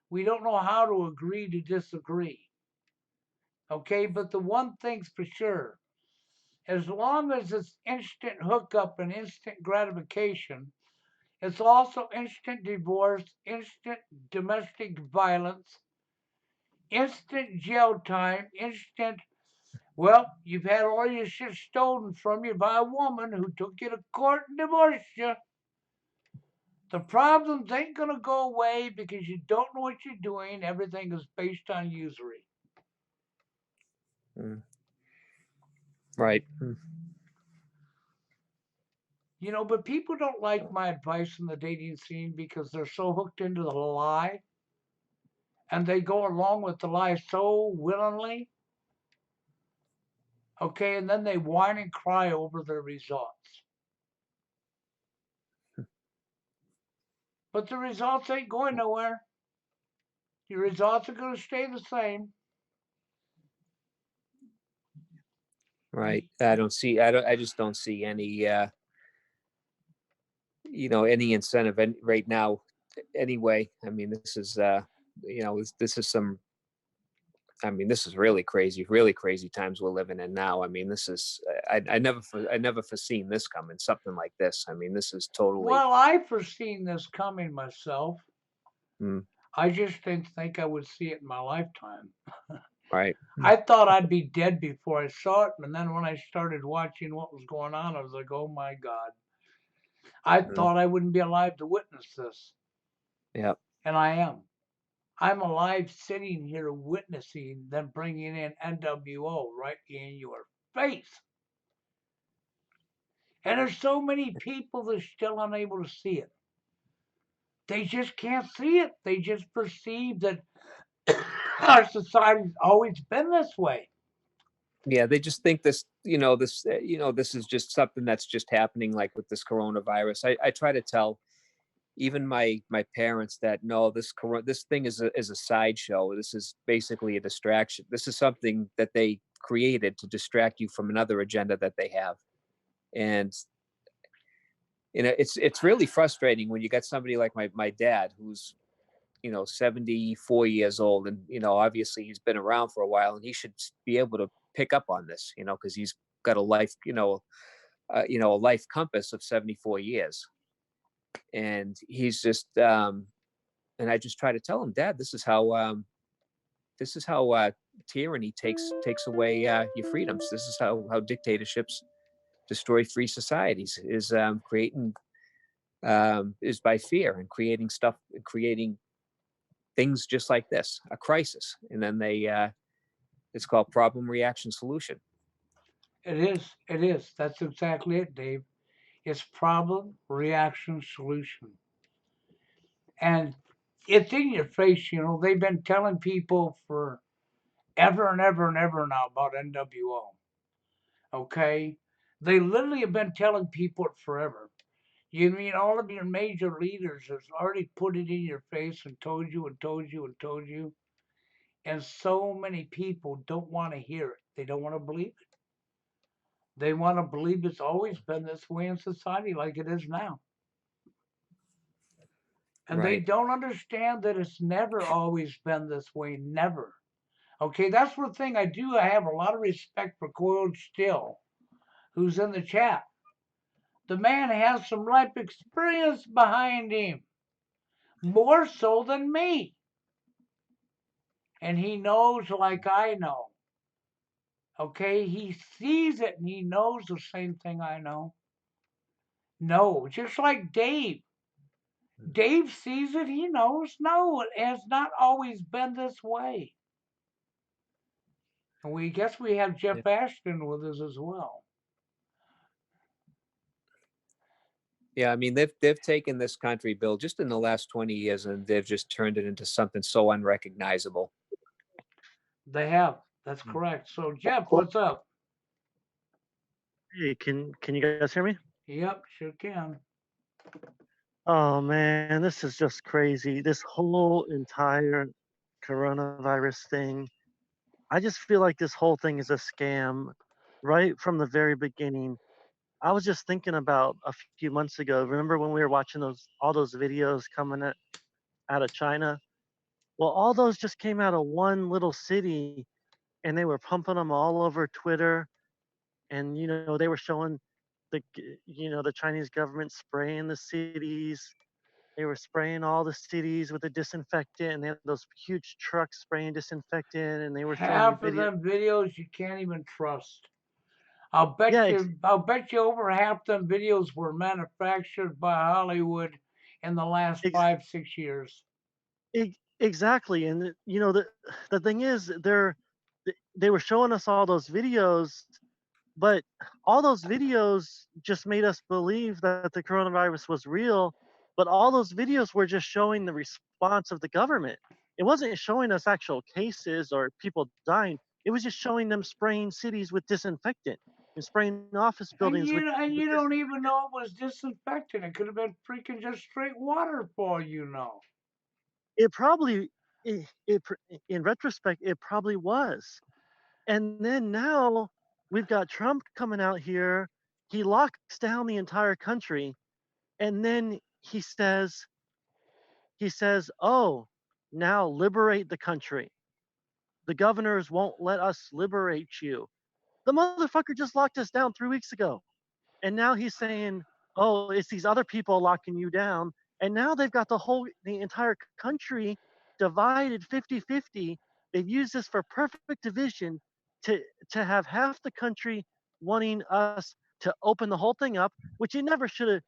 We don't know how to agree to disagree. Okay, but the one thing's for sure, as long as it's instant hookup and instant gratification, It's also instant divorce, instant domestic violence, instant jail time, instant. Well, you've had all your shit stolen from you by a woman who took you to court and divorced you. The problems ain't gonna go away because you don't know what you're doing. Everything is based on usury. Mm. Right. But people don't like my advice in the dating scene because they're so hooked into the lie and they go along with the lie so willingly. Okay, and then they whine and cry over the results. But the results ain't going nowhere. Your results are going to stay the same. Right. I just don't see any, any incentive right now anyway. I mean, this is, this is this is really crazy times we're living in now. I mean, this is, I never foreseen this coming, something like this. I mean, this is totally, Well, I foreseen this coming myself. mm, I just didn't think I would see it in my lifetime. right. I thought I'd be dead before I saw it, and then when I started watching what was going on, I was like, "Oh my God!" I Mm, thought I wouldn't be alive to witness this, yeah. and I am. I'm alive, sitting here witnessing them bringing in NWO right in your face, and there's so many people that are still unable to see it. They just can't see it. They just perceive that our society's always been this way. Yeah. They just think this, this is just something that's just happening like with this coronavirus. I try to tell even my parents that no, this thing is a sideshow. This is basically a distraction. This is something that they created to distract you from another agenda that they have. And it's really frustrating when you got somebody like my dad who's 74 years old, and obviously he's been around for a while, and he should be able to pick up on this, because he's got a life, a life compass of 74 years, and he's just and I just try to tell him, Dad, this is how tyranny takes away your freedoms. This is how dictatorships destroy free societies, is by fear and creating things just like this, a crisis, and then it's called problem reaction solution. It is. It is. That's exactly it, Dave. It's problem, reaction, solution. And it's in your face. They've been telling people for ever and ever and ever now about NWO. Okay? They literally have been telling people it forever. You mean all of your major leaders has already put it in your face and told you and told you and told you? And so many people don't want to hear it. They don't want to believe it. They want to believe it's always been this way in society like it is now. And they Right. don't understand that it's never always been this way. Never. Okay, that's the thing I do. I have a lot of respect for Coiled Still, who's in the chat. The man has some life experience behind him, more so than me. And he knows like I know. Okay, he sees it and he knows the same thing I know. No, just like Dave. Dave sees it, he knows. No, it has not always been this way. And we guess we have Yeah. Jeff Ashton with us as well. Yeah, I mean they've taken this country, Bill, just in the last 20 years, and they've just turned it into something so unrecognizable. They have. That's Mm. correct. So Jeff, what's up? Hey, can you guys hear me? Yep, sure can. Oh man, this is just crazy. This whole entire coronavirus thing. I just feel like this whole thing is a scam right from the very beginning. I was just thinking about a few months ago. Remember when we were watching all those videos coming out of China? Well, all those just came out of one little city and they were pumping them all over Twitter, and they were showing the Chinese government spraying the cities. They were spraying all the cities with the disinfectant, and they had those huge trucks spraying disinfectant, and they were showing you Half of video. them videos you can't even trust. Yeah, ex- I'll bet you over half them videos were manufactured by Hollywood in the last ex- 5, 6 years. exactly. And the thing is, they were showing us all those videos, but all those videos just made us believe that the coronavirus was real. But all those videos were just showing the response of the government. It wasn't showing us actual cases or people dying. It was just showing them spraying cities with disinfectant and spraying office buildings And with you don't disinfectant. even know it was disinfectant. It could have been freaking just straight water for all you know. It probably, in retrospect, it probably was. And then now we've got Trump coming out here. He locks down the entire country, and then he says, "Oh, now liberate the country. The governors won't let us liberate you." The motherfucker just locked us down 3 weeks ago. And now he's saying, "Oh, it's these other people locking you down." And now they've got the entire country divided 50-50. They've used this for perfect division to to have half the country wanting us to open the whole thing up, which it never should have.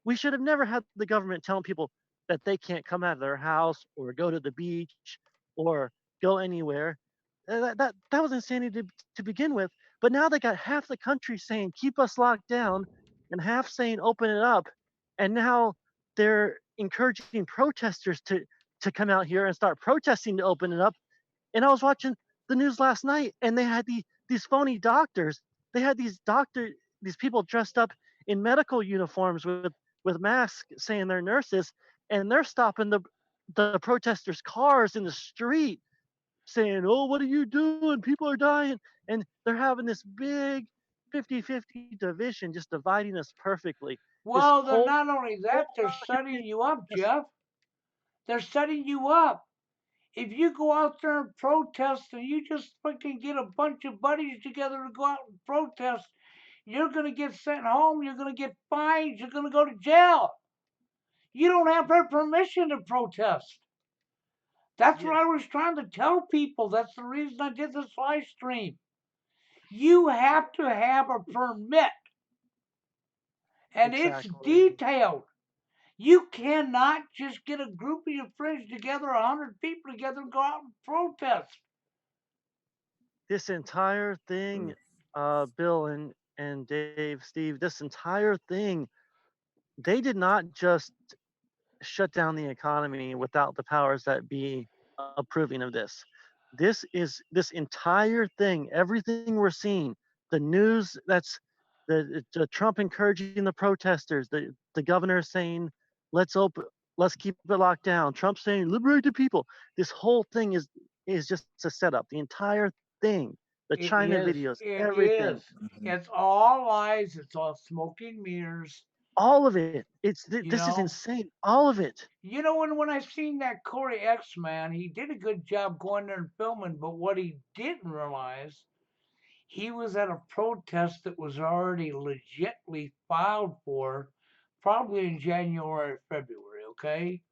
We should have never had the government telling people that they can't come out of their house or go to the beach or go anywhere. That was insanity to begin with. But now they got half the country saying keep us locked down, and half saying open it up. And now they're encouraging protesters to come out here and start protesting to open it up. And I was watching the news last night, and they had these phony doctors. They had these people dressed up in medical uniforms with masks, saying they're nurses, and they're stopping the protesters' cars in the street, saying, "Oh, what are you doing? People are dying." And they're having this big 50-50 division, just dividing us perfectly. This Well, they're whole not only whole that, they're American setting thing. you up, Yes, Jeff. They're setting you up. If you go out there and protest and you just fucking get a bunch of buddies together to go out and protest, you're going to get sent home. You're going to get fined. You're going to go to jail. You don't have her permission to protest. That's what yes, I was trying to tell people. That's the reason I did this live stream. You have to have a permit, and it's exactly. detailed. You cannot just get a group of your friends together, 100 people together, and go out and protest. This entire thing, Bill and Dave, Steve, this entire thing, they did not just shut down the economy without the powers that be approving of this. This entire thing, everything we're seeing, the news that's the Trump encouraging the protesters, the governor saying, let's keep it locked down. Trump saying, liberate the people. This whole thing is just a setup. The entire thing, the It China is. videos, It everything, is. It's all lies. It's all smoke and mirrors. all of it. You This is know. insane. All of it. When I seen that Corey X man, he did a good job going there and filming. But what he didn't realize, he was at a protest that was already legitly filed for, probably in January, February. Okay.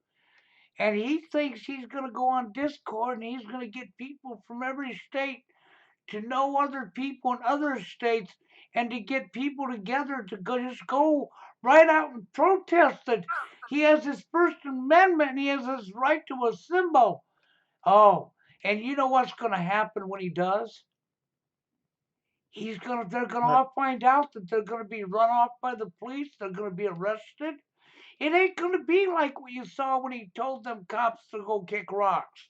And he thinks he's going to go on Discord and he's going to get people from every state to know other people in other states and to get people together to just go right out and protest it. He has his First Amendment and he has his right to assemble. Oh, and you know what's going to happen when he does? They're gonna But all find out that they're gonna be run off by the police. They're gonna be arrested. It ain't gonna be like what you saw when he told them cops to go kick rocks.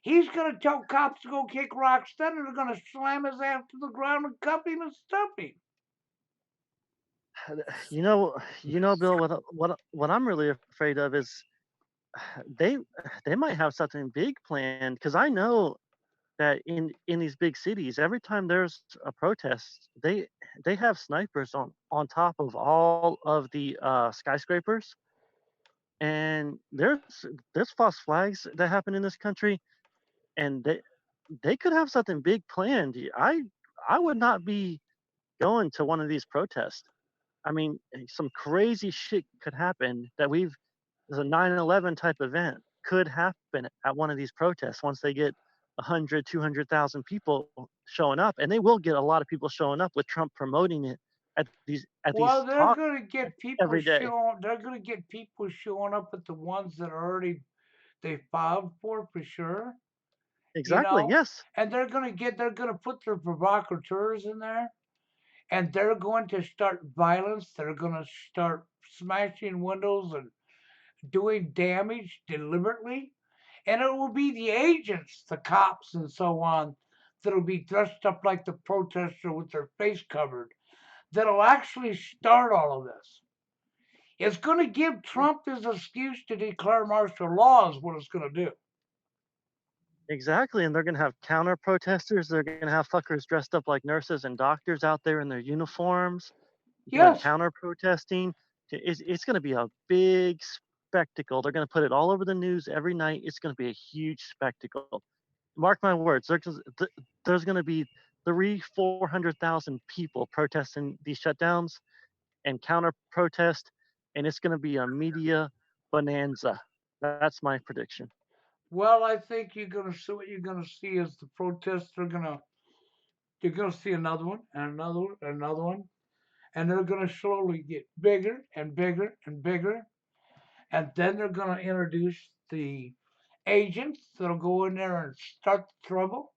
He's gonna tell cops to go kick rocks, then they're gonna slam his ass to the ground and cuff him and stuff him. Bill, what I'm really afraid of is they they might have something big planned, because I know that in these big cities, every time there's a protest, they have snipers on top of all of the skyscrapers, and there's false flags that happen in this country, and they could have something big planned. I would not be going to one of these protests. I mean, some crazy shit could happen that there's a 9/11 type event could happen at one of these protests once they get 100, 200,000 people showing up, and they will get a lot of people showing up with Trump promoting it at Well, these they're talks gonna get people every day. showing. They're gonna get people showing up at the ones that are already they filed for sure. You Exactly. know, Yes. and they're gonna put their provocateurs in there, and they're going to start violence. They're gonna start smashing windows and doing damage deliberately, and it will be the agents, the cops, and so on, that'll be dressed up like the protester with their face covered, that'll actually start all of this. It's going to give Trump his excuse to declare martial law, is what it's going to do. Exactly. And they're gonna have counter protesters. They're gonna have fuckers dressed up like nurses and doctors out there in their uniforms, doing Yes. counter protesting. It's going to be a big spectacle. They're going to put it all over the news every night. It's going to be a huge spectacle. Mark my words. There's going to be 400,000 people protesting these shutdowns and counter protest, and it's going to be a media bonanza. That's my prediction. Well, I think you're going to see what you're going to see is the protests are going to, you're going to see another one and another one and another one. And they're going to slowly get bigger and bigger and bigger. And then they're going to introduce the agents that'll go in there and start the trouble.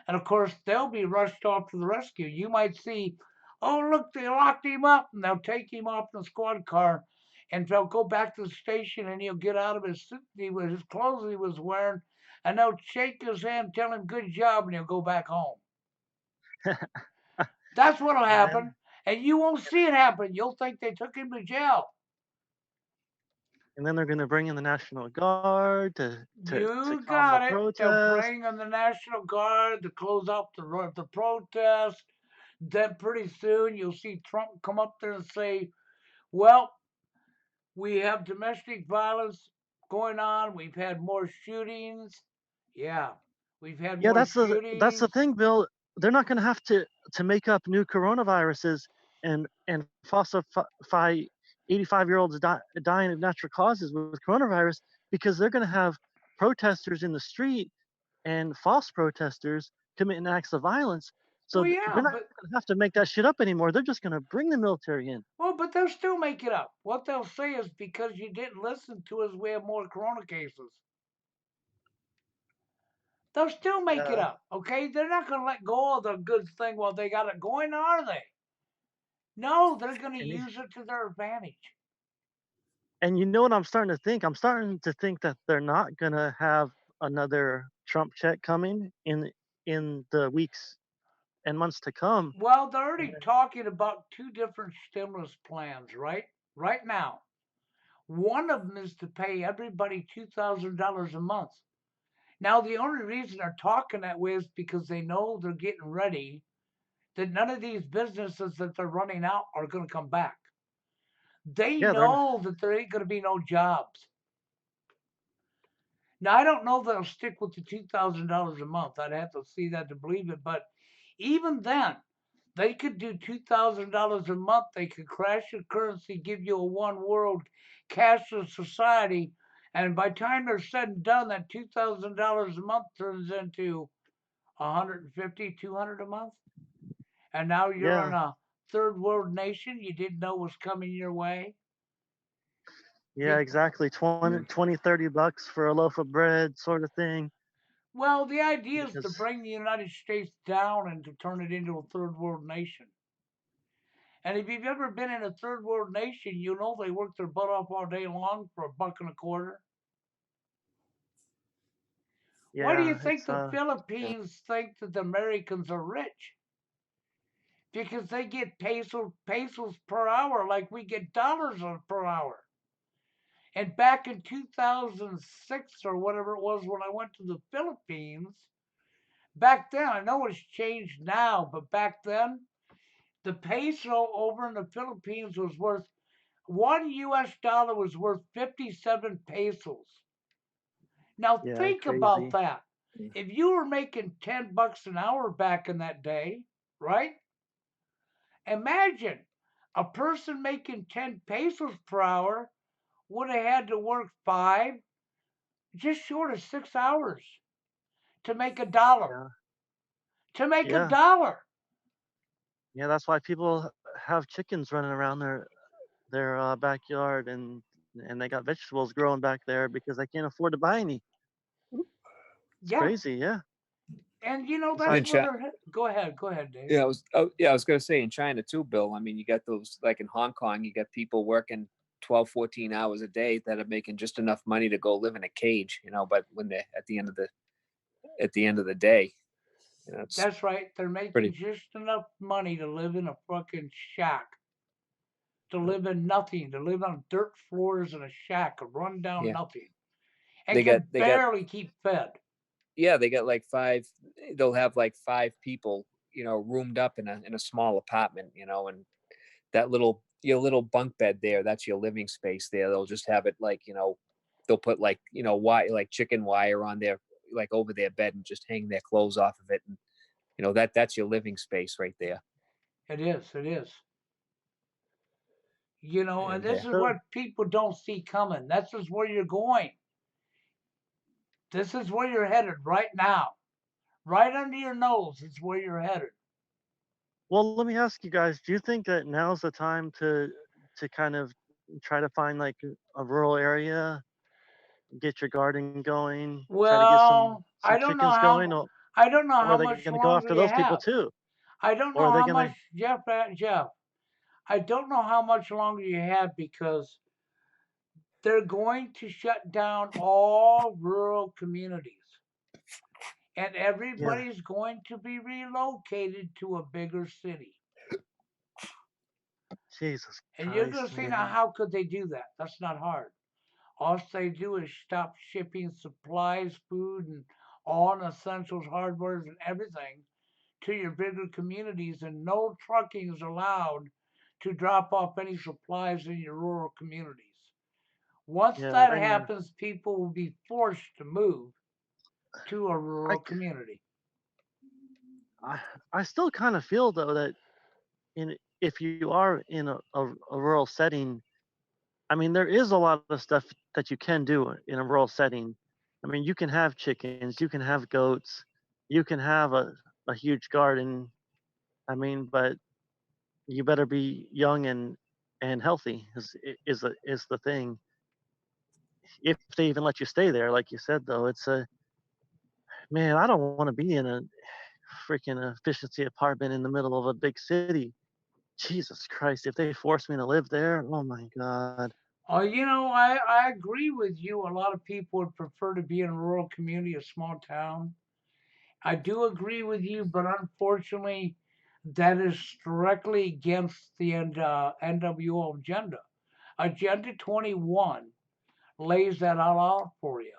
And of course, they'll be rushed off to the rescue. You might see, oh, look, they locked him up, and they'll take him off in the squad car, and they'll go back to the station, and he'll get out of his suit, his clothes he was wearing, and they'll shake his hand, tell him good job, and he'll go back home. That's what'll And then happen, and you won't see it happen. You'll think they took him to jail. and then they're going to bring in the National Guard to You calm the got it. They'll protest. bring in the National Guard to close up the protest. Then pretty soon you'll see Trump come up there and say, well, we have domestic violence going on. We've had more shootings. Yeah, we've had Yeah, more that's the shootings. thing, Bill. They're not going to have to make up new coronaviruses and falsify 85-year-olds dying of natural causes with coronavirus because they're going to have protesters in the street and false protesters committing acts of violence. So Well, yeah, they're not but going to have to make that shit up anymore. They're just going to bring the military in. but they'll still make it up. What they'll say is because you didn't listen to us, we have more corona cases. They'll still make it Yeah. up. Okay, they're not going to let go of the good thing while they got it going, are they? No, they're going to And use it to their advantage. and you know what I'm starting to think? I'm starting to think that they're not going to have another Trump check coming in the weeks and months to come. Well, they're And already then, talking about two different stimulus plans, right? Right now. One of them is to pay everybody $2,000 a month. Now, the only reason they're talking that way is because they know they're getting ready that none of these businesses that they're running out are going to come back. They yeah, they're know that there ain't going to be no jobs. Now, I don't know if they'll stick with the $2,000 a month. I'd have to see that to believe it. But even then, they could do $2,000 a month. They could crash your currency, give you a one world cashless society. And by the time they're said and done, that $2,000 a month turns into 150, 200 a month. And now you're in yeah, a third world nation you didn't know was coming your way. yeah, Be- exactly. 20, 30 bucks for a loaf of bread sort of thing. Well, the idea is to Because bring the United States down and to turn it into a third world nation. And if you've ever been in a third world nation, you know they work their butt off all day long for $1.25. Why do you yeah, think it's the Philippines think that the Americans are rich? Because they get pesos per hour like we get dollars per hour. And back in 2006 or whatever it was when I went to the Philippines, back then, I know it's changed now, but back then, the peso over in the Philippines was worth $1 was worth 57 pesos. Now yeah, think about crazy. that. If you were making $10 an hour back in that day, right? Imagine A person making 10 pesos per hour would have had to work 5, just short of 6 hours to make $1. Yeah. To make a Yeah. dollar. Yeah. That's why people have chickens running around their backyard, and they got vegetables growing back there because they can't afford to buy any. It's Yeah. crazy. Yeah. And you know, It's that's like, In where Chi- go ahead, Dave. yeah, I was gonna say in China too, Bill. I mean, you got those like in Hong Kong, you got people working 12, 14 hours a day that are making just enough money to go live in a cage, but when they're at the end of the day, it's That's right. They're making pretty just enough money to live in a fucking shack. To live in nothing, to live on dirt floors in a shack, a rundown yeah. nothing. And They got can they got barely keep fed. yeah, they got like five. They'll have like five people, roomed up in a small apartment, and that your little bunk bed there, that's your living space there. They'll just have it like, they'll put like, wire, like chicken wire on there, like over their bed and just hang their clothes off of it. And, that's your living space right there. It is. And And this is so what people don't see coming. This is where you're going. This is where you're headed right now. Right under your nose is where you're headed. well, let me ask you guys, do you think that now's the time to kind of try to find like a rural area, get your garden going, try to get some Well, some chickens going, I don't know or how are they much going to go longer after you those people have. too? I don't Or know are they how going much to Jeff. I don't know how much longer you have because they're going to shut down all rural communities. And Yeah, everybody's going to be relocated to a bigger city. Jesus And you're Christ, going to see now, man. how could they do that? That's not hard. All they do is stop shipping supplies, food, and all essentials, hardwares, and everything to your bigger communities, and no trucking is allowed to drop off any supplies in your rural communities. Once Yeah, that they need happens, people will be forced to move to a I rural community. I, I still kind of feel though that in if you are in a rural setting, I mean there is a lot of stuff that you can do in a rural setting. I mean, you can have chickens, you can have goats, you can have a huge garden. I mean, but you better be young and healthy is the thing. If they even let you stay there, like you said, though, it's a man. I don't want to be in a freaking efficiency apartment in the middle of a big city. Jesus Christ! If they force me to live there, oh my God. I agree with you. A lot of people would prefer to be in a rural community, a small town. I do agree with you, but unfortunately, that is directly against the NWO agenda. Agenda 21 lays that all out for you.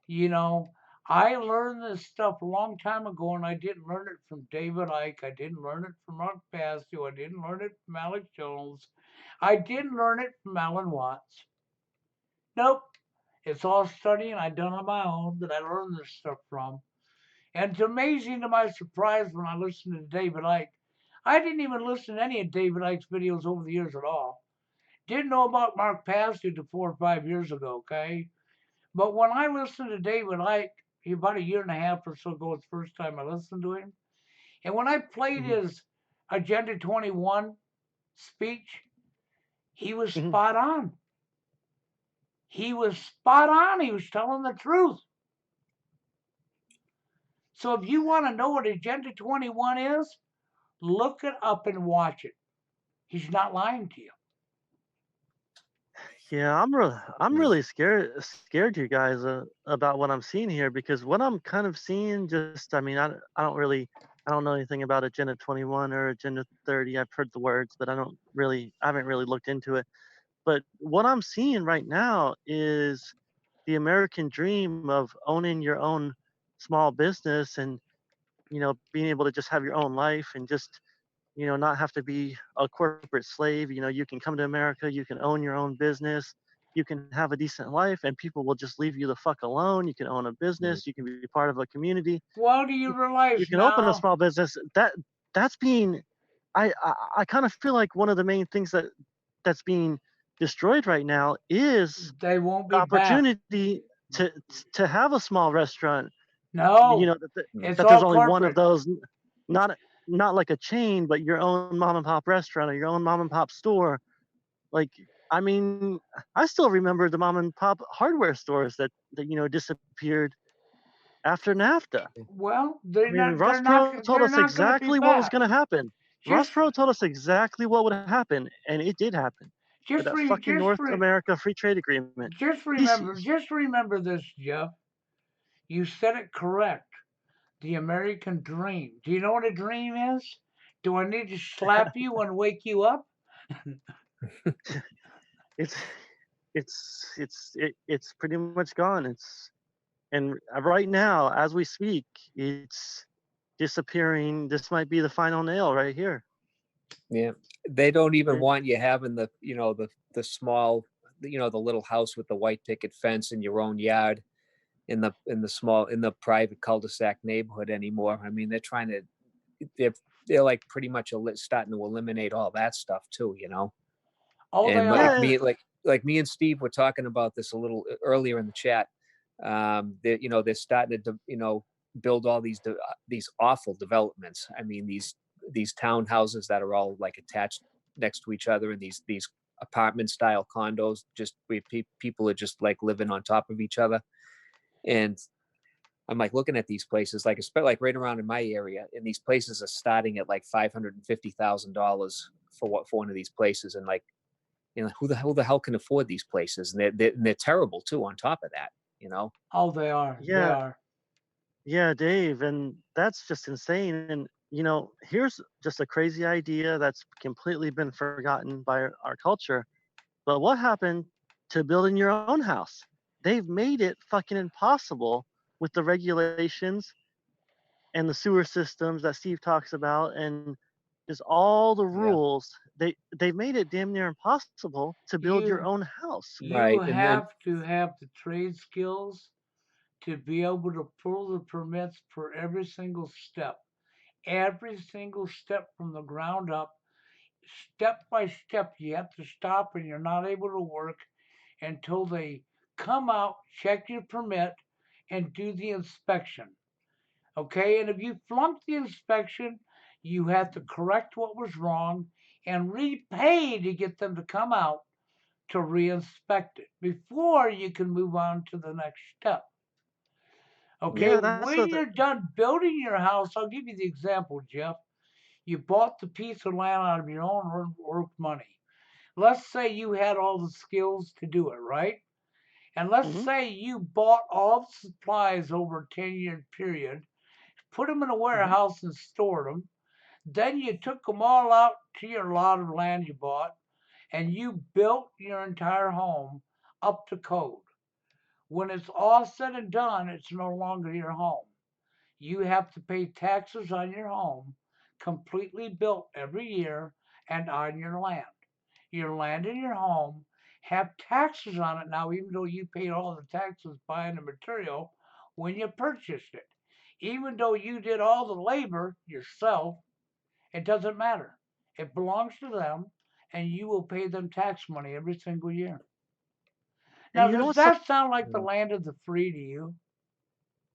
You know, I learned this stuff a long time ago, and I didn't learn it from David Icke. I didn't learn it from Mark Passio. I didn't learn it from Alex Jones. I didn't learn it from Alan Watts. Nope. It's all studying I done on my own that I learned this stuff from. And it's amazing to my surprise when I listened to David Icke. I didn't even listen to any of David Icke's videos over the years at all. Didn't know about Mark Passio to 4 or 5 years ago, okay? But when I listened to David Icke about a year and a half or so ago, it's the first time I listened to him. And when I played Mhm, his Agenda 21 speech, he was mhm. spot on. He was spot on. He was telling the truth. So if you want to know what Agenda 21 is, look it up and watch it. He's not lying to you. Yeah, I'm Mm. really scared you guys about what I'm seeing here because what I'm kind of seeing just I mean I don't know anything about Agenda 21 or Agenda 30. I've heard the words, but I haven't really looked into it. But what I'm seeing right now is the American dream of owning your own small business and being able to just have your own life and just not have to be a corporate slave. You can come to America, you can own your own business, you can have a decent life, and people will just leave you the fuck alone. You can own a Mm. business, you can be part of a community, Well, do you you realize can open a now? small business. That's being I kind of feel like one of the main things that's being destroyed right now is They won't the be back. opportunity to to have a small restaurant. You No, know Mm. it's that there's all only one of corporate. those, not not like a chain, but your own mom and pop restaurant or your own mom and pop store. Like, I mean, I still remember the mom and pop hardware stores that disappeared after NAFTA. Well, I mean, Ross they're not, Perot told they're us not going to be exactly what was back. going to happen. Ross Just, Perot told us exactly what would happen, and it did happen with just, that re, fucking just, North re, America Free Trade Agreement. He's just remember this, Jeff. You said it correct. The American dream. Do you know what a dream is? Do I need to slap you and wake you up? it's it's pretty much gone. And right now, as we speak, it's disappearing. This might be the final nail right here. Yeah, they don't even It- want you having the small, the little house with the white picket fence in your own yard in the private cul-de-sac neighborhood anymore. I mean, they're they're like pretty much starting to eliminate all that stuff too, Oh, they And are. yeah, like me and Steve were talking about this a little earlier in the chat. They're starting to build all these awful developments. I mean, these townhouses that are all like attached next to each other, and these apartment style condos, just where people are just like living on top of each other. And I'm like looking at these places, like especially like right around in my area, and these places are starting at like $550,000 for one of these places, and like, who the hell can afford these places? And they're terrible too. On top of that. Oh, they are. They yeah, are. yeah, Dave, and that's just insane. And here's just a crazy idea that's completely been forgotten by our culture. But what happened to building your own house? They've made it fucking impossible with the regulations and the sewer systems that Steve talks about, and just all the Yeah. rules. They've made it damn near impossible to build your You own house. you Right. And then have to have the trade skills to be able to pull the permits for every single step. Every single step from the ground up, step by step, you have to stop and you're not able to work until they come out, check your permit, and do the inspection. Okay, and if you flunk the inspection, you have to correct what was wrong and repay to get them to come out to reinspect it before you can move on to the next step. Okay, Yeah, that's when what. you're done building your house, I'll give you the example, Jeff. You bought the piece of land out of your own work money. Let's say you had all the skills to do it, right? And let's Hmm. say you bought all the supplies over a 10-year period, put them in a Hmm. warehouse and stored them. Then you took them all out to your lot of land you bought and you built your entire home up to code. When it's all said and done, it's no longer your home. You have to pay taxes on your home, completely built every year, and on your land. Your land and your home have taxes on it now, even though you paid all the taxes buying the material when you purchased it. Even though you did all the labor yourself, it doesn't matter. It belongs to them, and you will pay them tax money every single year. And Now, does that sound like the land of the free to you?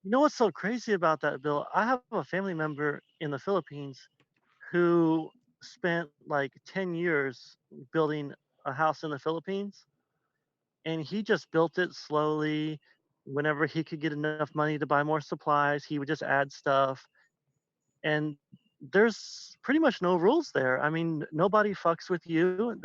what's so crazy about that, Bill? I have a family member in the Philippines who spent like 10 years building a house in the Philippines, and he just built it slowly. Whenever he could get enough money to buy more supplies, he would just add stuff. And there's pretty much no rules there. I mean, nobody fucks with you.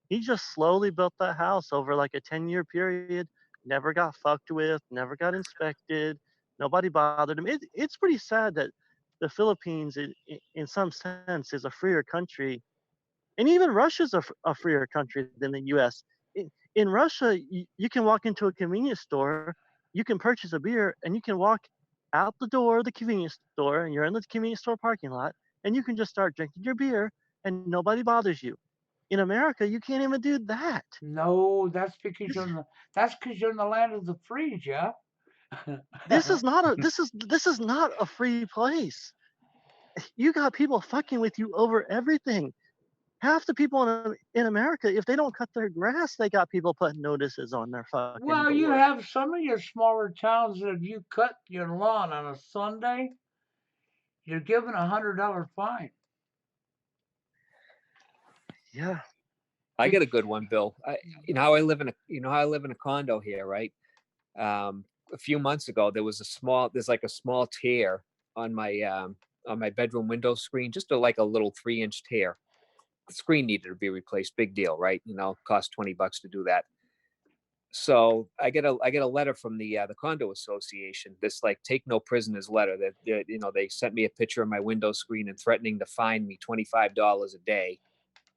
He just slowly built that house over like a 10-year period, never got fucked with, never got inspected, nobody bothered him. It's pretty sad that the Philippines, in some sense, is a freer country, and even Russia's a freer country than the U.S. In Russia, you can walk into a convenience store, you can purchase a beer, and you can walk out the door of the convenience store, and you're in the convenience store parking lot, and you can just start drinking your beer, and nobody bothers you. In America, you can't even do that. No, that's because This you're in the land of the free, Jeff. this is not a free place. you got people fucking with you over everything. Half the people in America, if they don't cut their grass, they got people putting notices on their fucking Well, you door. have some of your smaller towns that if you cut your lawn on a Sunday, you're given $100 fine. Yeah. I It's got a good one, Bill. You know how I live in a, how I live in a condo here, right? A few months ago, there's like a small tear on my bedroom window screen, just like a little 3-inch tear. The screen needed to be replaced. Big deal, right? Cost $20 to do that. So I get a letter from the condo association. This like take no prisoners letter that they sent me a picture of my window screen and threatening to fine me $25 a day,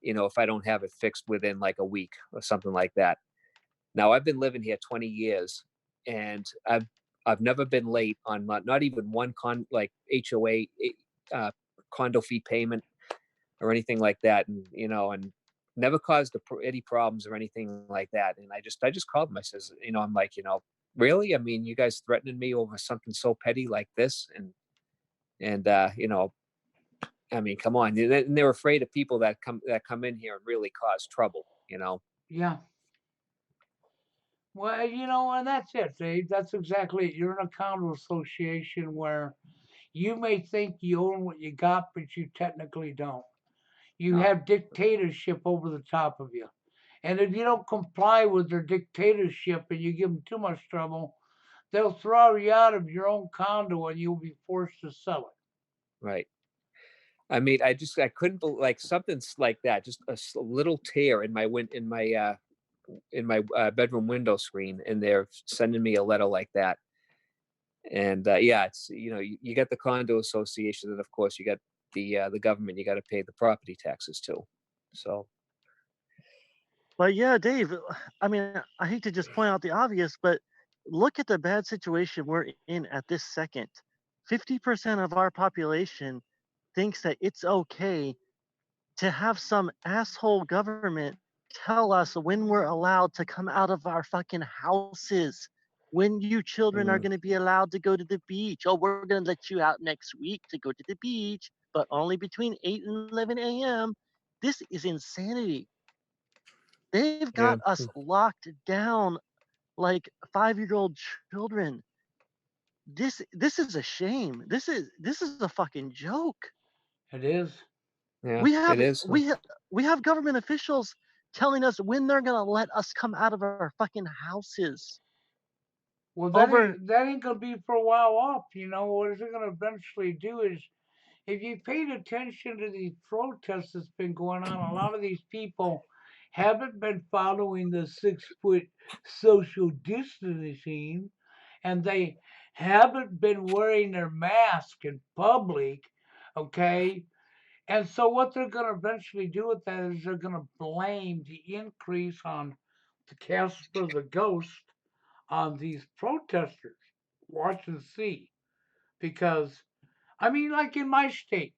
if I don't have it fixed within like a week or something like that. Now I've been living here 20 years, and I've never been late on not even one HOA condo fee payment or anything like that, and never caused any problems or anything like that. And I just called him. I says, I'm like, really? I mean, you guys threatening me over something so petty like this, and I mean, come on. And they're afraid of people that come in here and really cause trouble. yeah. Well, and that's it, Dave. That's exactly it. You're in a condo association where you may think you own what you got, but you technically don't. You No. have dictatorship over the top of you. And if you don't comply with their dictatorship and you give them too much trouble, they'll throw you out of your own condo and you'll be forced to sell it. Right. I mean, I couldn't believe like something like that, just a little tear in my bedroom window screen, and they're sending me a letter like that. And yeah, it's you got the condo association, and of course you got the government. You got to pay the property taxes too. So But yeah, Dave, I mean, I hate to just point out the obvious, but look at the bad situation we're in at this second. 50% of our population thinks that it's okay to have some asshole government tell us when we're allowed to come out of our fucking houses, when you children are mm, going to be allowed to go to the beach. Oh, we're going to let you out next week to go to the beach, but only between 8 and 11 a.m. This is insanity. They've yeah, got us locked down like 5-year-old children. This is a shame. This is a fucking joke. It is. yeah, We it have is. we ha- we have government officials telling us when they're gonna let us come out of our fucking houses. Well, Over that ain't gonna be for a while off. What it's gonna eventually do is, if you paid attention to these protests that's been going on, a lot of these people haven't been following the 6 foot social distancing, and they haven't been wearing their mask in public. Okay, and so what they're going to eventually do with that is they're going to blame the increase on the Casper the Ghost on these protesters. Watch and see. Because, I mean, like in my state,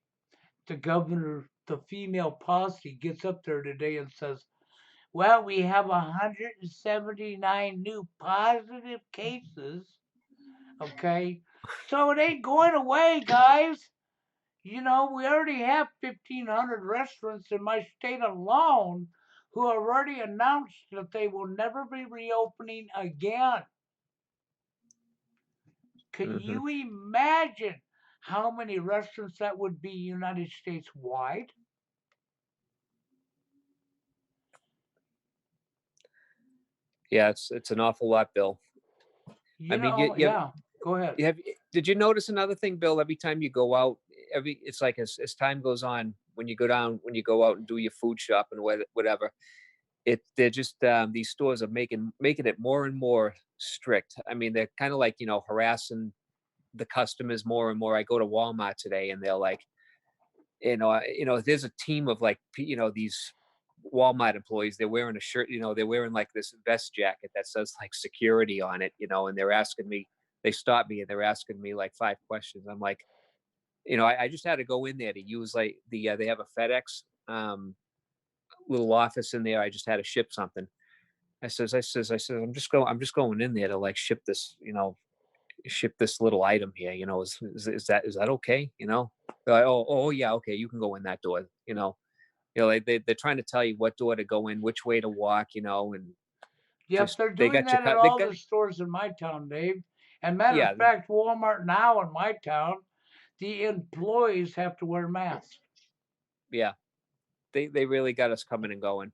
the governor, the female posse, gets up there today and says, well, we have 179 new positive cases. Okay. So it ain't going away, guys. We already have 1,500 restaurants in my state alone who have already announced that they will never be reopening again. Can Hmm. you imagine how many restaurants that would be United States wide? Yeah, it's an awful lot, Bill. I mean, Yeah, go ahead. did you notice another thing, Bill? Every time you go out, it's like as time goes on, when you go out and do your food shop and whatever, they're just these stores are making it more and more strict. I mean, they're kind of like harassing the customers more and more. I go to Walmart today, and they're like, there's a team of like these Walmart employees. They're wearing a shirt, they're wearing like this vest jacket that says like security on it, and they're asking me. They stopped me and they're asking me like 5 questions. I'm like, I just had to go in there to use like they have a FedEx little office in there. I just had to ship something. I says, I'm just going in there to like ship this, ship this little item here, is that okay? They're like, oh yeah, okay, you can go in that door, like they're trying to tell you what door to go in, which way to walk, and Yep, just they're they doing got you that at cut. They all got the stores in my town, Dave. And matter of yeah, fact, Walmart now in my town, the employees have to wear masks. yeah. They really got us coming and going.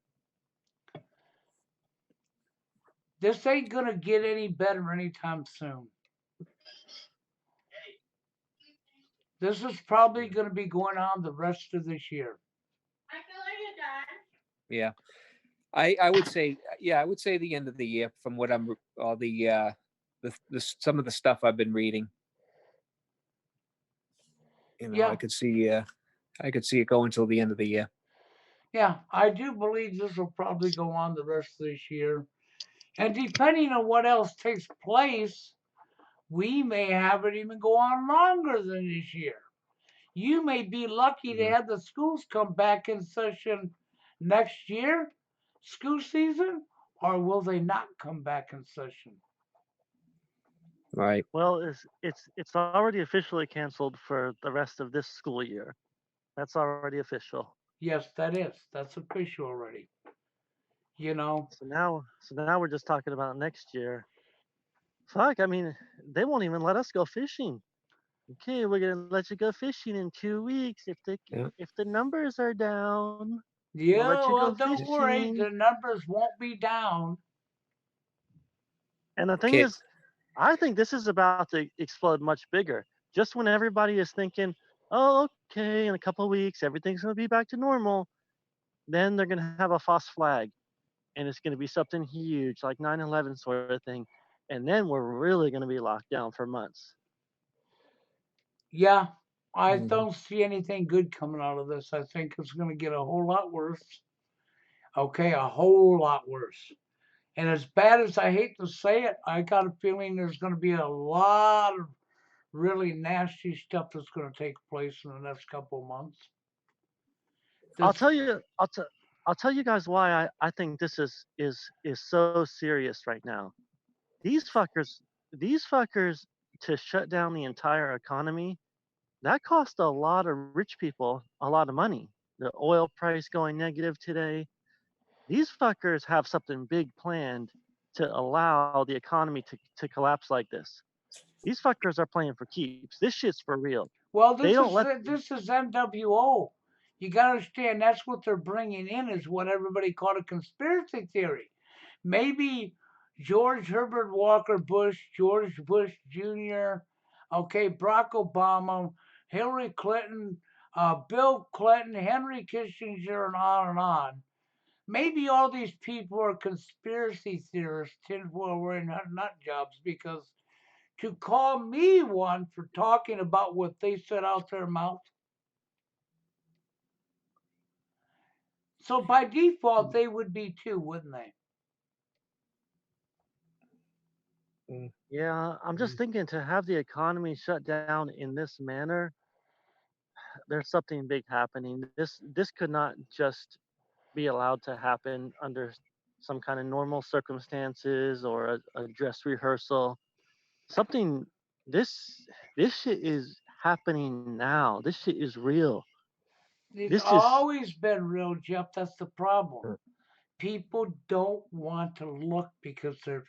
This ain't gonna get any better anytime soon. This is probably gonna be going on the rest of this year. Yeah. I would say, yeah, I would say the end of the year from what all some of the stuff I've been reading. Yeah. I could see it going till the end of the year. Yeah, I do believe this will probably go on the rest of this year. And depending on what else takes place, we may have it even go on longer than this year. You may be lucky to Mhm. have the schools come back in session next year, school season, or will they not come back in session? Right. Well, it's already officially canceled for the rest of this school year. That's already official. Yes, that is. That's official already. You know, So now we're just talking about next year. Fuck, I mean, they won't even let us go fishing. Okay, we're gonna let you go fishing in 2 weeks Yeah. if the numbers are down. We'll yeah, let you well, go don't worry, fishing. the numbers won't be down. And the thing Okay. is, I think this is about to explode much bigger. Just when everybody is thinking, oh, okay, in a couple of weeks, everything's going to be back to normal, then they're going to have a false flag. And it's going to be something huge, like 9/11 sort of thing. And then we're really going to be locked down for months. Yeah, I Mhm. don't see anything good coming out of this. I think it's going to get a whole lot worse. Okay, a whole lot worse. And as bad as I hate to say it, I got a feeling there's going to be a lot of really nasty stuff that's going to take place in the next couple of months. I'll This, tell you, I'll tell you guys why I think this is so serious right now. These fuckers, these fuckers to shut down the entire economy, that cost a lot of rich people a lot of money. The oil price going negative today. These fuckers have something big planned to allow the economy to collapse like this. These fuckers are playing for keeps. This shit's for real. well, They don't let. this is NWO. You got to understand that's what they're bringing in is what everybody called a conspiracy theory. Maybe George Herbert Walker Bush, George Bush Jr., okay, Barack Obama, Hillary Clinton, Bill Clinton, Henry Kissinger, and on and on. Maybe all these people are conspiracy theorists, tinfoil wearing nut jobs, because to call me one for talking about what they said out their mouth. So by default, they would be too, wouldn't they? Yeah, I'm just thinking to have the economy shut down in this manner, there's something big happening. This could not just be allowed to happen under some kind of normal circumstances or a dress rehearsal. Something this this shit is happening now. This shit is real. It's This is always been real, Jeff. That's the problem. People don't want to look because they're,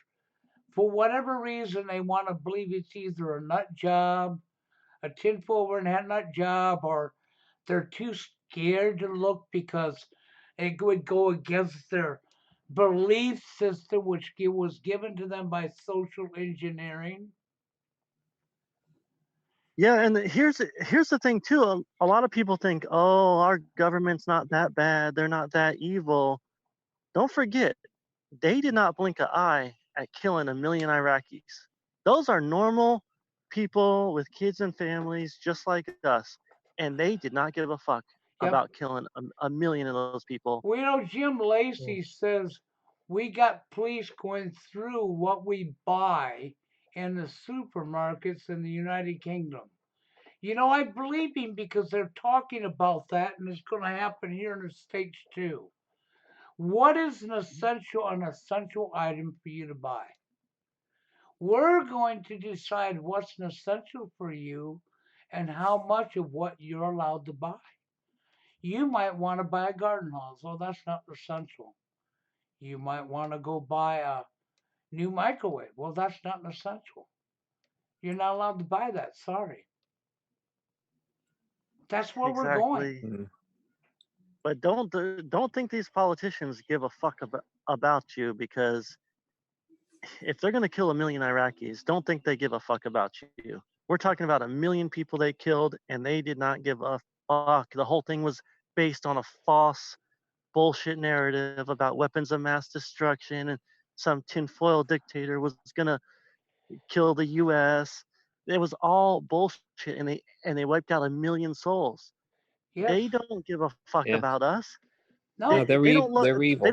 for whatever reason, they want to believe it's either a nut job, a tinfoil wearing hat nut job, or they're too scared to look because it would go against their belief system, which was given to them by social engineering. yeah, and here's the thing too. A lot of people think, "Oh, our government's not that bad. They're not that evil." Don't forget, they did not blink an eye at killing a million Iraqis. Those are normal people with kids and families just like us, and they did not give a fuck Yep. about killing a million of those people. Well, Jim Lacey says we got police going through what we buy in the supermarkets in the United Kingdom. I believe him because they're talking about that, and it's going to happen here in the States too. What is an essential item for you to buy? We're going to decide what's an essential for you and how much of what you're allowed to buy. You might want to buy a garden hose. Well, that's not essential. You might want to go buy a new microwave. Well, that's not an essential. You're not allowed to buy that. Sorry. That's where we're going. Exactly. Mm. But don't think these politicians give a fuck about you, because if they're gonna kill 1 million Iraqis, don't think they give a fuck about you. We're talking about 1 million people they killed, and they did not give a fuck. The whole thing was based on a false bullshit narrative about weapons of mass destruction, and some tinfoil dictator was gonna kill the U.S. It was all bullshit, and they wiped out 1 million souls. Yes. They don't give a fuck Yeah. about us. No. No, They don't look. they're evil. They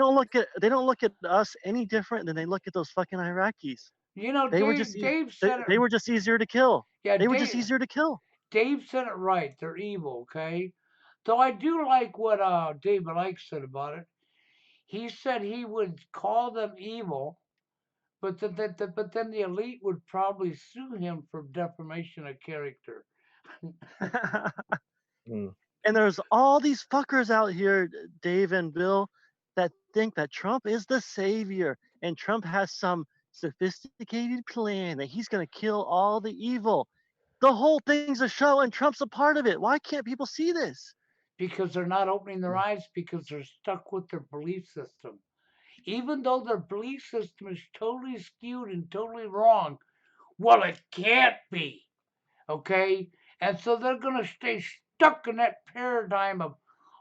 don't look at us any different than they look at those fucking Iraqis. You know, They were just Dave said it. they were just easier to kill. Yeah, They were just easier to kill. Dave said it right. They're evil. Okay. Though I do like what David Icke said about it. He said he would call them evil, but but then the elite would probably sue him for defamation of character. Mm. And there's all these fuckers out here, Dave and Bill, that think that Trump is the savior and Trump has some sophisticated plan that he's going to kill all the evil. The whole thing's a show and Trump's a part of it. Why can't people see this? Because they're not opening their eyes because they're stuck with their belief system. Even though their belief system is totally skewed and totally wrong, well, it can't be. Okay? And so they're going to stay stuck in that paradigm of,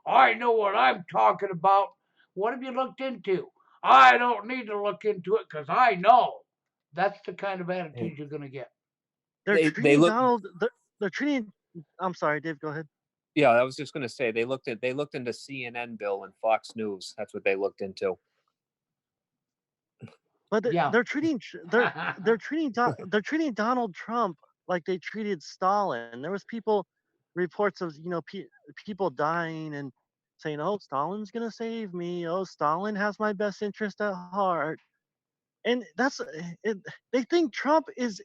I know what I'm talking about. What have you looked into? I don't need to look into it because I know. That's the kind of attitude you're going to get. They're They treating look. Donald. They're treating. I'm sorry, Dave. Go ahead. Yeah, I was just going to say they looked into CNN, Bill, and Fox News. That's what they looked into. But Yeah. they're treating they're treating Donald Trump like they treated Stalin. There was reports of people dying and saying, "Oh, Stalin's gonna save me. Oh, Stalin has my best interest at heart." And they think Trump has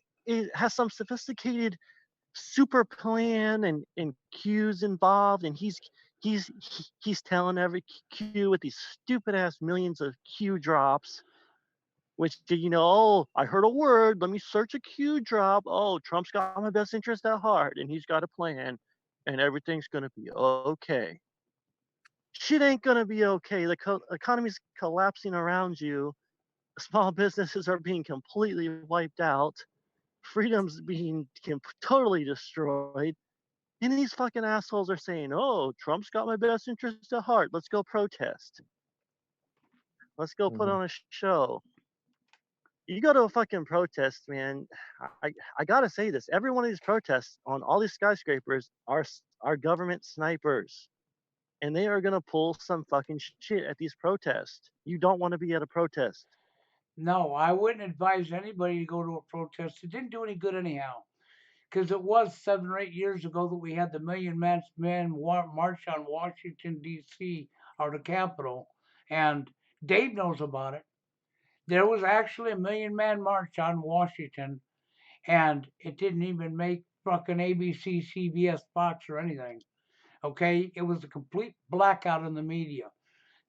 some sophisticated super plan and cues involved, and he's telling every cue with these stupid ass millions of cue drops. Which, oh, I heard a word. Let me search a Q drop. Oh, Trump's got my best interest at heart and he's got a plan and everything's going to be okay. Shit ain't going to be okay. The economy's collapsing around you. Small businesses are being completely wiped out. Freedom's being totally destroyed. And these fucking assholes are saying, oh, Trump's got my best interest at heart. Let's go protest. Let's go put on a show. You go to a fucking protest, man. I gotta say this. Every one of these protests on all these skyscrapers are government snipers, and they are gonna pull some fucking shit at these protests. You don't want to be at a protest. No, I wouldn't advise anybody to go to a protest. It didn't do any good anyhow. Because it was 7 or 8 years ago that we had the Million Man March on Washington, D.C., or the Capitol. And Dave knows about it. There was actually a Million Man March on Washington, and it didn't even make fucking ABC, CBS, Fox, or anything. Okay? It was a complete blackout in the media.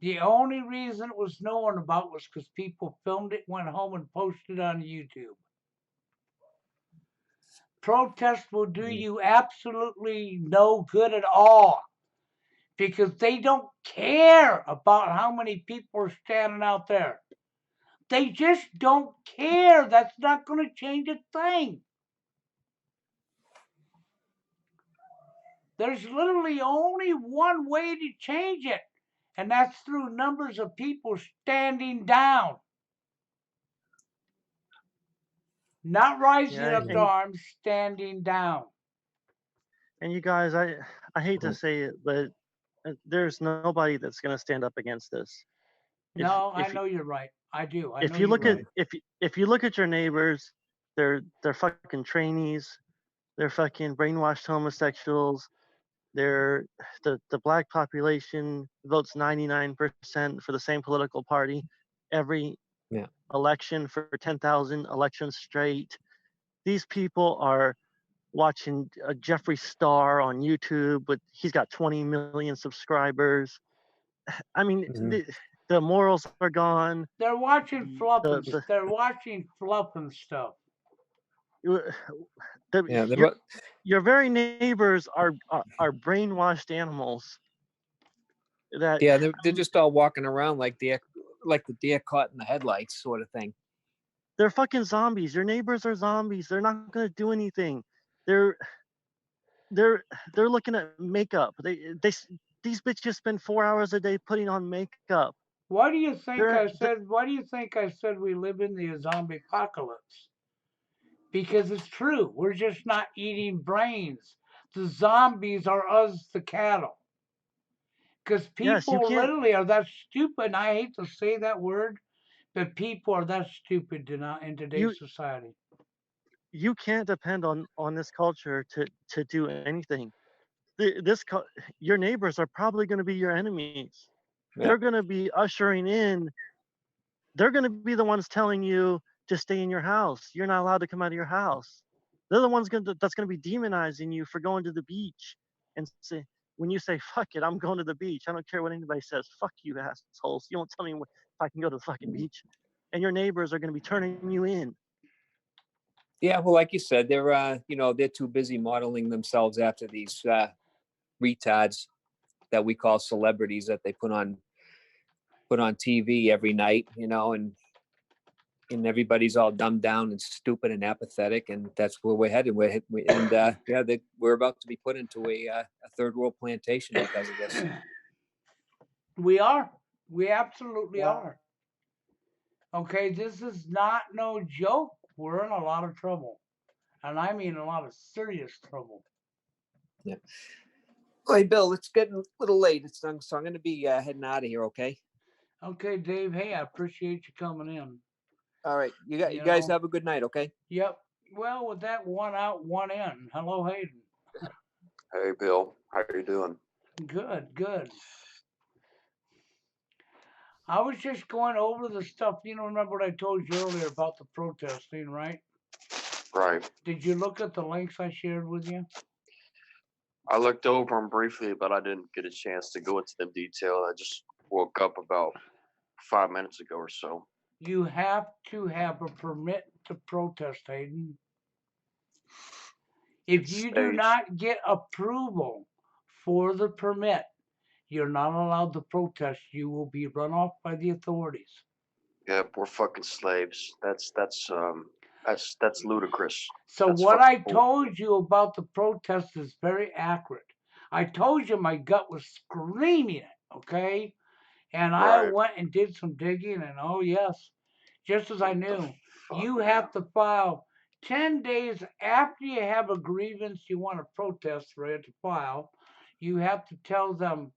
The only reason it was known about was because people filmed it, went home, and posted it on YouTube. Protest will do you absolutely no good at all because they don't care about how many people are standing out there. They just don't care. That's not going to change a thing. There's literally only one way to change it, and that's through numbers of people standing down. Not rising Yeah, up to arms, standing down. and you guys, I hate to say it, but there's nobody that's gonna stand up against this. No, I If know you're right. I do. I know if you you're look at right. if you look at your neighbors, they're fucking trainees. They're fucking brainwashed homosexuals. They're the black population votes 99% for the same political party every Yeah. election for 10,000 elections straight. These people are watching Jeffree Star on YouTube, but he's got 20 million subscribers. I mean, Mhm. the morals are gone. They're watching fluff and The, they're watching fluff and stuff. the, Yeah. your very neighbors are brainwashed animals that Yeah. They're just all walking around like the deer caught in the headlights sort of thing. they're fucking zombies. Your neighbors are zombies. They're not going to do anything. They're they're they're looking at makeup. These bitches spend 4 hours a day putting on makeup. Why do you think They're, I said? Why do you think I said we live in the zombie apocalypse? Because it's true. We're just not eating brains. The zombies are us, the cattle. Because yes, you people can't literally are that stupid. And I hate to say that word, but people are that stupid in you today's society. you can't depend on this culture to do anything. Your neighbors are probably going to be your enemies. Yeah. They're going to be ushering in. They're going to be the ones telling you to stay in your house. You're not allowed to come out of your house. They're the ones that's going to be demonizing you for going to the beach and say when you say fuck it, I'm going to the beach. I don't care what anybody says. Fuck you, assholes. You won't tell me if I can go to the fucking beach. And your neighbors are going to be turning you in. Yeah. Well, like you said, they're too busy modeling themselves after these retards that we call celebrities that they put on TV every night, and everybody's all dumbed down and stupid and apathetic, and that's where we're headed. We're about to be put into a third world plantation because of this. We are. We absolutely Well, are. Okay, this is not no joke. We're in a lot of trouble. And I mean a lot of serious trouble. Yeah. Hey, Bill, it's getting a little late. So I'm going to be heading out of here. Okay. Okay, Dave, hey, I appreciate you coming in. All right. You You guys know? have a good night. Okay. Yep. Well, with that one out, one in. Hello, Hayden. Hey, Bill. How you doing? Good, good. I was just going over the stuff. Remember what I told you earlier about the protesting, right? Right. Did you look at the links I shared with you? I looked over them briefly, but I didn't get a chance to go into them detail. I just woke up about 5 minutes ago or so. You have to have a permit to protest, Hayden. If It's you do staged. not get approval for the permit, you're not allowed to protest. You will be run off by the authorities. Yep, we're fucking slaves. That's ludicrous. So That's what I fucking bull. told you about the protest is very accurate. I told you my gut was screaming it, okay? And I Right. went and did some digging, and oh yes, just as I What the knew, fuck, you man? have to file 10 days after you have a grievance you want to protest ready to file. You have to tell them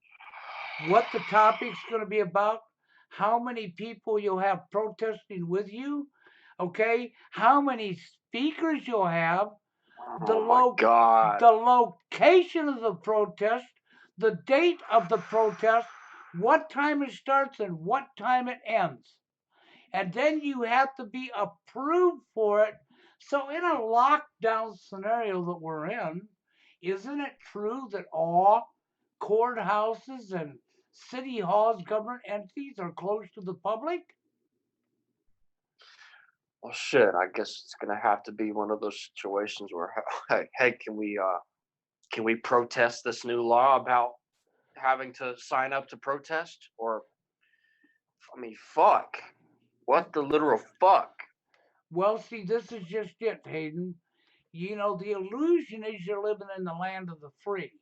what the topic's going to be about, how many people you'll have protesting with you, okay? How many speakers you'll have, the Oh my God. the location of the protest, the date of the protest, what time it starts and what time it ends. And then you have to be approved for it. So in a lockdown scenario that we're in, isn't it true that all courthouses and city halls, government entities are closed to the public? Well, shit. I guess it's gonna have to be one of those situations where, hey, can we protest this new law about having to sign up to protest? Or, I mean, fuck. What the literal fuck? Well, see, this is just it, Hayden. The illusion is you're living in the land of the free.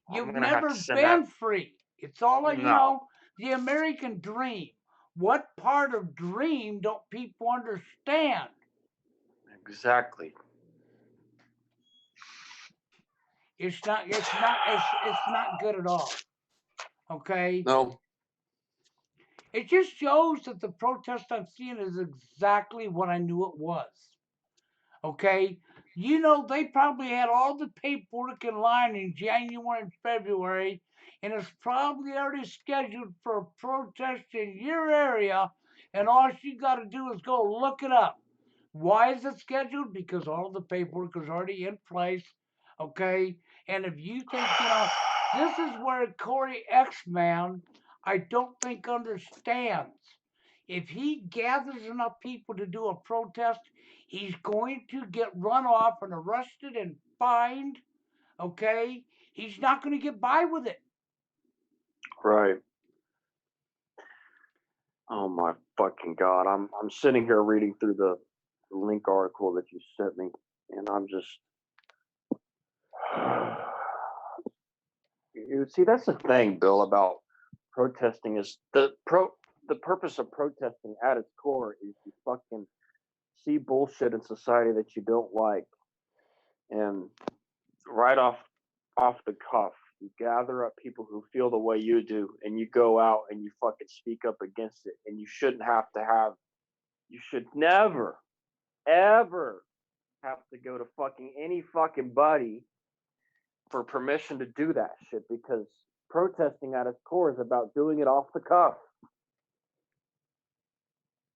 I'm You've gonna have to never send that. been free. It's all No, the American dream. What part of dream don't people understand? exactly. It's not good at all. Okay? No, It just shows that the protest I'm seeing is exactly what I knew it was. Okay? They probably had all the paperwork in line in January and February, and it's probably already scheduled for a protest in your area and all you got to do is go look it up. Why is it scheduled? Because all the paperwork is already in place. Okay, and if you think this is where Corey X Man, I don't think understands. If he gathers enough people to do a protest, he's going to get run off and arrested and fined. Okay, he's not going to get by with it. Right. Oh my fucking god! I'm sitting here reading through the link article that you sent me, and I'm just. You see, that's the thing, Bill, about protesting is the purpose of protesting at its core is to fucking see bullshit in society that you don't like, and right off the cuff, you gather up people who feel the way you do, and you go out and you fucking speak up against it, and you shouldn't have to have. You should never, ever have to go to fucking any fucking buddy for permission to do that shit because protesting at its core is about doing it off the cuff.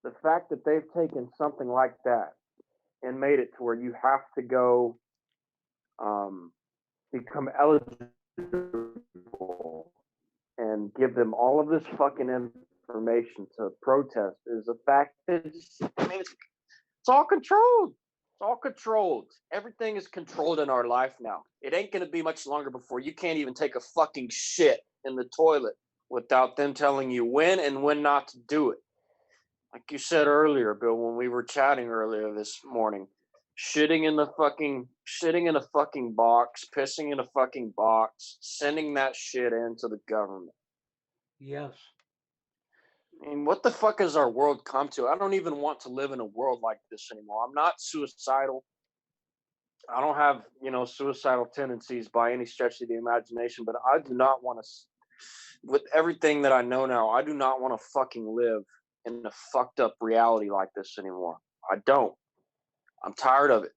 The fact that they've taken something like that and made it to where you have to go become eligible and give them all of this fucking information to protest is the fact that it's all controlled. It's all controlled. Everything is controlled in our life now. It ain't going to be much longer before you can't even take a fucking shit in the toilet without them telling you when and when not to do it. Like you said earlier, Bill, when we were chatting earlier this morning, shitting in a fucking box, pissing in a fucking box, sending that shit into the government. Yes. I mean, what the fuck has our world come to? I don't even want to live in a world like this anymore. I'm not suicidal. I don't have, suicidal tendencies by any stretch of the imagination, but I do not want to, with everything that I know now, I do not want to fucking live in a fucked up reality like this anymore. I don't. I'm tired of it.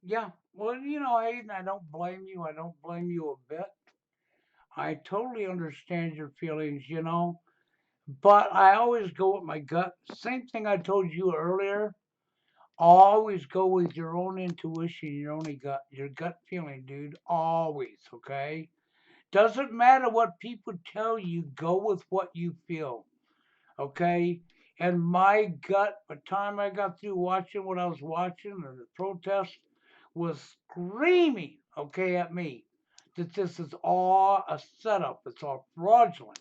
Yeah. Well, Hayden, I don't blame you. I don't blame you a bit. I totally understand your feelings, but I always go with my gut. Same thing I told you earlier. Always go with your own intuition, your gut feeling, dude. Always, okay? Doesn't matter what people tell you, go with what you feel, okay? And my gut, by the time I got through watching what I was watching, and the protest was screaming, okay, at me that this is all a setup, it's all fraudulent.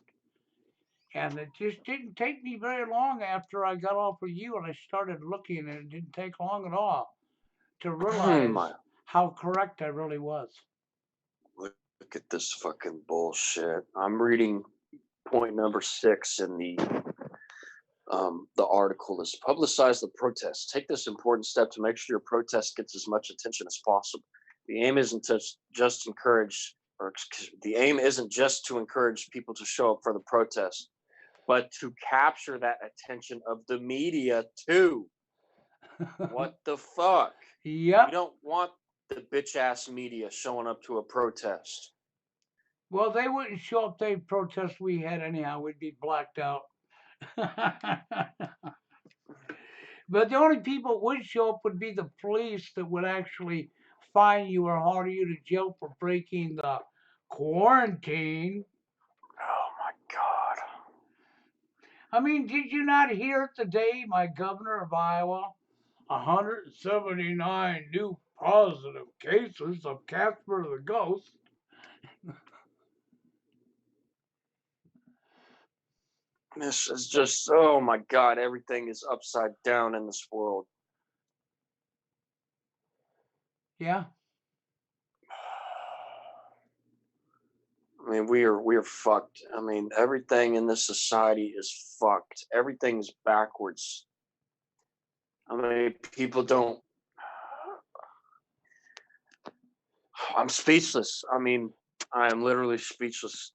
And it just didn't take me very long after I got off of you and I started looking, and it didn't take long at all to realize how correct I really was. Look at this fucking bullshit. I'm reading point number 6 in the article is publicize the protest. Take this important step to make sure your protest gets as much attention as possible. The aim isn't to just encourage, or the aim isn't just to encourage people to show up for the protest, but to capture that attention of the media too. What the fuck? Yep. You don't want the bitch ass media showing up to a protest. Well, they wouldn't show up to the protest we had anyhow. We'd be blacked out. But the only people that would show up would be the police that would actually fine you or haul you to jail for breaking the quarantine. Oh my God. I mean, did you not hear today, my governor of Iowa, 179 new positive cases of Casper the Ghost? This is just, oh my God, everything is upside down in this world. Yeah. I mean, we are fucked. I mean, everything in this society is fucked. Everything's backwards. I mean, people don't. I'm speechless. I mean, I am literally speechless.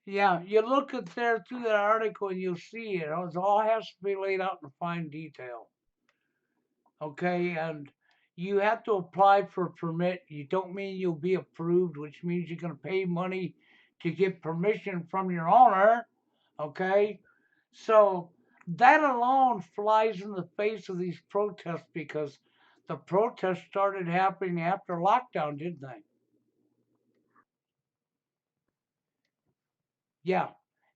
Yeah, you look at there through that article and you'll see it. It all has to be laid out in fine detail. Okay, and you have to apply for a permit. You don't mean you'll be approved, which means you're going to pay money to get permission from your owner. Okay, So that alone flies in the face of these protests because the protests started happening after lockdown, didn't they? Yeah.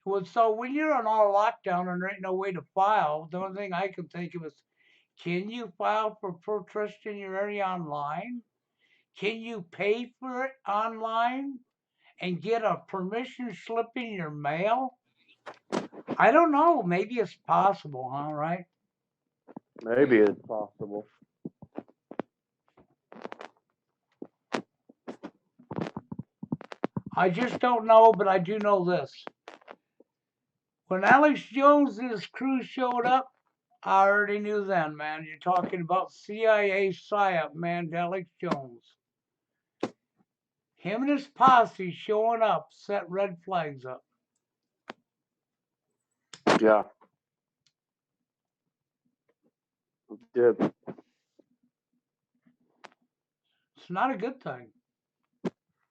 Well, so when you're on all lockdown and there ain't no way to file, the only thing I can think of is, can you file for protest in your area online? Can you pay for it online and get a permission slip in your mail? I don't know. Maybe it's possible, huh? Right? Maybe it's possible. I just don't know, but I do know this. When Alex Jones and his crew showed up, I already knew then, man. You're talking about CIA PSYOP, man, Alex Jones. Him and his posse showing up set red flags up. Yeah. It did. It's not a good thing.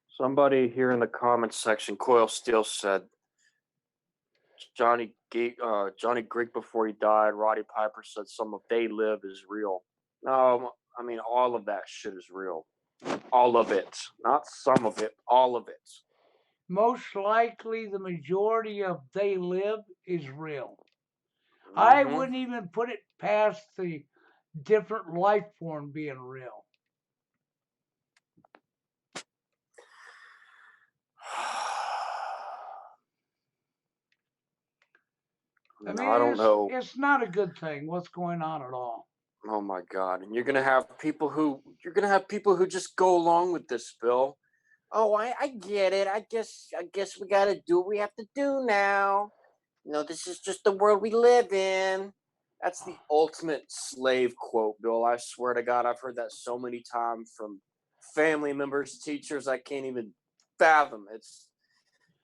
Somebody here in the comments section, Coil Steel said Johnny Greek before he died. Roddy Piper said some of They Live is real. No, I mean all of that shit is real. All of it, not some of it. All of it. Most likely, the majority of They Live is real. I Mhm. wouldn't even put it past the different life form being real. I mean, I don't know. it's not a good thing what's going on at all. Oh my God! And you're gonna have people who just go along with this, Bill. Oh, I get it. I guess we gotta do what we have to do now. This is just the world we live in. That's the ultimate slave quote, Bill. I swear to God, I've heard that so many times from family members, teachers, I can't even fathom.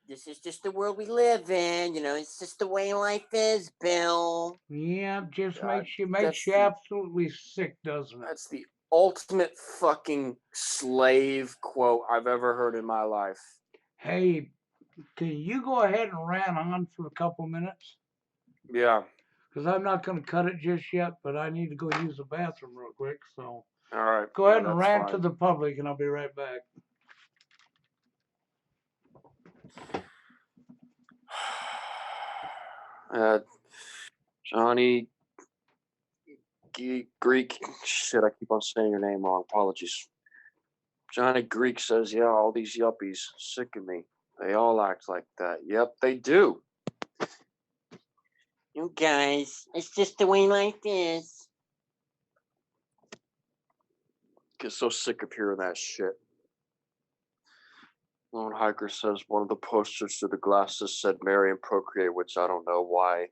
This is just the world we live in. It's just the way life is, Bill. Yeah, just God, makes you absolutely sick, doesn't it? that's the ultimate fucking slave quote I've ever heard in my life. Hey, can you go ahead and rant on for a couple minutes? Yeah. Because I'm not going to cut it just yet, but I need to go use the bathroom real quick. So All right. go ahead Yeah, and that's rant to fine. the public, and I'll be right back. Johnny Greek. Shit, I keep on saying your name wrong. Apologies. Johnny Greek says, yeah, all these yuppies sick of me. They all act like that. Yep, they do. You guys, it's just the way life is. Get so sick of hearing that shit. Lone Hiker says one of the posters to the glasses said marry and procreate, which I don't know why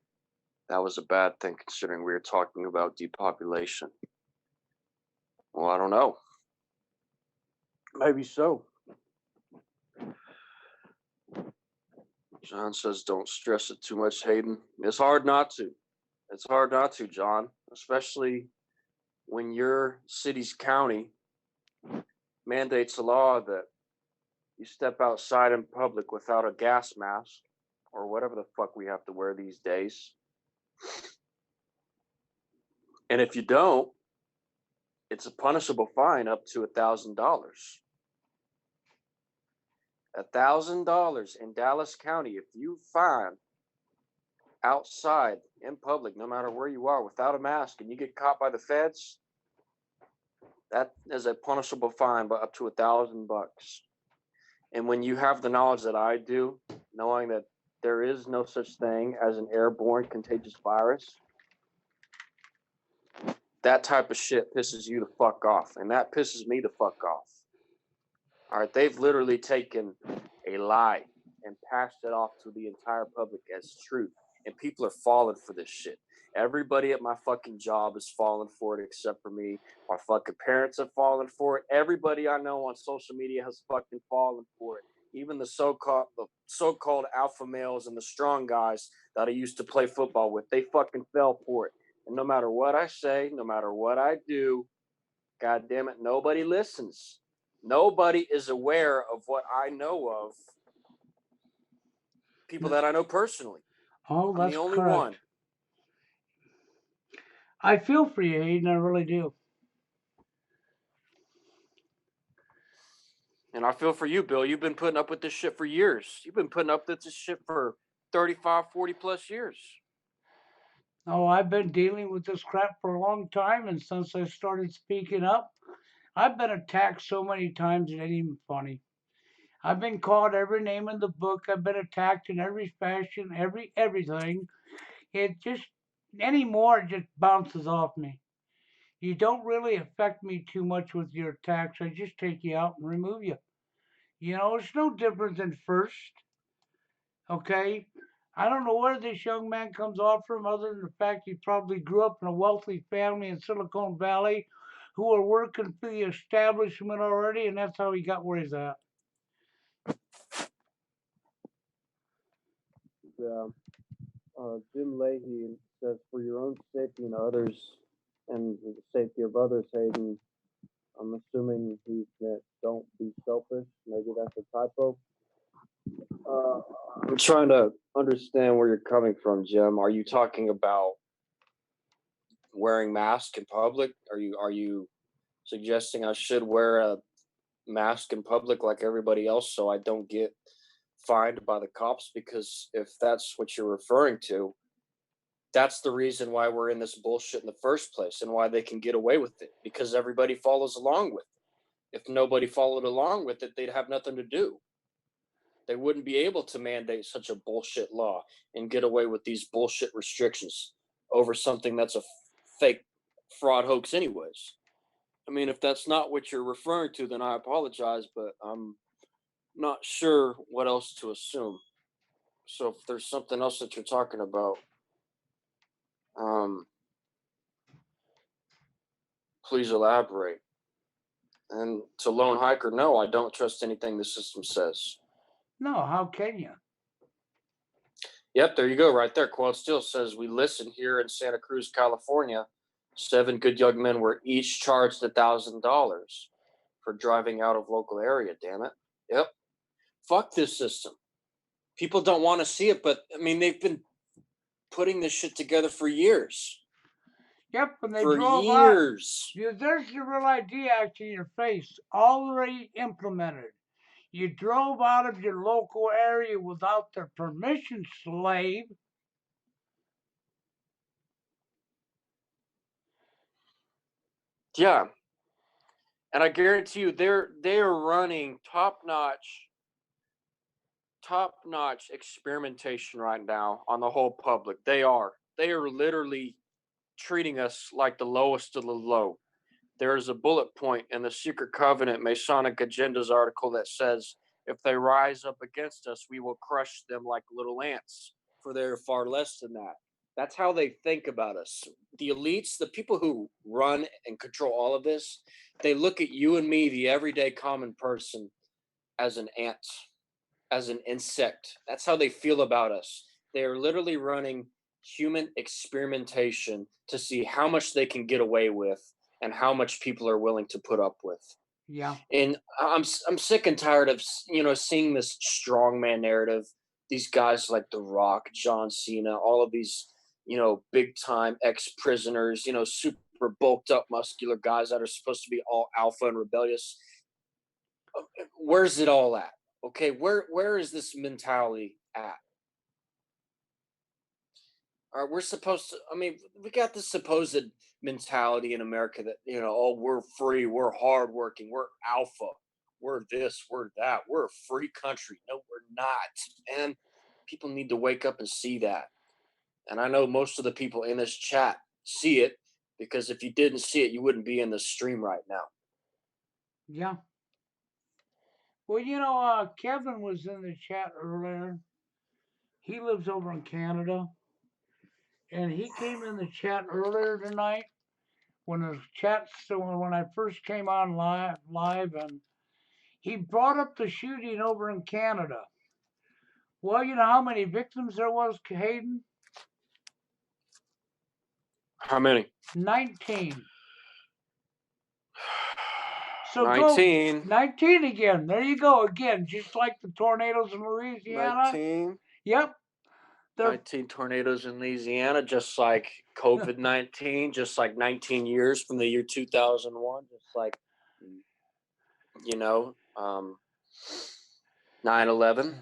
that was a bad thing considering we were talking about depopulation. Well, I don't know. Maybe so. John says don't stress it too much, Hayden. It's hard not to. It's hard not to, John, especially when your city's county mandates a law that you step outside in public without a gas mask or whatever the fuck we have to wear these days. And if you don't, it's a punishable fine up to $1,000. $1,000 in Dallas County if you find outside in public, no matter where you are, without a mask, and you get caught by the feds, that is a punishable fine by up to $1,000. And when you have the knowledge that I do, knowing that there is no such thing as an airborne contagious virus, that type of shit pisses you the fuck off, and that pisses me the fuck off. All right, they've literally taken a lie and passed it off to the entire public as truth, and people are falling for this shit. Everybody at my fucking job is falling for it except for me. My fucking parents have fallen for it. Everybody I know on social media has fucking fallen for it. Even the so-called alpha males and the strong guys that I used to play football with, they fucking fell for it. And no matter what I say, no matter what I do, God damn it, nobody listens. Nobody is aware of what I know of people that I know personally. Oh, I'm that's the only correct. one. I feel for you, Hayden. I really do. And I feel for you, Bill. You've been putting up with this shit for years. You've been putting up with this shit for 35, 40 plus years. Oh, I've been dealing with this crap for a long time, and since I started speaking up, I've been attacked so many times it ain't even funny. I've been called every name in the book. I've been attacked in every fashion, everything. It just anymore it just bounces off me. You don't really affect me too much with your attacks. I just take you out and remove you. You know, it's no different than first. Okay? I don't know where this young man comes off from other than the fact he probably grew up in a wealthy family in Silicon Valley who are working for the establishment already, and that's how he got where he's at. Yeah. Jim Leahy says, for your own safety and others, and the safety of others, Hayden, I'm assuming he meant don't be selfish. Maybe that's a typo. I'm trying to understand where you're coming from, Jim. Are you talking about wearing masks in public? Are you suggesting I should wear a mask in public like everybody else so I don't get fined by the cops? Because if that's what you're referring to, that's the reason why we're in this bullshit in the first place and why they can get away with it, because everybody follows along with it. If nobody followed along with it, they'd have nothing to do. They wouldn't be able to mandate such a bullshit law and get away with these bullshit restrictions over something that's a fake fraud hoax anyways. I mean, if that's not what you're referring to, then I apologize, but I'm not sure what else to assume. So if there's something else that you're talking about, please elaborate. And to Lone Hiker, no, I don't trust anything the system says. No, how can you? Yep, there you go, right there. Quote still says, we listen here in Santa Cruz, California. 7 good young men were each charged $1,000 for driving out of local area. Damn it. Yep. Fuck this system. People don't want to see it, but I mean, they've been putting this shit together for years. Yep, and they For drove out. years. There's the Real ID Act in your face, already implemented. You drove out of your local area without their permission, slave. Yeah. And I guarantee you, they are running top notch experimentation right now on the whole public. They are literally treating us like the lowest of the low. There is a bullet point in the Secret Covenant Masonic Agendas article that says, if they rise up against us, we will crush them like little ants, for they are far less than that. That's how they think about us. The elites, the people who run and control all of this, they look at you and me, the everyday common person, as an ant, as an insect. That's how they feel about us. They are literally running human experimentation to see how much they can get away with and how much people are willing to put up with. Yeah. And I'm sick and tired of seeing this strongman narrative. These guys like The Rock, John Cena, all of these big time ex prisoners, super bulked up muscular guys that are supposed to be all alpha and rebellious. Where's it all at? Okay, where is this mentality at? We're supposed to. I mean, we got this supposed mentality in America that oh, we're free, we're hardworking, we're alpha, we're this, we're that, we're a free country. No, we're not. And people need to wake up and see that. And I know most of the people in this chat see it, because if you didn't see it, you wouldn't be in the stream right now. Yeah. Well, Kevin was in the chat earlier. He lives over in Canada. And he came in the chat earlier tonight when when I first came on live, and he brought up the shooting over in Canada. Well, you know how many victims there was, Hayden? How many? 19. So 19. go 19 again. There you go again, just like the tornadoes in Louisiana. 19. Yep. They're 19 tornadoes in Louisiana, just like COVID-19, just like 19 years from the year 2001, just like, you know, 9/11. It's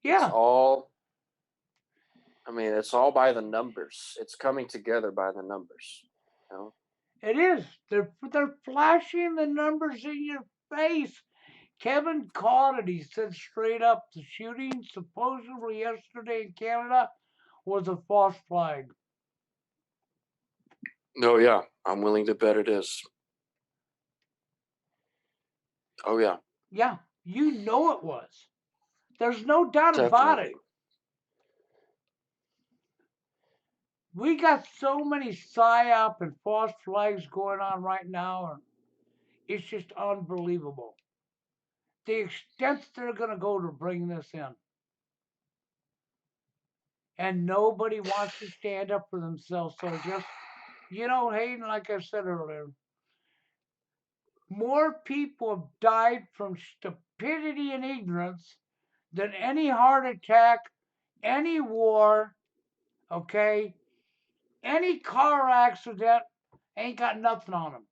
yeah, all, I mean, it's all by the numbers. It's coming together by the numbers. You know? it is. They're flashing the numbers in your face. Kevin caught it. He said straight up the shooting supposedly yesterday in Canada was a false flag. No, yeah, I'm willing to bet it is. Oh, yeah, Yeah, you know it was. There's no doubt about it. definitely. We got so many psyop and false flags going on right now, and it's just unbelievable. The extent they're going to go to bring this in. And nobody wants to stand up for themselves. So just, Hayden, like I said earlier, more people have died from stupidity and ignorance than any heart attack, any war, okay? Any car accident ain't got nothing on them.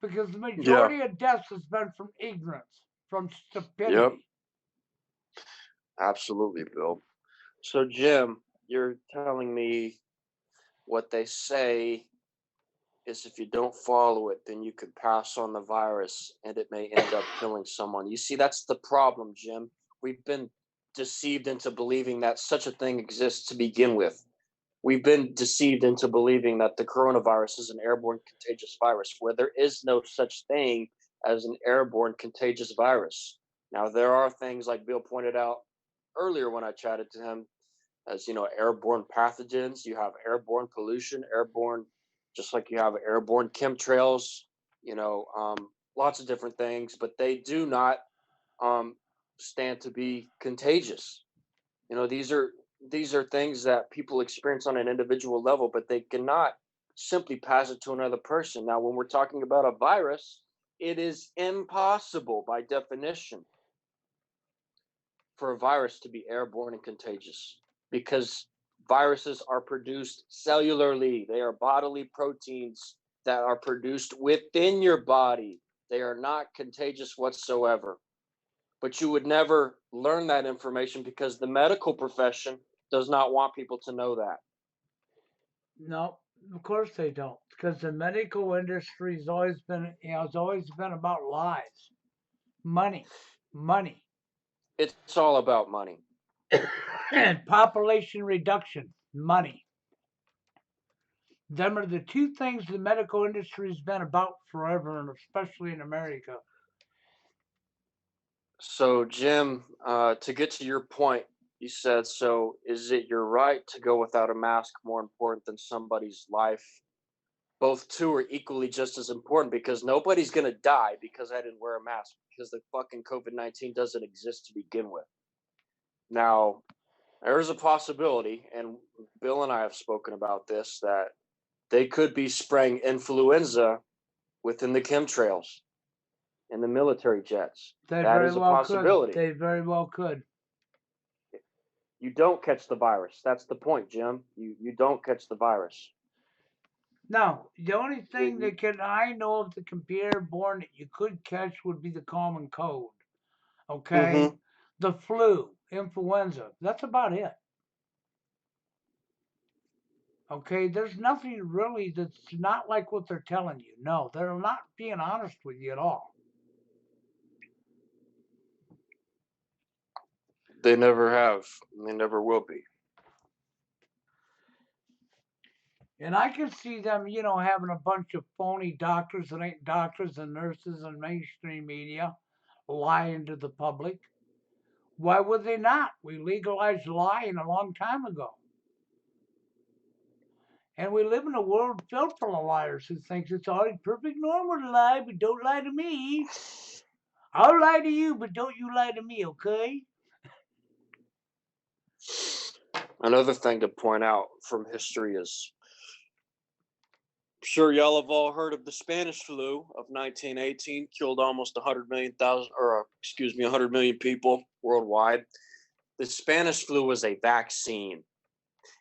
Because the Yeah, majority of deaths has been from ignorance, from yep, stupidity. absolutely, Bill. So, Jim, you're telling me what they say is if you don't follow it, then you could pass on the virus and it may end up killing someone. You see, that's the problem, Jim. We've been deceived into believing that such a thing exists to begin with. We've been deceived into believing that the coronavirus is an airborne contagious virus, where there is no such thing as an airborne contagious virus. Now, there are things like Bill pointed out earlier when I chatted to him, as airborne pathogens. You have airborne pollution, airborne, just like you have airborne chemtrails. Lots of different things, but they do not um, stand to be contagious. These are things that people experience on an individual level, but they cannot simply pass it to another person. Now, when we're talking about a virus, it is impossible by definition for a virus to be airborne and contagious because viruses are produced cellularly. They are bodily proteins that are produced within your body. They are not contagious whatsoever. But you would never learn that information because the medical profession does not want people to know that. No, of course they don't. Because the medical industry has always been about lies, money, money, It's all about money. and population reduction, money. Them are the two things the medical industry has been about forever, and especially in America. So, Jim, to get to your point, you said, so is it your right to go without a mask more important than somebody's life? Both two are equally just as important because nobody's going to die because I didn't wear a mask because the fucking COVID-19 doesn't exist to begin with. Now, there's a possibility, and Bill and I have spoken about this, that they could be spraying influenza within the chemtrails and the military jets. They That very is a well could. possibility. They very well could. You don't catch the virus. That's the point, Jim. You don't catch the virus. Now, the only thing You- I know of that can be airborne that you could catch would be the common cold. Okay? Mhm. The flu, influenza. That's about it. Okay? There's nothing really that's not like what they're telling you. No, they're not being honest with you at all. They never have. And they never will be. And I can see them, having a bunch of phony doctors that ain't doctors and nurses and mainstream media lying to the public. Why would they not? We legalized lying a long time ago. And we live in a world filled full of liars who thinks it's always perfect normal to lie, but don't lie to me. I'll lie to you, but don't you lie to me, okay? Another thing to point out from history is, I'm sure y'all have all heard of the Spanish flu of 1918, killed almost 100 million people worldwide. The Spanish flu was a vaccine.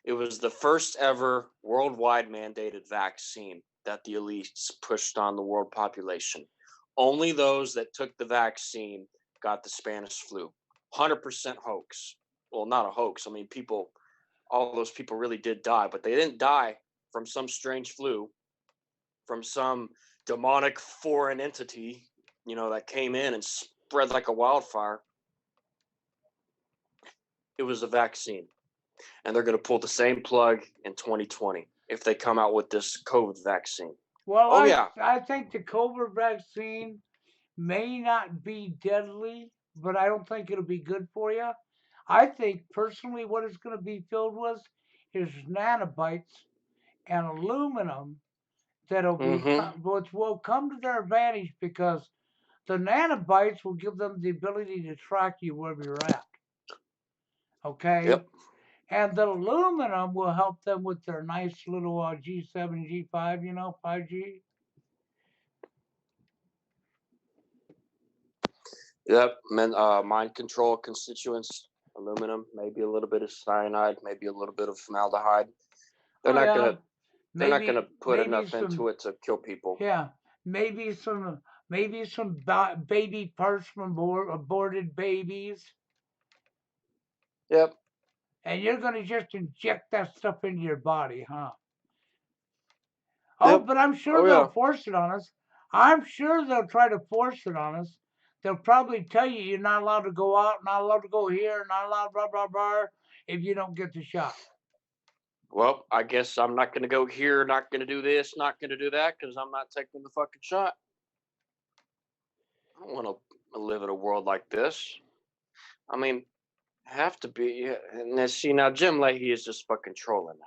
It was the first ever worldwide mandated vaccine that the elites pushed on the world population. Only those that took the vaccine got the Spanish flu. 100% hoax. Well, not a hoax. I mean, all those people really did die, but they didn't die from some strange flu, from some demonic foreign entity, that came in and spread like a wildfire. It was a vaccine. And they're going to pull the same plug in 2020 if they come out with this COVID vaccine. Well, Oh, yeah. I think the COVID vaccine may not be deadly, but I don't think it'll be good for you. I think personally what it's going to be filled with is nanobites and aluminum that'll be, Mm-hmm. which will come to their advantage because the nanobites will give them the ability to track you wherever you're at. Okay? Yep. And the aluminum will help them with their nice little G7, G5, 5G. Yep. Mind control constituents, aluminum, maybe a little bit of cyanide, maybe a little bit of formaldehyde. They're not gonna put enough into it to kill people. Yeah, maybe some baby parts from aborted babies, Yep. and you're gonna just inject that stuff into your body, huh? Oh, Yep. but I'm sure Oh, they'll yeah. force it on us. I'm sure they'll try to force it on us. They'll probably tell you you're not allowed to go out, not allowed to go here, not allowed blah blah blah if you don't get the shot. Well, I guess I'm not going to go here, not going to do this, not going to do that because I'm not taking the fucking shot. I don't want to live in a world like this. I mean, have to be. And then, see, now Jim Leahy is just fucking trolling now.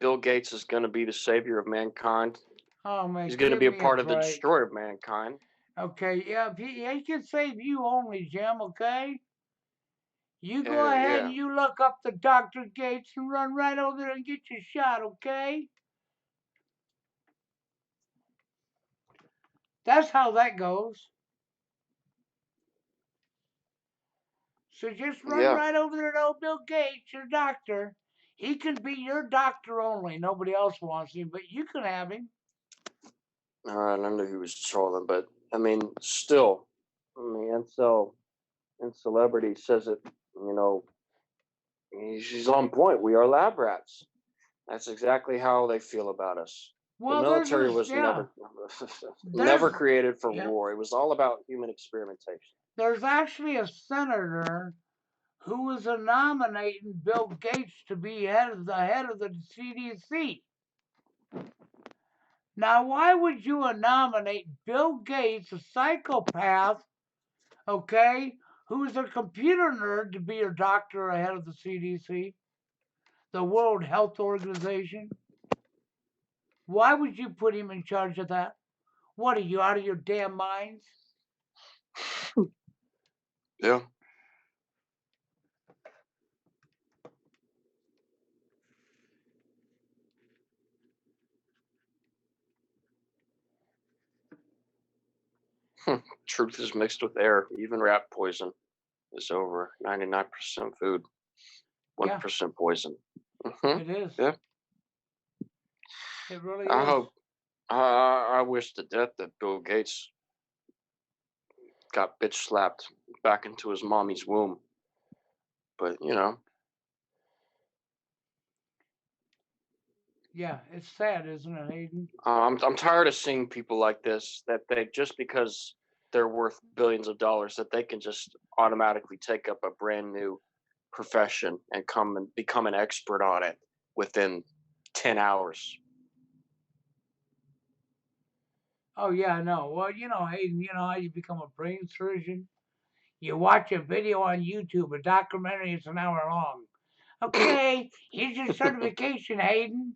Bill Gates is going to be the savior of mankind. Oh man, He's going to be a give me part of the break. destroyer of mankind. Okay, yeah, he can save you only, Jim. Okay. You go Yeah, ahead yeah. and you look up the Dr. Gates and run right over there and get your shot, okay? That's how that goes. So just run Yeah. right over there to old Bill Gates, your doctor. He can be your doctor only. Nobody else wants him, but you can have him. All right, I knew he was trolling, but I mean, still, and celebrity says it, she's on point. We are lab rats. That's exactly how they feel about us. Well, The military was never There's created for yeah. war. It was all about human experimentation. There's actually a senator who was nominating Bill Gates to be head of the CDC. Now, why would you nominate Bill Gates, a psychopath, okay, who's a computer nerd, to be your doctor or head of the CDC, the World Health Organization? Why would you put him in charge of that? What, are you out of your damn minds? Yeah. Truth is mixed with air. Even rat poison is over 99% food, 1% poison. It is. Yeah. It really I is. hope. I wish to death that Bill Gates got bitch slapped back into his mommy's womb. But Yeah, it's sad, isn't it, Hayden? I'm tired of seeing people like this that they just because they're worth billions of dollars that they can just automatically take up a brand new profession and come and become an expert on it within 10 hours. Oh, yeah, I know. Well, Hayden, you know how you become a brain surgeon? You watch a video on YouTube, a documentary, it's an hour long. Okay, here's your certification, Hayden.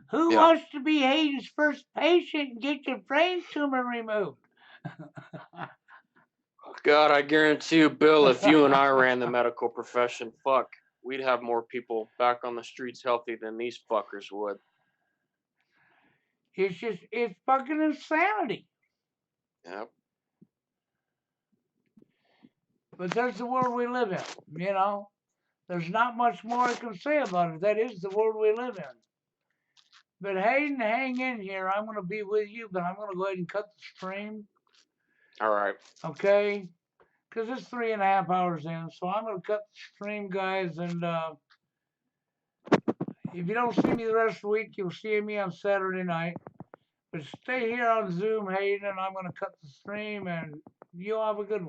Who Yeah. wants to be Hayden's first patient and get your brain tumor removed? God, I guarantee you, Bill, if you and I ran the medical profession, fuck, we'd have more people back on the streets healthy than these fuckers would. It's fucking insanity. Yep. But there's the world we live in, you know. There's not much more I can say about it. That is the world we live in. But Hayden, hang in here. I'm going to be with you, but I'm going to go ahead and cut the stream, All right. okay? Because it's 3.5 hours in, so I'm going to cut the stream, guys. And if you don't see me the rest of the week, you'll see me on Saturday night. But stay here on Zoom, Hayden, and I'm going to cut the stream, and you have a good one.